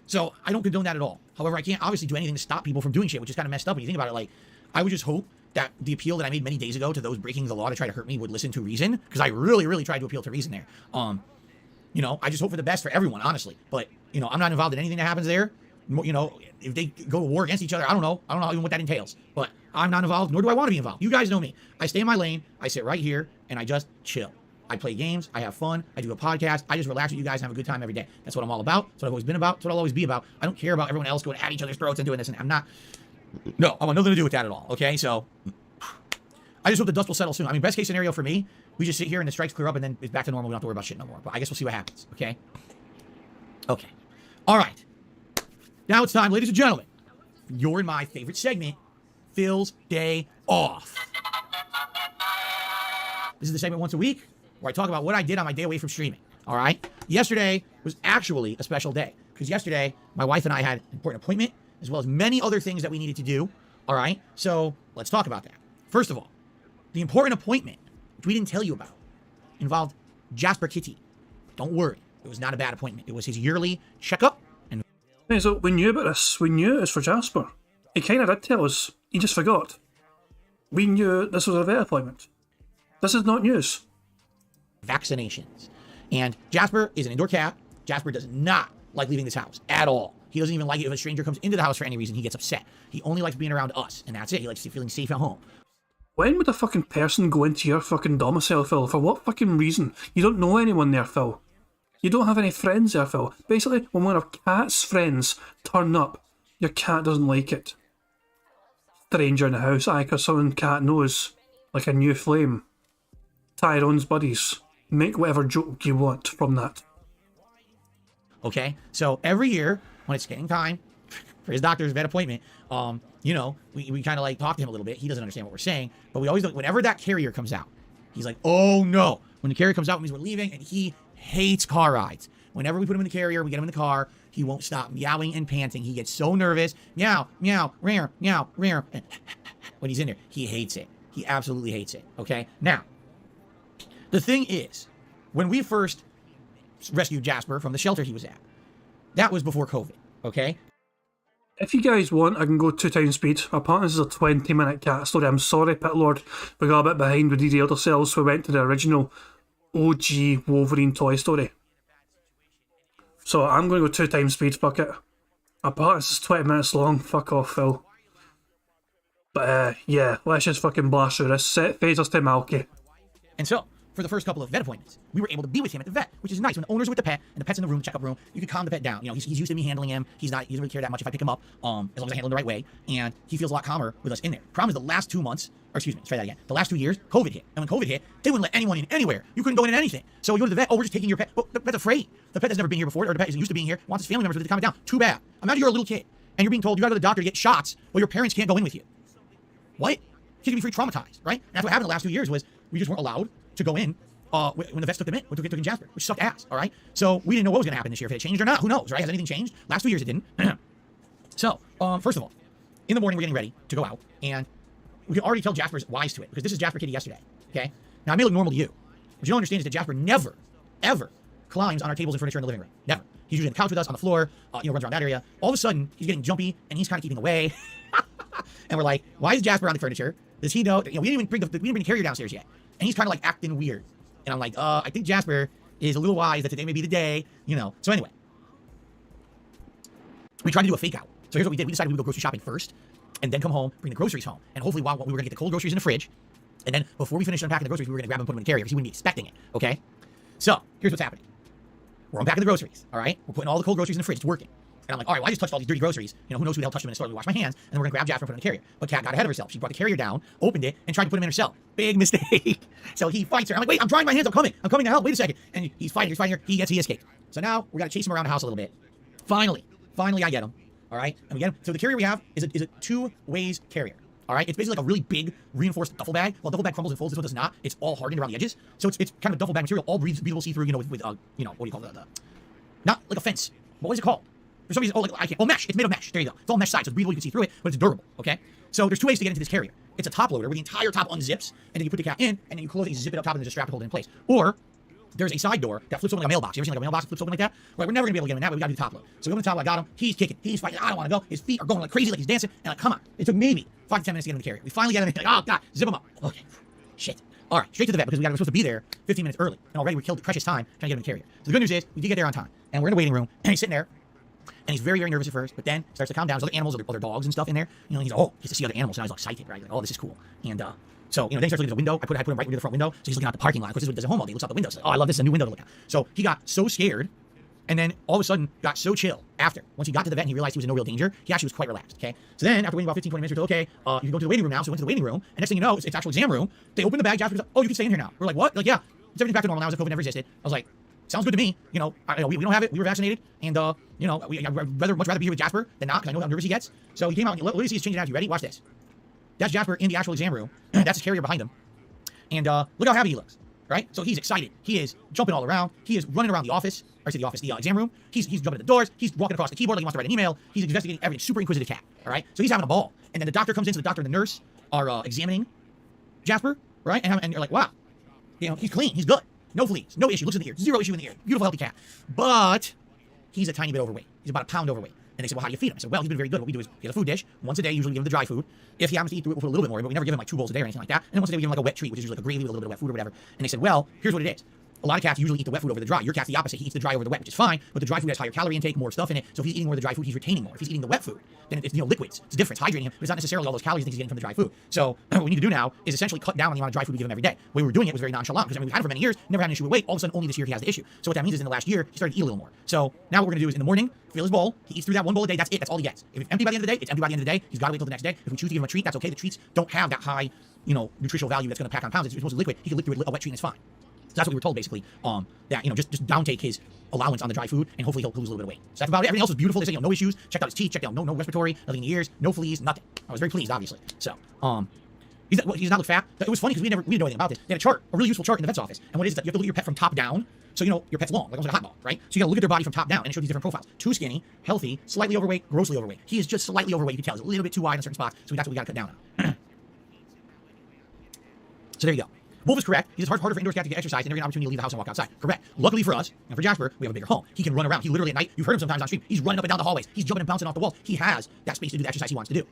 So I don't condone that at all. However, I can't obviously do anything to stop people from doing shit, which is kind of messed up when you think about it. Like, I would just hope that the appeal that I made many days ago to those breaking the law to try to hurt me would listen to reason, because I really, really tried to appeal to reason there. You know, I just hope for the best for everyone, honestly. But, you know, I'm not involved in anything that happens there. You know, if they go to war against each other, I don't know even what that entails. But I'm not involved, nor do I want to be involved. You guys know me. I stay in my lane. I sit right here, and I just chill. I play games. I have fun. I do a podcast. I just relax with you guys and have a good time every day. That's what I'm all about. That's what I've always been about. That's what I'll always be about. I don't care about everyone else going at each other's throats and doing this. And I'm not. No, I want nothing to do with that at all. Okay, so I just hope the dust will settle soon. I mean, best case scenario for me, we just sit here and the strikes clear up and then it's back to normal. We don't have to worry about shit no more. But I guess we'll see what happens. Okay. Okay. All right. Now it's time, ladies and gentlemen. You're in my favorite segment, Phil's Day Off. This is the segment once a week where I talk about what I did on my day away from streaming. All right. Yesterday was actually a special day because yesterday my wife and I had an important appointment as well as many other things that we needed to do. All right. So let's talk about that. First of all, the important appointment, which we didn't tell you about, involved Jasper Kitty. Don't worry. It was not a bad appointment. It was his yearly checkup Hey, so we knew about this. We knew it was for Jasper. He kind of did tell us. He just forgot. We knew this was a vet appointment. This is not news. Vaccinations. And Jasper is an indoor cat. Jasper does not like leaving this house at all. He doesn't even like it if a stranger comes into the house for any reason. He gets upset. He only likes being around us, and that's it. He likes feeling safe at home. When would a fucking person go into your fucking domicile, Phil? For what fucking reason? You don't know anyone there, Phil. You don't have any friends there, Phil. Basically, when one of Cat's friends turn up, your cat doesn't like it. Stranger in the house, aye, 'cause someone Cat knows. Like a new flame. Tyrone's buddies. Make whatever joke you want from that. Okay? So every year, when it's getting time for his doctor's vet appointment, you know, we kind of like talk to him a little bit. He doesn't understand what we're saying, but we always, whenever that carrier comes out, he's like, oh no. When the carrier comes out, it means we're leaving, and he hates car rides. Whenever we put him in the carrier, we get him in the car, he won't stop meowing and panting. He gets so nervous. Meow, meow, rare, meow, rare. When he's in there, he hates it. He absolutely hates it. Okay? Now, the thing is, when we first rescued Jasper from the shelter he was at, that was before COVID. Okay? If you guys want, I can go 2 times speed. Apparently this is a 20-minute cat story. I'm sorry, Pit Lord. We got a bit behind. We derailed ourselves. We went to the original OG Wolverine Toy Story. So I'm going to go 2 times speed, fuck it. Apparently this is 20 minutes long. Fuck off, Phil. But yeah, let's just fucking blast through this. Set phasers to Malky. And so, for the first couple of vet appointments, we were able to be with him at the vet, which is nice. When the owner's with the pet, and the pet's in the room, checkup room, you can calm the pet down. You know, he's used to me handling him. He doesn't really care that much if I pick him up, as long as I handle him the right way. And he feels a lot calmer with us in there. Problem is, the last 2 months, or excuse me, let's try that again. The last 2 years, COVID hit. And when COVID hit, they wouldn't let anyone in anywhere. You couldn't go in anything. So you go to the vet, oh, we're just taking your pet. Well, the pet's afraid. The pet has never been here before, or the pet isn't used to being here, wants his family members to calm it down. Too bad. Imagine you're a little kid, and you're being told you gotta go to the doctor to get shots, while your parents can't go in with you. What? Kids can be free traumatized, right? And that's what happened the last 2 years was we just weren't allowed to go in when the vets took them in, we took in Jasper, which sucked ass, all right? So we didn't know what was going to happen this year, if it had changed or not. Who knows, right? Has anything changed? Last 2 years it didn't. So, first of all, in the morning we're getting ready to go out, and we can already tell Jasper's wise to it, because this is Jasper Kitty yesterday, okay? Now, I may look normal to you. What you don't understand is that Jasper never, ever climbs on our tables and furniture in the living room. Never. He's usually on the couch with us, on the floor, runs around that area. All of a sudden, he's getting jumpy, and he's kind of keeping away. And we're like, why is Jasper on the furniture? Does he know? We didn't even bring the carrier downstairs yet. And he's kind of like acting weird. And I'm like, I think Jasper is a little wise that today may be the day, So anyway, we tried to do a fake out. So here's what we did. We decided we would go grocery shopping first, and then come home, bring the groceries home. And hopefully while we were going to get the cold groceries in the fridge, and then before we finished unpacking the groceries, we were going to grab them and put them in the carrier because he wouldn't be expecting it, okay? So here's what's happening. We're unpacking the groceries, all right? We're putting all the cold groceries in the fridge. It's working. And I'm like, all right, well, I just touched all these dirty groceries. Who knows who the hell touched them in the store? We wash my hands, and then we're going to grab Jasper and put him in the carrier. But Kat got ahead of herself. She brought the carrier down, opened it, and tried to put him in herself. Big mistake. So he fights her. I'm like, wait, I'm drying my hands. I'm coming to help. Wait a second. And he's fighting her. He escaped. So now we got to chase him around the house a little bit. Finally, I get him. All right? And we get him. So the carrier we have is a 2-ways carrier. All right? It's basically like a really big reinforced duffel bag. Well, duffel bag crumbles and folds. This one does not. It's all hardened around the edges. So it's kind of a duffel bag material, all breathable, see-through, with what do you call it? Not like a fence. What is it called? For some reason, I can't. Oh, mesh. It's made of mesh. There you go. It's all mesh sides, so it's breathable. You can see through it, but it's durable. Okay. So there's 2 ways to get into this carrier. It's a top loader where the entire top unzips, and then you put the cat in, and then you close it, you zip it up top, and there's a strap to hold it in place. Or there's a side door that flips open like a mailbox. You ever seen like a mailbox that flips open like that? Right, we're never gonna be able to get him in that, but we gotta do the top load. So we open the top load. I got him. He's kicking. He's fighting. I don't want to go. His feet are going like crazy, like he's dancing. And like, come on. It took maybe 5 to 10 minutes to get him in the carrier. We finally get him in. Like, oh god, zip him up. Okay. Shit. All right, straight to the vet because we're supposed to be there 15 minutes early, and already we killed the precious time trying to get him in the carrier. So the good news is we did get there on time, and we're in the waiting room, and he's sitting there. And he's very, very nervous at first, but then starts to calm down. There's other animals, other dogs and stuff in there. He's like, oh, he gets to see other animals, and I was excited, right? Like, oh, this is cool. And so, then he starts looking at the window. I put him right near the front window, so he's looking out the parking lot. Of course, this is what he does at home all day. He looks out the window. So, oh, I love this. It's a new window to look at. So he got so scared, and then all of a sudden got so chill after. Once he got to the vet and he realized he was in no real danger, he actually was quite relaxed, okay? So then, after waiting about 15, 20 minutes, we're told, okay, you can go to the waiting room now. So we went to the waiting room, and next thing you know, it's actual exam room. They open the bag. Jasper's like, oh, you can stay in here now. We're like, what? Like, yeah. It's everything back to normal now as if COVID never existed. I was like, sounds good to me. We don't have it. We were vaccinated, and I'd much rather be here with Jasper than not, because I know how nervous he gets. So he came out and let me see his changing out. You ready? Watch this. That's Jasper in the actual exam room. That's his carrier behind him. And look how happy he looks, right? So he's excited. He is jumping all around. He is running around the office, the exam room. He's jumping at the doors. He's walking across the keyboard like he wants to write an email. He's investigating everything. Super inquisitive cat, all right? So he's having a ball. And then the doctor comes in, so the doctor and the nurse are examining Jasper, right? And you're like, wow, he's clean. He's good. No fleas, no issue. Looks in the ear, 0 issue in the ear. Beautiful, healthy cat. But he's a tiny bit overweight. He's about a pound overweight. And they said, well, how do you feed him? I said, well, he's been very good. What we do is he has a food dish. Once a day, usually we give him the dry food. If he happens to eat through it, we'll put a little bit more, but we never give him like 2 bowls a day or anything like that. And then once a day, we give him like a wet treat, which is usually like a gravy with a little bit of wet food or whatever. And they said, well, here's what it is. A lot of cats usually eat the wet food over the dry. Your cat's the opposite. He eats the dry over the wet, which is fine, but the dry food has higher calorie intake, more stuff in it. So if he's eating more of the dry food, he's retaining more. If he's eating the wet food, then it's, liquids. It's different. It's hydrating him, but it's not necessarily all those calories that he's getting from the dry food. So what we need to do now is essentially cut down on the amount of dry food we give him every day. The way we were doing it was very nonchalant, because we've had it for many years, never had an issue with weight. All of a sudden, only this year he has the issue. So what that means is in the last year, he started to eat a little more. So now what we're going to do is in the morning, fill his bowl. He eats through that 1 bowl a day. That's it. That's all he gets. If it's empty by the end of the day, it's empty by the end of the day. He's got to wait till the next day. If we choose to give him a treat, that's okay. The treats don't have that high, nutritional value that's going to pack on pounds. It's supposed to liquid. He can lick through a wet treat and it's fine. So that's what we were told, basically, that, just downtake his allowance on the dry food, and hopefully he'll lose a little bit of weight. So that's about it. Everything else was beautiful. They said, no issues. Checked out his teeth, checked out no respiratory, nothing in the ears, no fleas, nothing. I was very pleased, obviously. So, he's not look fat. It was funny because we didn't know anything about this. They had a chart, a really useful chart in the vet's office. And what it is that you have to look at your pet from top down. So, your pet's long, like almost like a hot dog, right? So you got to look at their body from top down, and it shows these different profiles. Too skinny, healthy, slightly overweight, grossly overweight. He is just slightly overweight. You can tell he's a little bit too wide in certain spots. So that's what we got to cut down on. So there you go. Wolf is correct. It's harder for indoor cats to get exercise and never get an opportunity to leave the house and walk outside. Correct. Luckily for us, and for Jasper, we have a bigger home. He can run around. He literally at night, you've heard him sometimes on stream, he's running up and down the hallways. He's jumping and bouncing off the walls. He has that space to do the exercise he wants to do,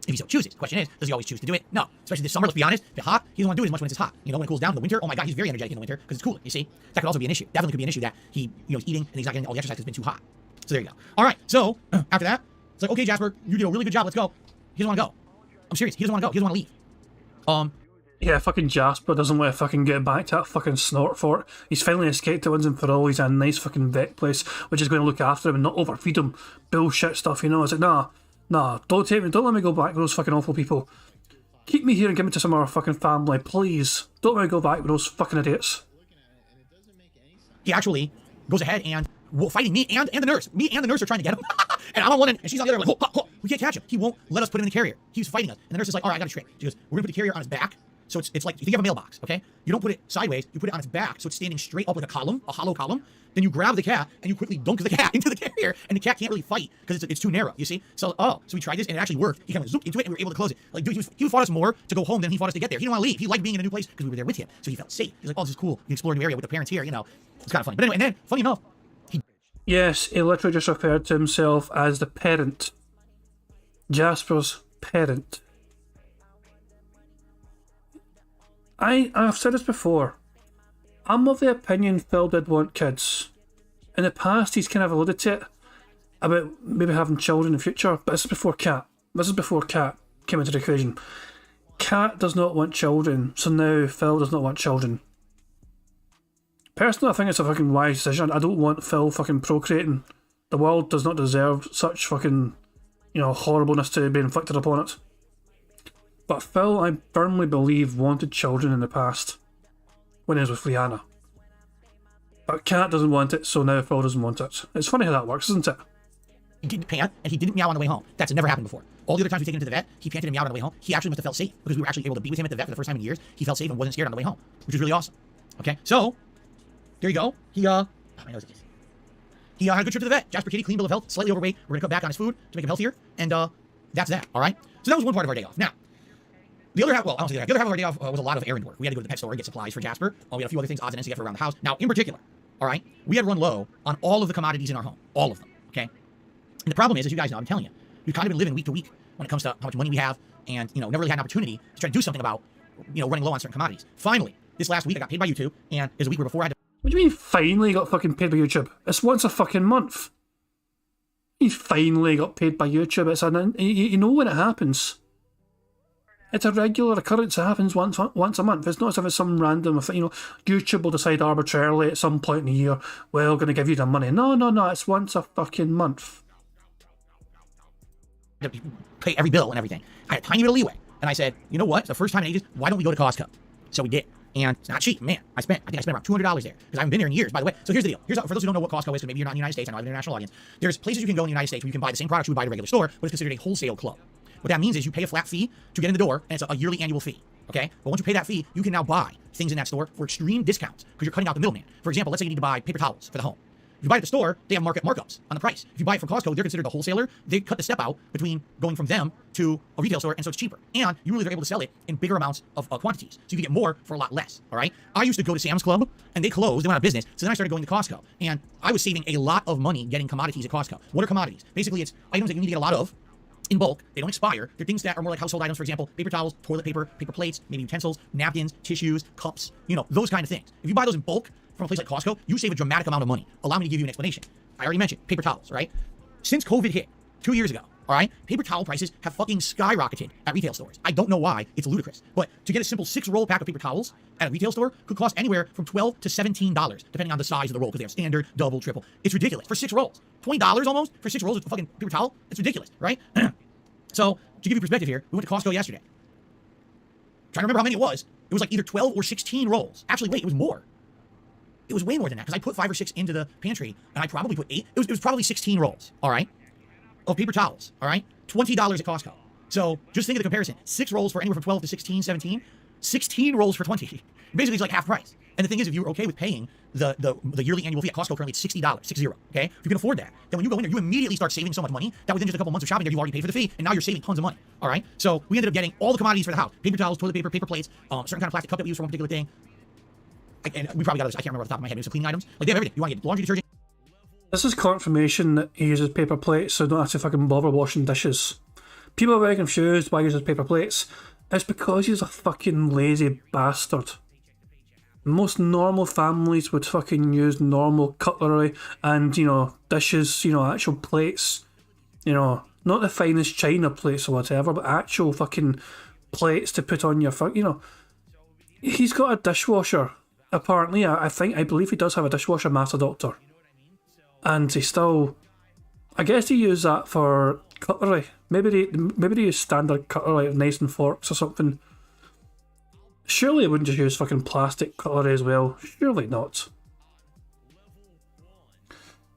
if he so chooses. The question is, does he always choose to do it? No. Especially this summer, let's be honest. If it's hot, he doesn't want to do it as much when it's hot. When it cools down in the winter, oh my God, he's very energetic in the winter because it's cooler, you see? That could also be an issue. Definitely could be an issue that he's eating and he's not getting all the exercise because it's been too hot. So there you go. All right. So after that, it's like, okay, Jasper, you did a really good job. Let's go. He doesn't want to go. I'm serious. He doesn't want to go. He doesn't want to leave. Yeah, fucking Jasper doesn't want to fucking get back to that fucking snort fort. He's finally escaped to once and for all. He's a nice fucking vet place, which is going to look after him and not overfeed him. Bullshit stuff, It's like, nah, don't let me go back with those fucking awful people. Keep me here and give me to some of our fucking family, please. Don't let me go back with those fucking idiots. He actually goes ahead and fighting me and the nurse. Me and the nurse are trying to get him. And I'm on one end, and she's on the other, like, we can't catch him. He won't let us put him in the carrier. He's fighting us. And the nurse is like, all right, I got a trick. She goes, we're going to put the carrier on his back. So it's like, if you have a mailbox, okay? You don't put it sideways, you put it on its back, so it's standing straight up like a column, a hollow column. Then you grab the cat, and you quickly dunk the cat into the carrier, and the cat can't really fight, because it's too narrow, you see? So we tried this, and it actually worked. He kind of zooped into it, and we were able to close it. Like, dude, he fought us more to go home than he fought us to get there. He didn't want to leave. He liked being in a new place, because we were there with him, so he felt safe. He's like, oh, this is cool. You explore a new area with the parents here, It's kind of funny. But anyway, and then, funny enough, Yes, he literally just referred to himself as the parent. Jasper's parent. I've said this before. I'm of the opinion Phil did want kids. In the past, he's kind of alluded to it about maybe having children in the future, but this is before Cat. This is before Cat came into the equation. Cat does not want children, so now Phil does not want children. Personally, I think it's a fucking wise decision. I don't want Phil fucking procreating. The world does not deserve such fucking, horribleness to be inflicted upon it. But Phil, I firmly believe, wanted children in the past, when he was with Liana. But Cat doesn't want it, so now Phil doesn't want it. It's funny how that works, isn't it? He didn't pant, and he didn't meow on the way home. That's never happened before. All the other times we've taken him to the vet, he panted and meowed on the way home. He actually must have felt safe, because we were actually able to be with him at the vet for the first time in years. He felt safe and wasn't scared on the way home, which is really awesome. Okay, so, there you go. He had a good trip to the vet. Jasper Kitty, clean bill of health, slightly overweight. We're going to cut back on his food to make him healthier, and that's that, all right? So that was one part of our day off. Now, the other half, I don't say that. The other half of our day off was a lot of errand work. We had to go to the pet store and get supplies for Jasper. We had a few other things, odds and ends to get for around the house. Now, in particular, all right, we had run low on all of the commodities in our home. All of them, okay? And the problem is, as you guys know, I'm telling you, we've kind of been living week to week when it comes to how much money we have and, never really had an opportunity to try to do something about, running low on certain commodities. Finally, this last week I got paid by YouTube, and it was a week where before I had to... What do you mean finally got fucking paid by YouTube? It's once a fucking month. He finally got paid by YouTube. It's when it happens. It's a regular occurrence. It happens once a month. It's not as if it's some random thing. YouTube will decide arbitrarily at some point in the year, well, going to give you the money. No. It's once a fucking month. Pay every bill and everything. I had a tiny bit of leeway. And I said, you know what? It's the first time in ages. Why don't we go to Costco? So we did. And it's not cheap, man. I think I spent around $200 there because I haven't been there in years, by the way. So here's the deal. For those who don't know what Costco is, because maybe you're not in the United States, I know I have an international audience. There's places you can go in the United States where you can buy the same products you would buy at a regular store, but it's considered a wholesale club. What that means is you pay a flat fee to get in the door, and it's a yearly annual fee. Okay? But once you pay that fee, you can now buy things in that store for extreme discounts because you're cutting out the middleman. For example, let's say you need to buy paper towels for the home. If you buy it at the store, they have market markups on the price. If you buy it from Costco, they're considered the wholesaler. They cut the step out between going from them to a retail store, and so it's cheaper. And you really are able to sell it in bigger amounts of quantities, so you can get more for a lot less. All right. I used to go to Sam's Club, and they closed. They went out of business. So then I started going to Costco, and I was saving a lot of money getting commodities at Costco. What are commodities? Basically, it's items that you need to get a lot of in bulk. They don't expire. They're things that are more like household items, for example, paper towels, toilet paper, paper plates, maybe utensils, napkins, tissues, cups, those kind of things. If you buy those in bulk from a place like Costco, you save a dramatic amount of money. Allow me to give you an explanation. I already mentioned paper towels, right? Since COVID hit 2 years ago, all right, paper towel prices have fucking skyrocketed at retail stores. I don't know why. It's ludicrous. But to get a simple 6-roll pack of paper towels at a retail store could cost anywhere from $12 to $17, depending on the size of the roll, because they have standard, double, triple. It's ridiculous. For 6 rolls. $20 almost for 6 rolls of fucking paper towel? It's ridiculous, right? So, to give you perspective here, we went to Costco yesterday. Trying to remember how many it was. It was like either 12 or 16 rolls. Actually, wait, it was more. It was way more than that, because I put 5 or 6 into the pantry, and I probably put 8. It was probably 16 rolls, all right, of paper towels, all right? $20 at Costco. So just think of the comparison. 6 rolls for anywhere from 12 to 16, 17. 16 rolls for 20. Basically, it's like half price. And the thing is, if you're okay with paying the yearly annual fee at Costco, currently it's $60, 60, okay? If you can afford that, then when you go in there, you immediately start saving so much money that within just a couple months of shopping there, you've already paid for the fee, and now you're saving tons of money, all right? So we ended up getting all the commodities for the house. Paper towels, toilet paper, paper plates, certain kind of plastic cup that we use for one particular thing. And we probably got others. I can't remember off the top of my head. Maybe some cleaning items. Like, they have everything. You want to get laundry detergent. This is confirmation that he uses paper plates, so don't have to fucking bother washing dishes. People are very confused why he uses paper plates. It's because he's a fucking lazy bastard. Most normal families would fucking use normal cutlery and, dishes, actual plates. Not the finest china plates or whatever, but actual fucking plates to put on your He's got a dishwasher. Apparently, I believe he does have a dishwasher, Master Doctor. And he still, I guess he used that for cutlery. Maybe they use standard cutlery, like knives and forks or something. Surely he wouldn't just use fucking plastic cutlery as well. Surely not.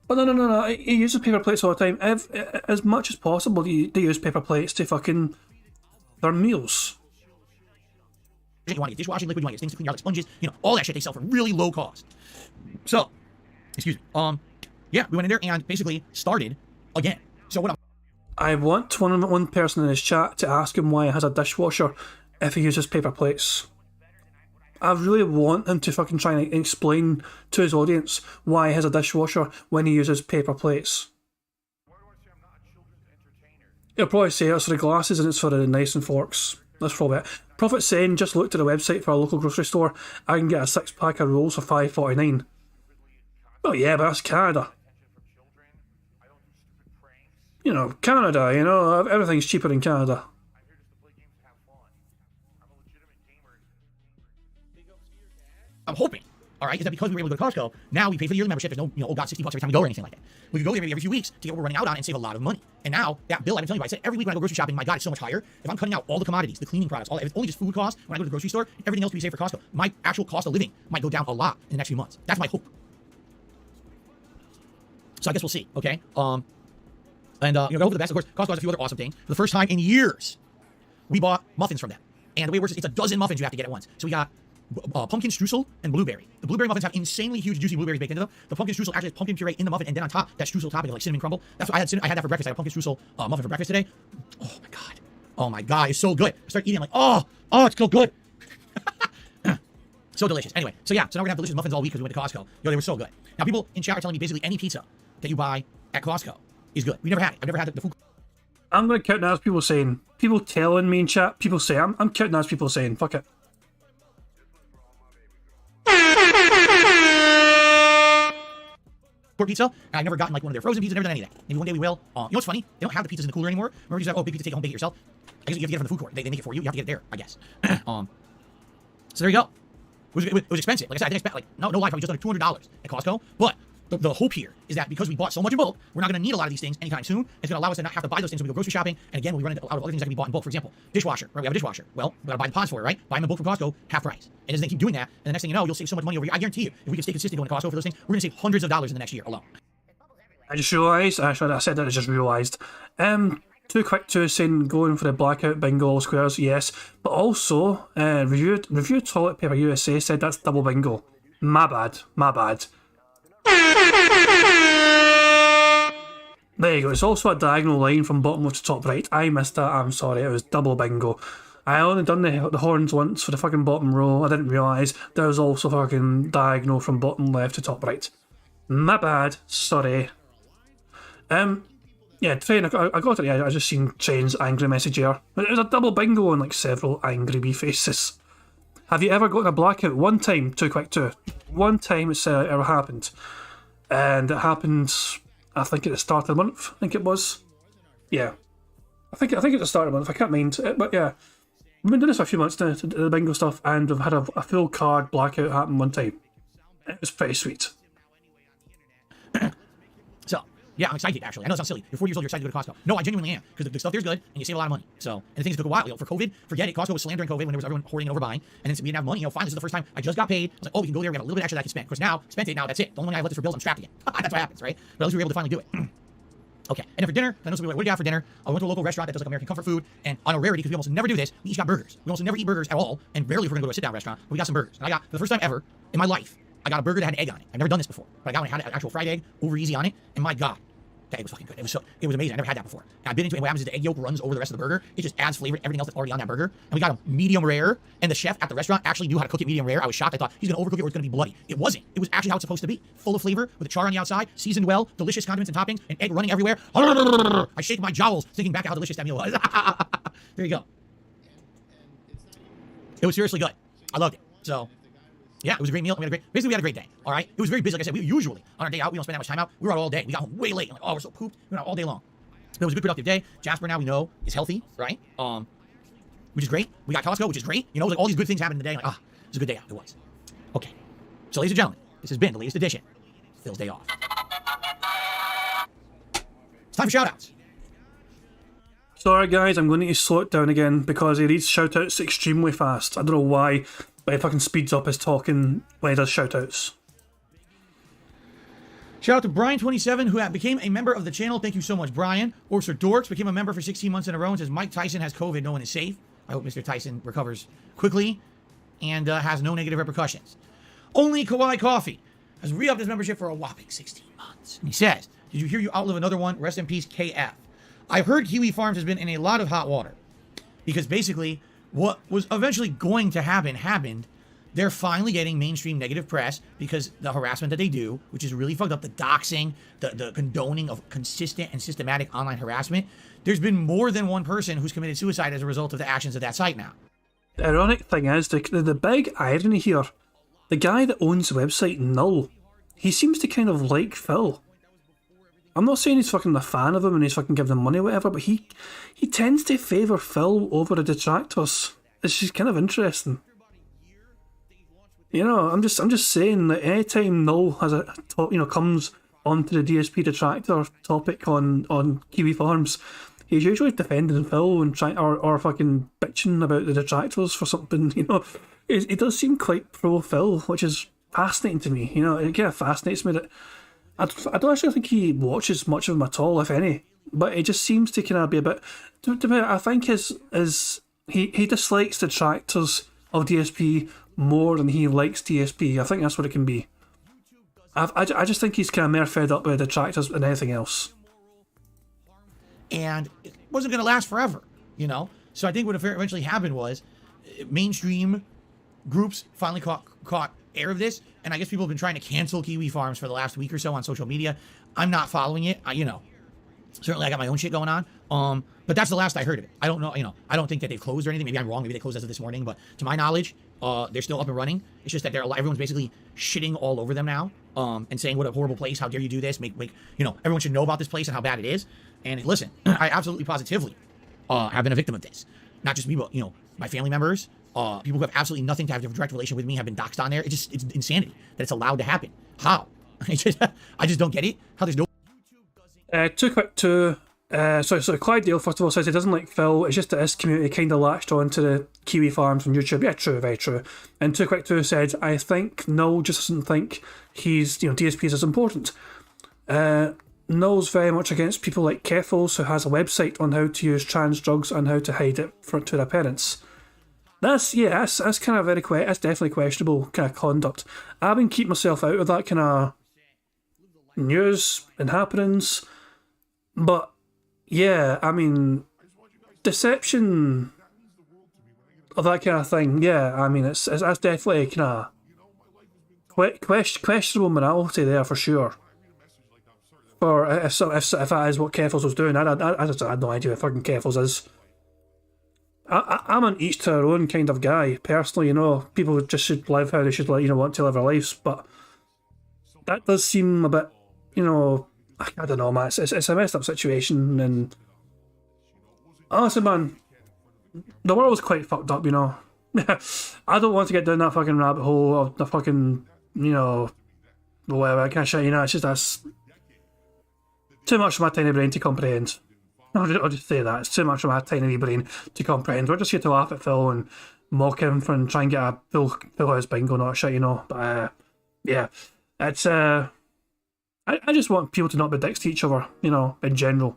But no. He uses paper plates all the time. As much as possible, they use paper plates to fucking their meals. You want to get dishwashing liquid, you want to get things to clean out like sponges, all that shit they sell for really low cost. So, excuse me. Yeah, we went in there and basically started again. So what I want one person in his chat to ask him why he has a dishwasher if he uses paper plates. I really want him to fucking try and explain to his audience why he has a dishwasher when he uses paper plates. He'll probably say it's for the glasses and it's for the knives and forks. That's probably it. Prophet saying, just looked at the website for a local grocery store. I can get a 6-pack of rolls for $5.49. Oh yeah, but that's Canada. Canada, everything's cheaper in Canada. I'm hoping, all right, is that because we were able to go to Costco, now we pay for the yearly membership. There's no, oh God, $60 every time we go or anything like that. We could go there maybe every few weeks to get what we're running out on and save a lot of money. And now, that bill, I've been telling you, I said every week when I go grocery shopping, my God, it's so much higher. If I'm cutting out all the commodities, the cleaning products, if it's only just food costs when I go to the grocery store, everything else can be saved for Costco. My actual cost of living might go down a lot in the next few months. That's my hope. So I guess we'll see, okay? And go for the best, of course. Costco has a few other awesome things. For the first time in years, we bought muffins from them. And the way it works is it's a dozen muffins you have to get at once. So we got pumpkin streusel and blueberry. The blueberry muffins have insanely huge, juicy blueberries baked into them. The pumpkin streusel actually has pumpkin puree in the muffin, and then on top, that streusel topping of like cinnamon crumble. That's what I had. I had that for breakfast. I had a pumpkin streusel muffin for breakfast today. Oh my god, it's so good. I started eating, I'm like, oh, it's so good. So delicious. Anyway, so now we're gonna have delicious muffins all week because we went to Costco. They were so good. Now people in chat are telling me basically any pizza that you buy at Costco is good. We never had it. I've never had the food. I'm gonna count that as people telling me in chat. People say I'm counting that as people saying fuck it. Pizza, and I've never gotten like one of their frozen pizzas, never done any of that. Maybe one day we will. What's funny? They don't have the pizzas in the cooler anymore. Remember you said, big pizza, take it home, bake it yourself? I guess you have to get it from the food court. They make it for you. You have to get it there, I guess. So there you go. It was expensive. Like I said, I didn't expect, no lie, probably just under $200 at Costco. But the hope here is that because we bought so much in bulk, we're not going to need a lot of these things anytime soon. It's going to allow us to not have to buy those things when we go grocery shopping. And again, we run into a lot of other things that can be bought in bulk. For example, dishwasher. Right? We have a dishwasher. Well, we got to buy the pods for it, right? Buy them in bulk from Costco, half price. And as they keep doing that, and the next thing you know, you'll save so much money over here. I guarantee you, if we can stay consistent going to Costco for those things, we're going to save hundreds of dollars in the next year alone. I just realised, actually I said that I just realised. Too quick to saying going for the blackout bingo all squares, yes. But also, review Toilet Paper USA said that's double bingo. My bad. There you go. It's also a diagonal line from bottom left to top right. I missed that. I'm sorry. It was double bingo. I only done the horns once for the fucking bottom row. I didn't realise there was also fucking diagonal from bottom left to top right. My bad. Sorry. Yeah, Train, I got it. Yeah, I just seen Train's angry message here. It was a double bingo and like several angry wee faces. Have you ever gotten a blackout? One time, Too Quick 2. One time it's ever happened. And it happened, I think at the start of the month, I think it was. Yeah. I think at the start of the month, I can't mind. But yeah. We've been doing this for a few months now, to do the bingo stuff, and we've had a full card blackout happen one time. It was pretty sweet. So, yeah, I'm excited, actually. I know it sounds silly. You're 40 years old, you're excited to go to Costco. No, I genuinely am, because the stuff there's good, and you save a lot of money. So, and the thing is, it took a while. For COVID, forget it. Costco was slammed during COVID when there was everyone hoarding and overbuying, and then we didn't have money. Finally, this is the first time I just got paid. I was like, oh, we can go there, we have a little bit extra that I can spend. Of course, now, spent it, now that's it. The only money I have left is for bills, I'm strapped again. That's what happens, right? But at least we were able to finally do it. Okay, and then for dinner, I know some people are like, what do you have for dinner? I went to a local restaurant that does like American comfort food, and on a rarity, because we almost never do this, we each got burgers. We almost never eat burgers at all, and rarely if we're gonna go to a sit-down restaurant, but we got some burgers. And I got, for the first time ever in my life, I got a burger that had an egg on it. I've never done this before, but I got one that had an actual fried egg, over easy on it, and my God, that egg was fucking good. It was amazing. I never had that before. And I've been into it, and what happens is the egg yolk runs over the rest of the burger. It just adds flavor to everything else that's already on that burger. And we got a medium rare, and the chef at the restaurant actually knew how to cook it medium rare. I was shocked. I thought he's gonna overcook it or it's gonna be bloody. It wasn't. It was actually how it's supposed to be. Full of flavor, with a char on the outside, seasoned well, delicious condiments and toppings, and egg running everywhere. I shake my jowls thinking back at how delicious that meal was. There you go. It was seriously good. I loved it. So, yeah, it was a great meal. We had a great day. All right. It was very busy. Like I said, we usually on our day out, we don't spend that much time out. We were out all day. We got home way late. I'm like, oh, we're so pooped. We were out all day long. But it was a good productive day. Jasper now we know is healthy, right? Which is great. We got Costco, which is great. You know, like all these good things happened in the day. Like, it was a good day out. It was. Okay. So, ladies and gentlemen, this has been the latest edition of Phil's Day Off. It's time for shoutouts. Sorry guys, I'm going to need to slow it down again because he reads shoutouts extremely fast. I don't know why, but he fucking speeds up his talking when he does shoutouts. Shout out to Brian27, who became a member of the channel. Thank you so much, Brian. Orser Dorks became a member for 16 months in a row and says Mike Tyson has COVID. No one is safe. I hope Mr. Tyson recovers quickly and has no negative repercussions. Only Kawaii Coffee has re-upped his membership for a whopping 16 months. And he says, did you hear you outlive another one? Rest in peace, KF. I've heard Kiwi Farms has been in a lot of hot water because basically what was eventually going to happen happened. They're finally getting mainstream negative press because the harassment that they do, which is really fucked up, the doxing, the condoning of consistent and systematic online harassment. There's been more than one person who's committed suicide as a result of the actions of that site now. The ironic thing is, the big irony here, the guy that owns the website Null, he seems to kind of like Phil. I'm not saying he's fucking a fan of him and he's fucking giving him money or whatever, but he tends to favour Phil over the detractors. It's just kind of interesting. You know, I'm just saying that anytime Null has comes onto the DSP detractor topic on Kiwi Farms, he's usually defending Phil and trying or fucking bitching about the detractors for something. You know, he does seem quite pro Phil, which is fascinating to me. You know, it kind of fascinates me that I don't actually think he watches much of him at all, if any. But it just seems to kind of be a bit. I think he dislikes detractors of DSP more than he likes DSP. I think that's what it can be. I just think he's kind of more fed up with detractors than anything else. And it wasn't going to last forever, you know? So I think what eventually happened was mainstream groups finally caught air of this, and I guess people have been trying to cancel Kiwi Farms for the last week or so on social media. I'm not following it. Certainly I got my own shit going on. But that's the last I heard of it. I don't know, I don't think that they've closed or anything. Maybe I'm wrong. Maybe they closed as of this morning, but to my knowledge, they're still up and running. It's just that everyone's basically shitting all over them now, and saying what a horrible place. How dare you do this? Everyone should know about this place and how bad it is. And listen, I absolutely positively have been a victim of this. Not just me, but my family members, people who have absolutely nothing to have a direct relation with me have been doxxed on there. It's insanity that it's allowed to happen. How? I just don't get it. How there's no. Too Quick to so Clyde Dale first of all says he doesn't like Phil. It's just that his community kind of latched on to the Kiwi Farms on YouTube. Yeah, true, very true. And Too Quick 2 said, I think Null just doesn't think he's DSP is as important. Null's very much against people like Keffels, who has a website on how to use trans drugs and how to hide it to their parents. That's kind of that's definitely questionable kind of conduct. I've been keeping myself out of that kind of news and happenings. But yeah, I mean, deception of that kind of thing. Yeah, I mean, it's that's definitely kind of questionable morality there for sure. For if that is what Keffels was doing, I just had no idea what fucking Keffels is. I'm an each to their own kind of guy personally. You know, people just should live how they should, want to live their lives. But that does seem a bit, I don't know, man. It's a messed up situation, and honestly, man, the world's quite fucked up. I don't want to get down that fucking rabbit hole of the fucking, whatever. I can't shit. It's just that's too much for my tiny brain to comprehend. I'll just say that. It's too much for my tiny wee brain to comprehend. We're just here to laugh at Phil and mock him for and try and get a full house bingo, not shit, But yeah, it's I just want people to not be dicks to each other, in general.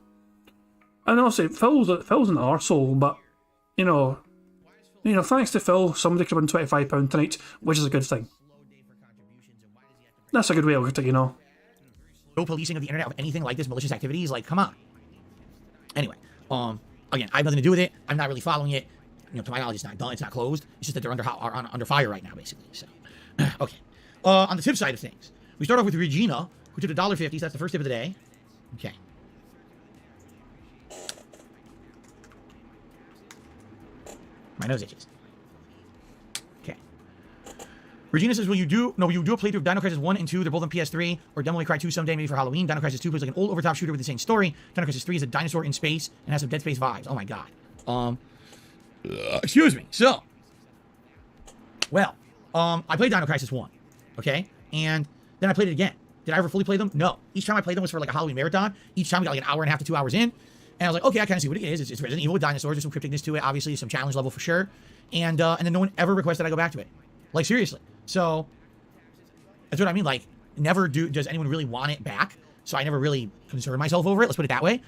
And also, Phil's an arsehole, but thanks to Phil, somebody could win £25 tonight, which is a good thing. That's a good way to look at it, No policing of the internet of anything like this, malicious activities, like, come on. Anyway, again, I have nothing to do with it. I'm not really following it. To my knowledge, it's not done. It's not closed. It's just that they're under fire right now, basically. So, okay. On the tip side of things, we start off with Regina, who took $1.50. So that's the first tip of the day. Okay. My nose itches. Okay. Regina says, will you do a playthrough of Dino Crisis 1 and 2? They're both on PS3, or Devil May Cry 2 someday, maybe for Halloween. Dino Crisis 2 plays like an old overtop shooter with the same story. Dino Crisis 3 is a dinosaur in space and has some Dead Space vibes. Oh my god. Excuse me. So, well, I played Dino Crisis 1, okay? And then I played it again. Did I ever fully play them? No. Each time I played them was for like a Halloween marathon. Each time we got like an hour and a half to 2 hours in. And I was like, okay, I kind of see what it is. It's Resident Evil with dinosaurs. There's some crypticness to it, obviously, some challenge level for sure. And then no one ever requested I go back to it. Like, seriously. So, that's what I mean. Like, never does anyone really want it back. So I never really concerned myself over it. Let's put it that way.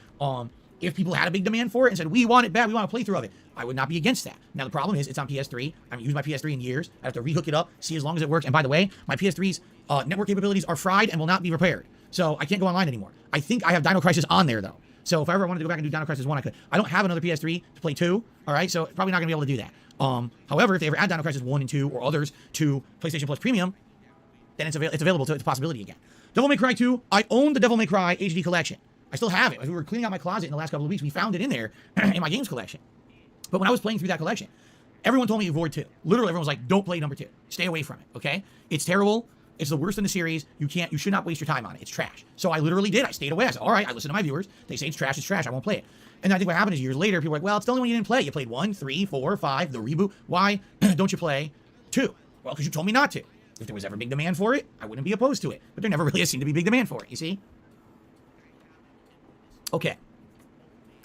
If people had a big demand for it and said, we want it back, we want a playthrough of it, I would not be against that. Now, the problem is, it's on PS3. I haven't used my PS3 in years. I have to rehook it up, see as long as it works. And by the way, my PS3's network capabilities are fried and will not be repaired. So I can't go online anymore. I think I have Dino Crisis on there, though. So if I ever wanted to go back and do Dino Crisis 1, I could. I don't have another PS3 to play 2, all right? So probably not going to be able to do that. However, if they ever add Dino Crisis 1 and 2 or others to PlayStation Plus Premium, then it's available to it's a possibility again. Devil May Cry 2, I own the Devil May Cry HD collection. I still have it. As we were cleaning out my closet in the last couple of weeks, we found it in there in my games collection. But when I was playing through that collection, everyone told me to avoid 2. Literally, everyone was like, don't play number 2. Stay away from it, okay? It's terrible. It's the worst in the series. You should not waste your time on it. It's trash. So I literally did. I stayed away. I said, all right, I listened to my viewers. They say it's trash. I won't play it. And I think what happened is years later, people were like, well, it's the only one you didn't play. You played 1, 3, 4, 5, the reboot. Why don't you play 2? Well, because you told me not to. If there was ever big demand for it, I wouldn't be opposed to it. But there never really seemed to be big demand for it, you see? Okay.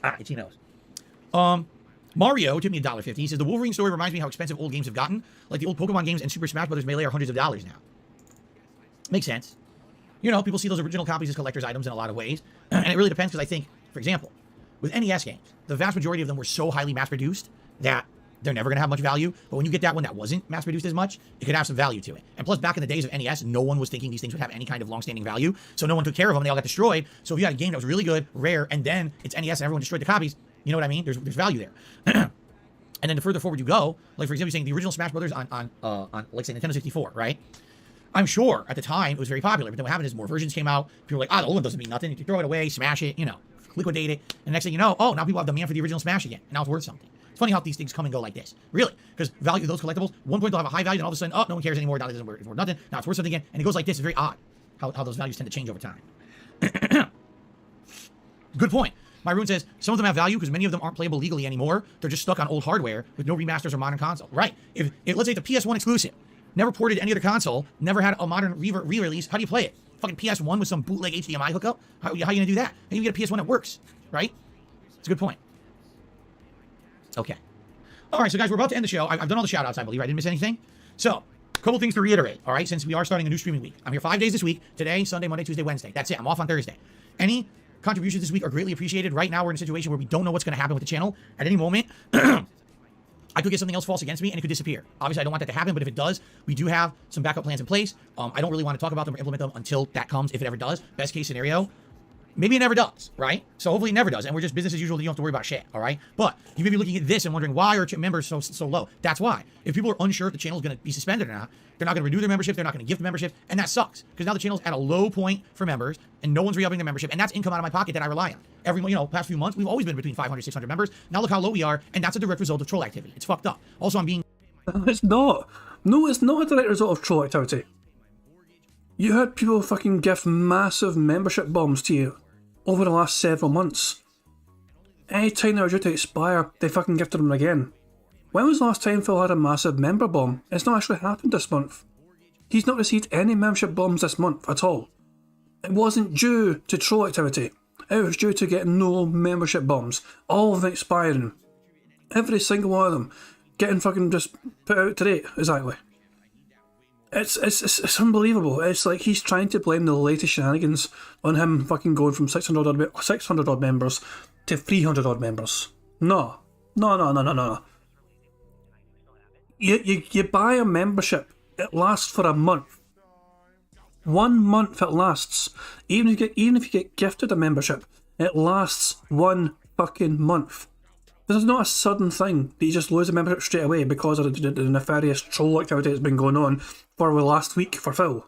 All right, he knows. Mario took me $1.50. He says, the Wolverine story reminds me how expensive old games have gotten. Like the old Pokemon games and Super Smash Bros. Melee are hundreds of dollars now. Makes sense. People see those original copies as collector's items in a lot of ways. And it really depends because I think, for example, with NES games, the vast majority of them were so highly mass-produced that they're never going to have much value. But when you get that one that wasn't mass-produced as much, it could have some value to it. And plus, back in the days of NES, no one was thinking these things would have any kind of long-standing value. So no one took care of them. They all got destroyed. So if you had a game that was really good, rare, and then it's NES and everyone destroyed the copies, you know what I mean? There's value there. And then the further forward you go, like for example, you're saying the original Smash Brothers on like say Nintendo 64, right? I'm sure at the time it was very popular, but then what happened is more versions came out. People were like, the old one doesn't mean nothing. You throw it away, smash it, liquidate it. And the next thing you know, now people have demand for the original Smash again. And now it's worth something. It's funny how these things come and go like this. Really. Because value of those collectibles, one point they'll have a high value, and all of a sudden, no one cares anymore. Now it doesn't worth, it's worth nothing. Now it's worth something again. And it goes like this. It's very odd how those values tend to change over time. Good point. My rune says, some of them have value because many of them aren't playable legally anymore. They're just stuck on old hardware with no remasters or modern console. Right. If let's say it's a PS1 exclusive, never ported to any other console, never had a modern re-release, how do you play it? Fucking PS1 with some bootleg HDMI hookup? How are you going to do that? How do you get a PS1 that works? Right? It's a good point. Okay. All right, so guys, we're about to end the show. I've done all the shout-outs, I believe. I didn't miss anything. So, a couple things to reiterate, all right, since we are starting a new streaming week. I'm here 5 days this week. Today, Sunday, Monday, Tuesday, Wednesday. That's it. I'm off on Thursday. Any contributions this week are greatly appreciated. Right now, we're in a situation where we don't know what's going to happen with the channel. At any moment, I could get something else false against me and it could disappear. Obviously, I don't want that to happen, but if it does, we do have some backup plans in place. I don't really want to talk about them or implement them until that comes, if it ever does. Best case scenario, maybe it never does, right? So hopefully it never does, and we're just business as usual. You don't have to worry about shit, all right? But you may be looking at this and wondering, why are members so low? That's why. If people are unsure if the channel is going to be suspended or not, they're not going to renew their membership, they're not going to gift membership, and that sucks, because now the channel's at a low point for members, and no one's re-upping their membership, and that's income out of my pocket that I rely on. Every, past few months, we've always been between 500, 600 members. Now look how low we are, and that's a direct result of troll activity. It's fucked up. Also, I'm being... It's not. No, it's not a direct result of troll activity. You had people fucking gift massive membership bombs to you over the last several months. Any time they were due to expire, they fucking gifted them again. When was the last time Phil had a massive member bomb? It's not actually happened this month. He's not received any membership bombs this month at all. It wasn't due to troll activity. It was due to getting no membership bombs. All of them expiring. Every single one of them getting fucking just put out to date, exactly. It's unbelievable. It's like he's trying to blame the latest shenanigans on him fucking going from 600 odd members to 300 odd members. No. You buy a membership, it lasts for a month. 1 month it lasts. Even if you get gifted a membership, it lasts 1 fucking month. This is not a sudden thing that you just lose a membership straight away because of the nefarious troll activity that's been going on for the last week for Phil.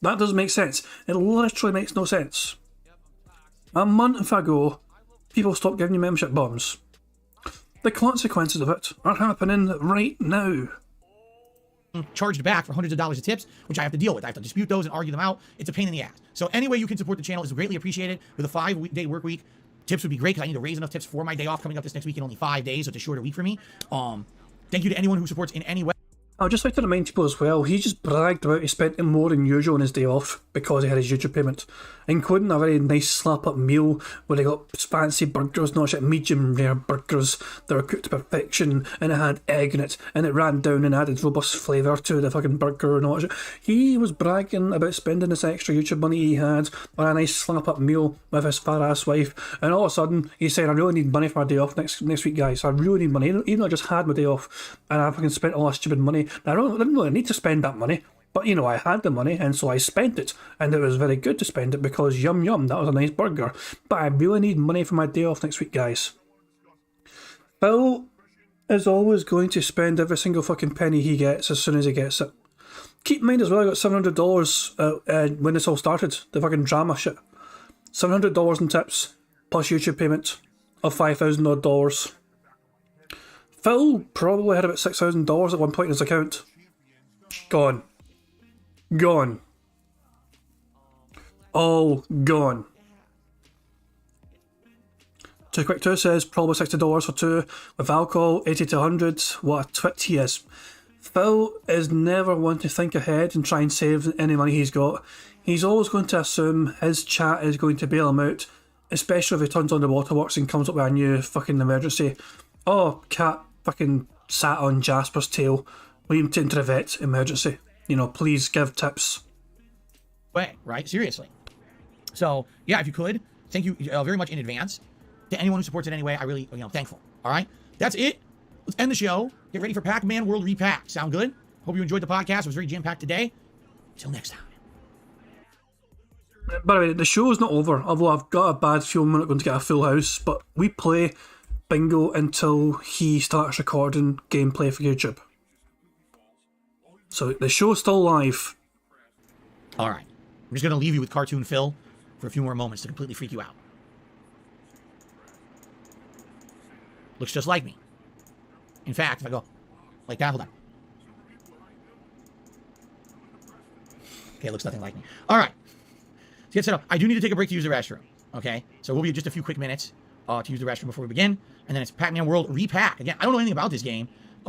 That doesn't make sense. It literally makes no sense. A month ago, people stopped giving you membership bombs. The consequences of it are happening right now. Charged back for hundreds of dollars of tips, which I have to deal with. I have to dispute those and argue them out. It's a pain in the ass. So any way you can support the channel is greatly appreciated. With a 5-day work week, tips would be great because I need to raise enough tips for my day off coming up this next week in only 5 days, so it's a shorter week for me. Thank you to anyone who supports in any way. I would just like to remind people as well, he just bragged about he spent more than usual on his day off because he had his YouTube payment, including a very nice slap-up meal where he got fancy burgers, not shit, medium rare burgers that were cooked to perfection, and it had egg in it, and it ran down and added robust flavour to the fucking burger and all that shit. He was bragging about spending this extra YouTube money he had on a nice slap-up meal with his fat-ass wife, and all of a sudden he said, I really need money for my day off next week, guys. I really need money, even though I just had my day off, and I fucking spent all that stupid money. I didn't really need to spend that money, but I had the money and so I spent it, and it was very good to spend it because yum, that was a nice burger. But I really need money for my day off next week, guys. Phil is always going to spend every single fucking penny he gets as soon as he gets it. Keep in mind as well, I got $700 when this all started, the fucking drama shit. $700 in tips, plus YouTube payment of $5,000 odd. Phil probably had about $6,000 at one point in his account. Gone. All gone. Too Quick 2 says probably $60 for 2 with alcohol, 80 to 100. What a twit he is. Phil is never one to think ahead and try and save any money he's got. He's always going to assume his chat is going to bail him out, especially if he turns on the waterworks and comes up with a new fucking emergency. Oh, cat fucking sat on Jasper's tail. We need to enter the vet, emergency. Please give tips. Right? Seriously. So, yeah, if you could, thank you very much in advance. To anyone who supports it anyway, I really, thankful. All right? That's it. Let's end the show. Get ready for Pac-Man World Repack. Sound good? Hope you enjoyed the podcast. It was very jam-packed today. Until next time. By the way, the show is not over, although I've got a bad feeling we're not going to get a full house, but we play Bingo until he starts recording gameplay for YouTube. So the show's still live. All right. I'm just going to leave you with Cartoon Phil for a few more moments to completely freak you out. Looks just like me. In fact, if I go like that, hold on. Okay, it looks nothing like me. All right. To get set up, I do need to take a break to use the restroom. Okay? So we'll be just a few quick minutes to use the restroom before we begin. And then it's Pac-Man World Repack. Again, I don't know anything about this game.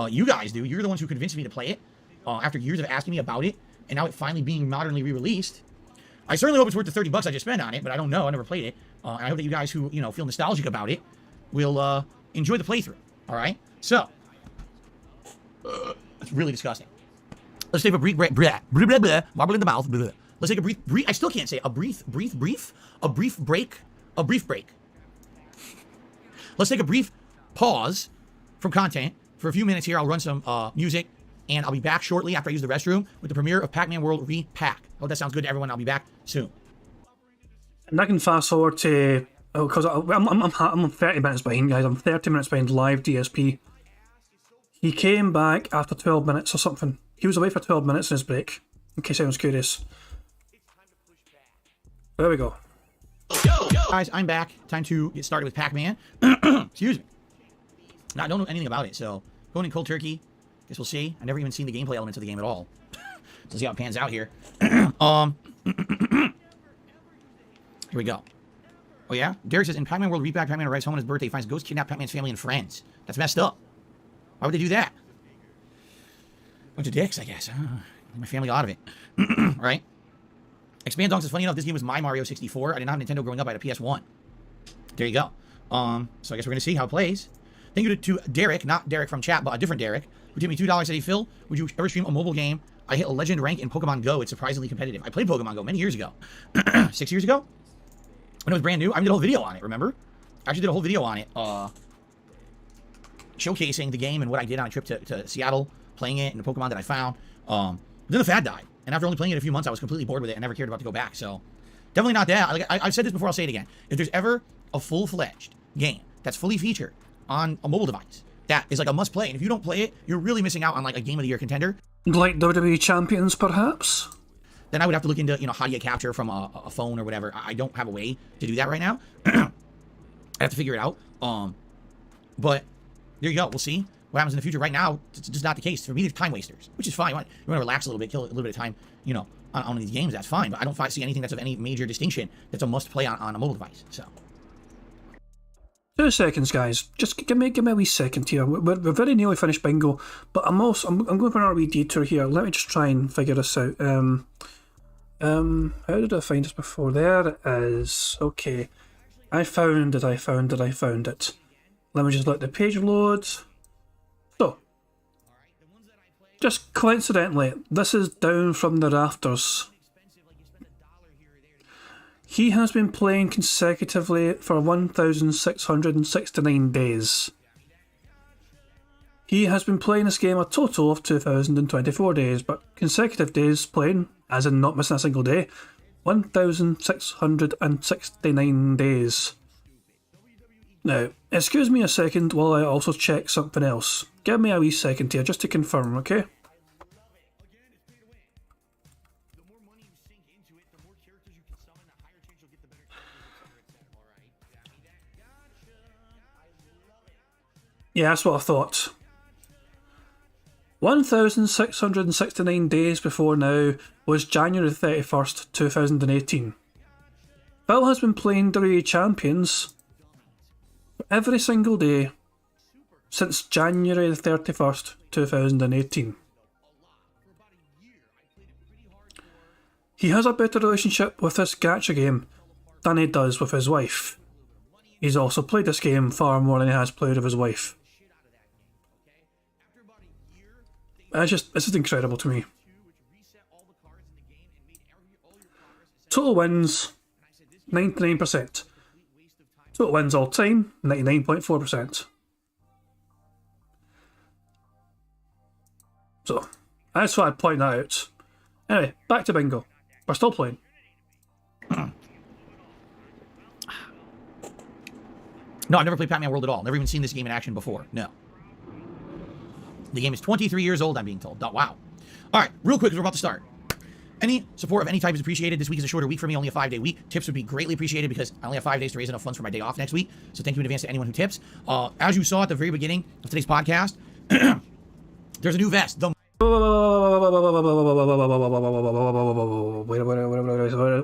You guys do. You're the ones who convinced me to play it after years of asking me about it. And now it finally being modernly re-released. I certainly hope it's worth the $30 I just spent on it, but I don't know. I never played it. And I hope that you guys who, feel nostalgic about it will enjoy the playthrough. All right? So, it's really disgusting. Let's take a brief break. Wobble in the mouth. Blah. Let's take a brief. I still can't say it. A brief break. Let's take a brief pause from content for a few minutes here. I'll run some music, and I'll be back shortly after I use the restroom with the premiere of Pac-Man World Repack. I hope that sounds good to everyone. I'll be back soon. And I can fast forward to, because I'm 30 minutes behind, guys. I'm 30 minutes behind live DSP. He came back after 12 minutes or something. He was away for 12 minutes in his break, in case anyone's curious. There we go. Guys, I'm back. Time to get started with Pac-Man. Excuse me. Now, I don't know anything about it, so going in cold turkey. Guess we'll see. I've never even seen the gameplay elements of the game at all. So see how it pans out here. Here we go. Oh yeah? Derek says, in Pac-Man World Repack, Pac-Man arrives home on his birthday, finds ghosts kidnap Pac-Man's family and friends. That's messed up. Why would they do that? Bunch of dicks, I guess. My family got out of it. Right? Expand Donk says, funny enough, this game was my Mario 64. I did not have Nintendo growing up. I had a PS1. There you go. So I guess we're going to see how it plays. Thank you to Derek, not Derek from chat, but a different Derek, who gave me $2. Said, hey, Phil, would you ever stream a mobile game? I hit a legend rank in Pokemon Go. It's surprisingly competitive. I played Pokemon Go many years ago. 6 years ago? When it was brand new. I did a whole video on it, remember? I actually did a whole video on it, showcasing the game and what I did on a trip to Seattle, playing it, and the Pokemon that I found. Then the fad died. And after only playing it a few months, I was completely bored with it and never cared about to go back. So, definitely not that. Like, I've said this before, I'll say it again. If there's ever a full-fledged game that's fully featured on a mobile device, that is like a must-play. And if you don't play it, you're really missing out on like a Game of the Year contender. Like WWE Champions, perhaps? Then I would have to look into, how do you capture from a phone or whatever. I don't have a way to do that right now. I have to figure it out. But there you go. We'll see what happens in the future. Right now, it's just not the case. For me, they're time wasters, which is fine. You want to relax a little bit, kill a little bit of time, on these games. That's fine. But I don't see anything that's of any major distinction that's a must-play on a mobile device. So. 2 seconds, guys. Just give me a wee second here. We're very nearly finished bingo, but I'm going for another wee detour here. Let me just try and figure this out. How did I find this before? There it is. Okay, I found it. Let me just let the page load. So, just coincidentally, this is down from the rafters. He has been playing consecutively for 1,669 days. He has been playing this game a total of 2,024 days, but consecutive days playing, as in not missing a single day, 1,669 days. Now, excuse me a second while I also check something else. Give me a wee second here just to confirm, okay? Yeah, that's what I thought. 1,669 days before now was January 31st, 2018. Phil has been playing WWE Champions every single day since January 31st, 2018. He has a better relationship with this gacha game than he does with his wife. He's also played this game far more than he has played with his wife. It's just incredible to me. Total wins, 99%. Total wins all time, 99.4%. So, that's why I'd point that out. Anyway, back to bingo. We're still playing. No, I've never played Pac-Man World at all. Never even seen this game in action before. No. The game is 23 years old, I'm being told. Oh, wow. All right, real quick, 'cause we're about to start. Any support of any type is appreciated. This week is a shorter week for me, only a 5-day week. Tips would be greatly appreciated because I only have 5 days to raise enough funds for my day off next week. So thank you in advance to anyone who tips. As you saw at the very beginning of today's podcast, there's a new vest. Wait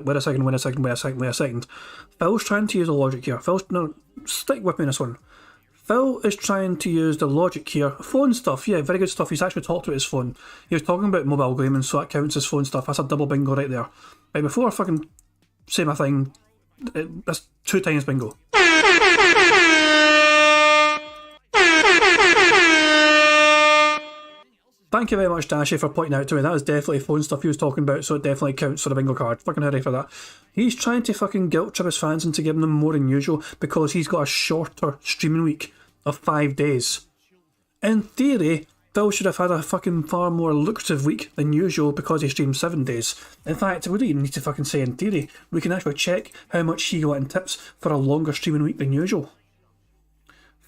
a second. Phil's trying to use the logic here. Stick with me on this one. Phil is trying to use the logic here. Phone stuff, yeah, very good stuff. He's actually talked about his phone. He was talking about mobile gaming, so that counts as phone stuff. That's a double bingo right there. Right, before I fucking say my thing, that's 2 times bingo. Thank you very much, Dashy, for pointing out to me. That was definitely phone stuff he was talking about, so it definitely counts for the bingo card. Fucking hurry for that. He's trying to fucking guilt trip his fans into giving them more than usual because he's got a shorter streaming week of 5 days. In theory, Phil should have had a fucking far more lucrative week than usual because he streamed 7 days. In fact, we don't even need to fucking say in theory. We can actually check how much he got in tips for a longer streaming week than usual.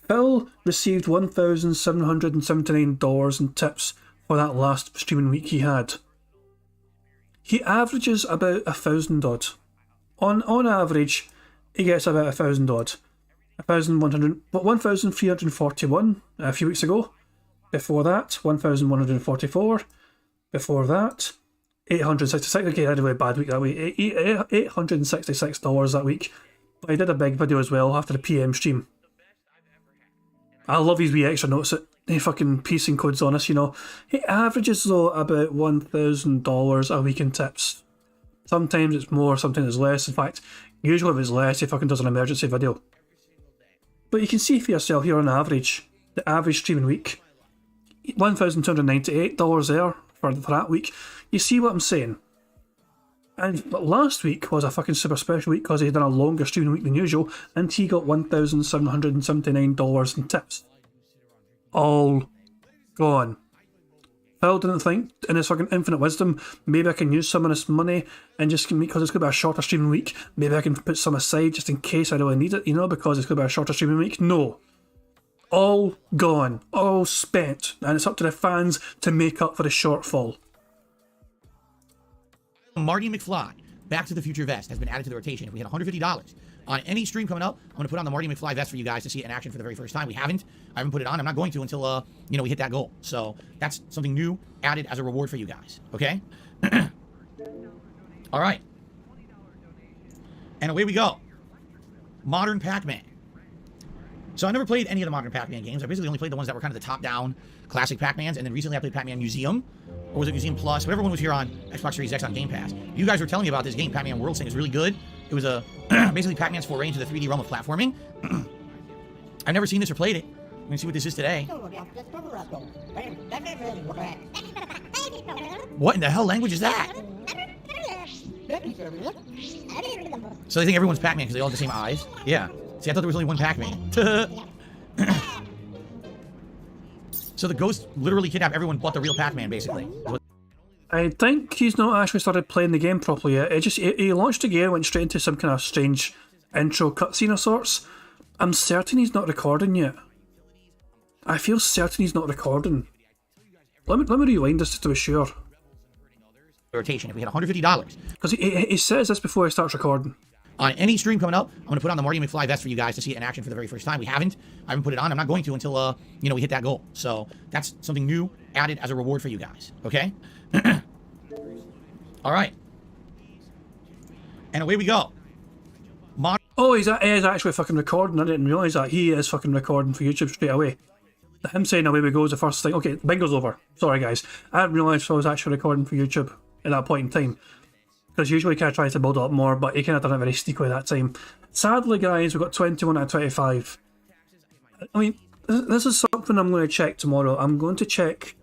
Phil received $1,779 in tips for that last streaming week he had. He averages about 1,000 odd. On average, he gets about 1,000 odd. 1,341 a few weeks ago. Before that, 1,144. Before that, 866. Okay, I had a really bad week that week. $866 that week. But I did a big video as well after the PM stream. I love these wee extra notes that he fucking piecing codes on us, you know. He averages though about $1,000 a week in tips. Sometimes it's more, sometimes it's less. In fact, usually if it's less, he fucking does an emergency video. But you can see for yourself here on average, the average streaming week, $1,298 there for that week. You see what I'm saying? And last week was a fucking super special week because he done a longer streaming week than usual, and he got $1,779 in tips. All gone. Phil didn't think, in his fucking infinite wisdom, maybe I can use some of this money and just, because it's going to be a shorter streaming week, maybe I can put some aside just in case I really need it, you know, because it's going to be a shorter streaming week. No. All gone. All spent. And it's up to the fans to make up for the shortfall. Marty McFly, Back to the Future vest has been added to the rotation. If we hit $150 on any stream coming up, I'm going to put on the Marty McFly vest for you guys to see it in action for the very first time. I haven't put it on. I'm not going to until, we hit that goal. So that's something new added as a reward for you guys. Okay? All right. And away we go. Modern Pac-Man. So I never played any of the modern Pac-Man games. I basically only played the ones that were kind of the top-down classic Pac-Mans, and then recently I played Pac-Man Museum, or was it Museum Plus? Whatever one was here on Xbox Series X on Game Pass. You guys were telling me about this game, Pac-Man World, saying it's really good. It was basically Pac-Man's foray into the 3D realm of platforming. I've never seen this or played it. I'm going to see what this is today. What in the hell language is that? So they think everyone's Pac-Man because they all have the same eyes? Yeah. See, I thought there was only one Pac-Man. So the ghost literally kidnapped everyone but the real Pac-Man, basically. I think he's not actually started playing the game properly yet. He launched the game, went straight into some kind of strange intro cutscene of sorts. I'm certain he's not recording yet. I feel certain he's not recording. Let me rewind this just to be sure. Rotation, if we hit $150. Because he says this before he starts recording. On any stream coming up, I'm going to put on the Marty McFly vest for you guys to see it in action for the very first time. I haven't put it on. I'm not going to until, we hit that goal. So that's something new added as a reward for you guys. Okay? All right. And away we go. Oh, he is actually fucking recording. I didn't realise that. He is fucking recording for YouTube straight away. Him saying away we go is the first thing. Okay, bingo's over. Sorry, guys. I didn't realise I was actually recording for YouTube at that point in time. Because usually he kind of tries to build up more, but he kind of done it very sneakily that time. Sadly, guys, we've got 21 out of 25. I mean, this is something I'm going to check tomorrow. I'm going to check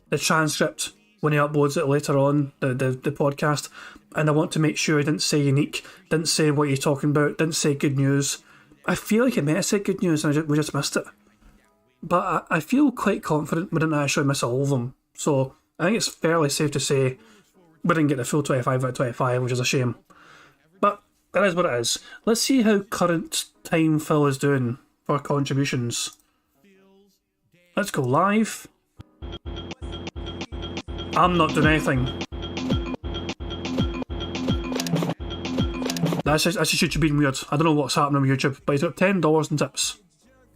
the transcript when he uploads it later on, the podcast, and I want to make sure he didn't say unique, didn't say what you're talking about, didn't say good news. I feel like he may have said good news and we just missed it. But I feel quite confident we didn't actually miss all of them. So I think it's fairly safe to say we didn't get the full 25 out of 25, which is a shame. But that is what it is. Let's see how current time Phil is doing for contributions. Let's go live. I'm not doing anything. That's just YouTube being weird. I don't know what's happening on YouTube, but he's got $10 in tips.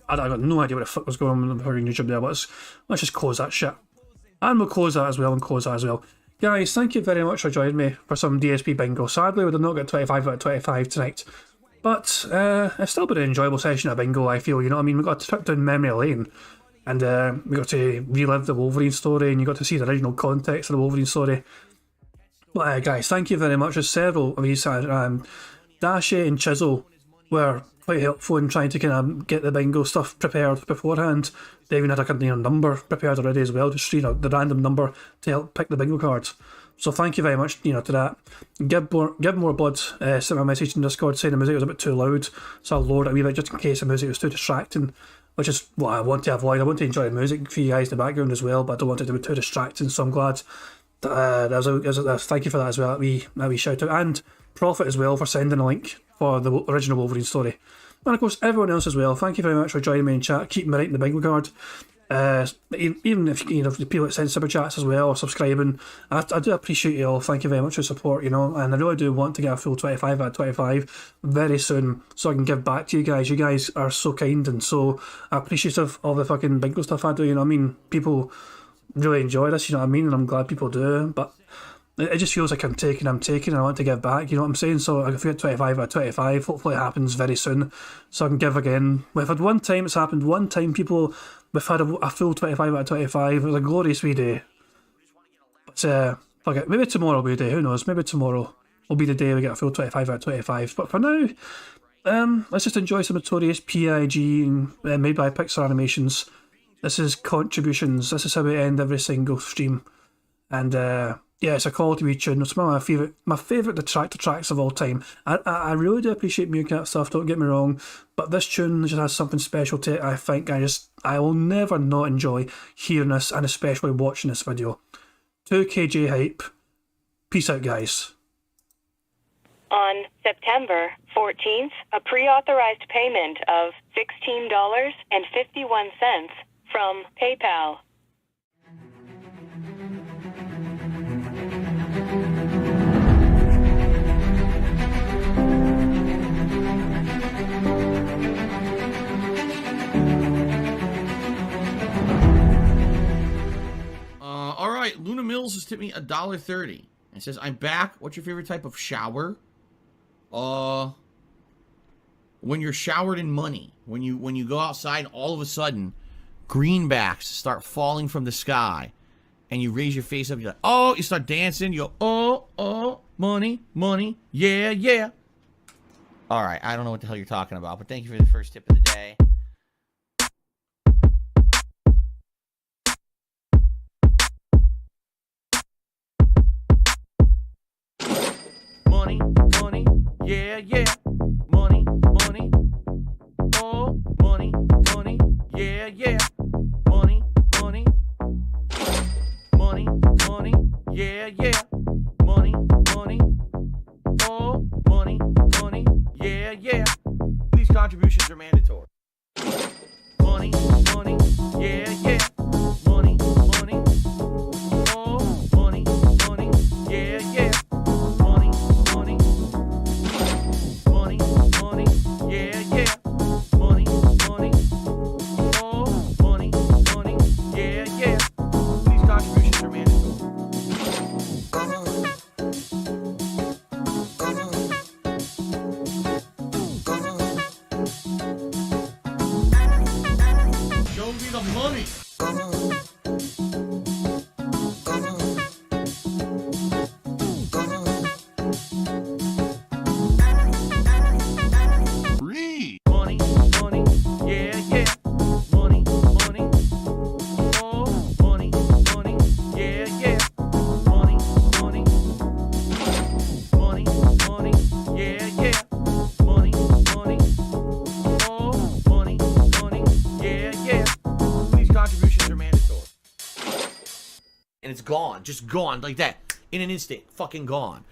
I got no idea what the fuck was going on with YouTube there, but let's just close that shit. And we'll close that as well, Guys, thank you very much for joining me for some DSP Bingo. Sadly, we did not get 25 out of 25 tonight. But it's still been an enjoyable session of Bingo, I feel, you know what I mean? We got a trip down memory lane, and we got to relive the Wolverine story, and you got to see the original context of the Wolverine story. But guys, thank you very much. There's several of these, Dashy and Chisel were quite helpful in trying to kind of get the bingo stuff prepared beforehand. They even had a kind of number prepared already as well, just the random number to help pick the bingo cards. So thank you very much, to that. Give more blood. Sent me a message in Discord saying the music was a bit too loud, so I lowered it a wee bit just in case the music was too distracting. which is what I want to avoid. I want to enjoy the music for you guys in the background as well, but I don't want it to be too distracting. So I'm glad that thank you for that as well. That wee shout out, and Profit as well for sending a link for the original Wolverine story. And of course, everyone else as well. Thank you very much for joining me in chat, keeping me right in the bingo card. Even if the people that send super chats as well or subscribing, I do appreciate you all. Thank you very much for your support, and I really do want to get a full 25 out of 25 very soon so I can give back to you guys. You guys are so kind and so appreciative of the fucking bingo stuff I do, you know what I mean? People really enjoy this, you know what I mean? And I'm glad people do, but it just feels like I'm taking, and I want to give back, you know what I'm saying? So if we get 25 out of 25, hopefully it happens very soon so I can give again. We've had one time, it's happened one time, people, we've had a full 25 out of 25. It was a glorious wee day. But fuck it, maybe tomorrow will be the day, who knows? Maybe tomorrow will be the day we get a full 25 out of 25. But for now, let's just enjoy some notorious PIG made by Pixar animations. This is Contributions. This is how we end every single stream. And yeah, it's a quality wee tune. It's one of my favourite detractor tracks of all time. I really do appreciate Meerkat stuff, don't get me wrong, but this tune just has something special to it. I think I will never not enjoy hearing this, and especially watching this video. 2KJ Hype. Peace out, guys. On September 14th, a pre-authorized payment of $16.51 from PayPal. All right, Luna Mills has tipped me $1.30. It says, "I'm back. What's your favorite type of shower?" When you're showered in money. When you go outside, and all of a sudden, greenbacks start falling from the sky, and you raise your face up. You're like, oh, you start dancing. You go, oh, money, money, yeah, yeah. All right, I don't know what the hell you're talking about, but thank you for the first tip of the day. Money, money, yeah, yeah. Money, money, oh, money, money, yeah, yeah. Money, money, money, money, yeah, yeah. Money, money, oh, money, money, yeah, yeah. These contributions are mandatory. Money, money, yeah, yeah. Money, money, oh, money, money, yeah, yeah. Money, money, money, money, yeah, yeah. Money, money, oh, money, money, yeah, yeah. These contributions are mandatory. Show me the money. Money, money, yeah, yeah. Money, money, oh, money, money, yeah, yeah. Money, money, money, money, yeah, yeah. Money, money, oh, money, money, yeah, yeah. These contributions are mandatory. And it's gone. Just gone like that. In an instant. Fucking gone.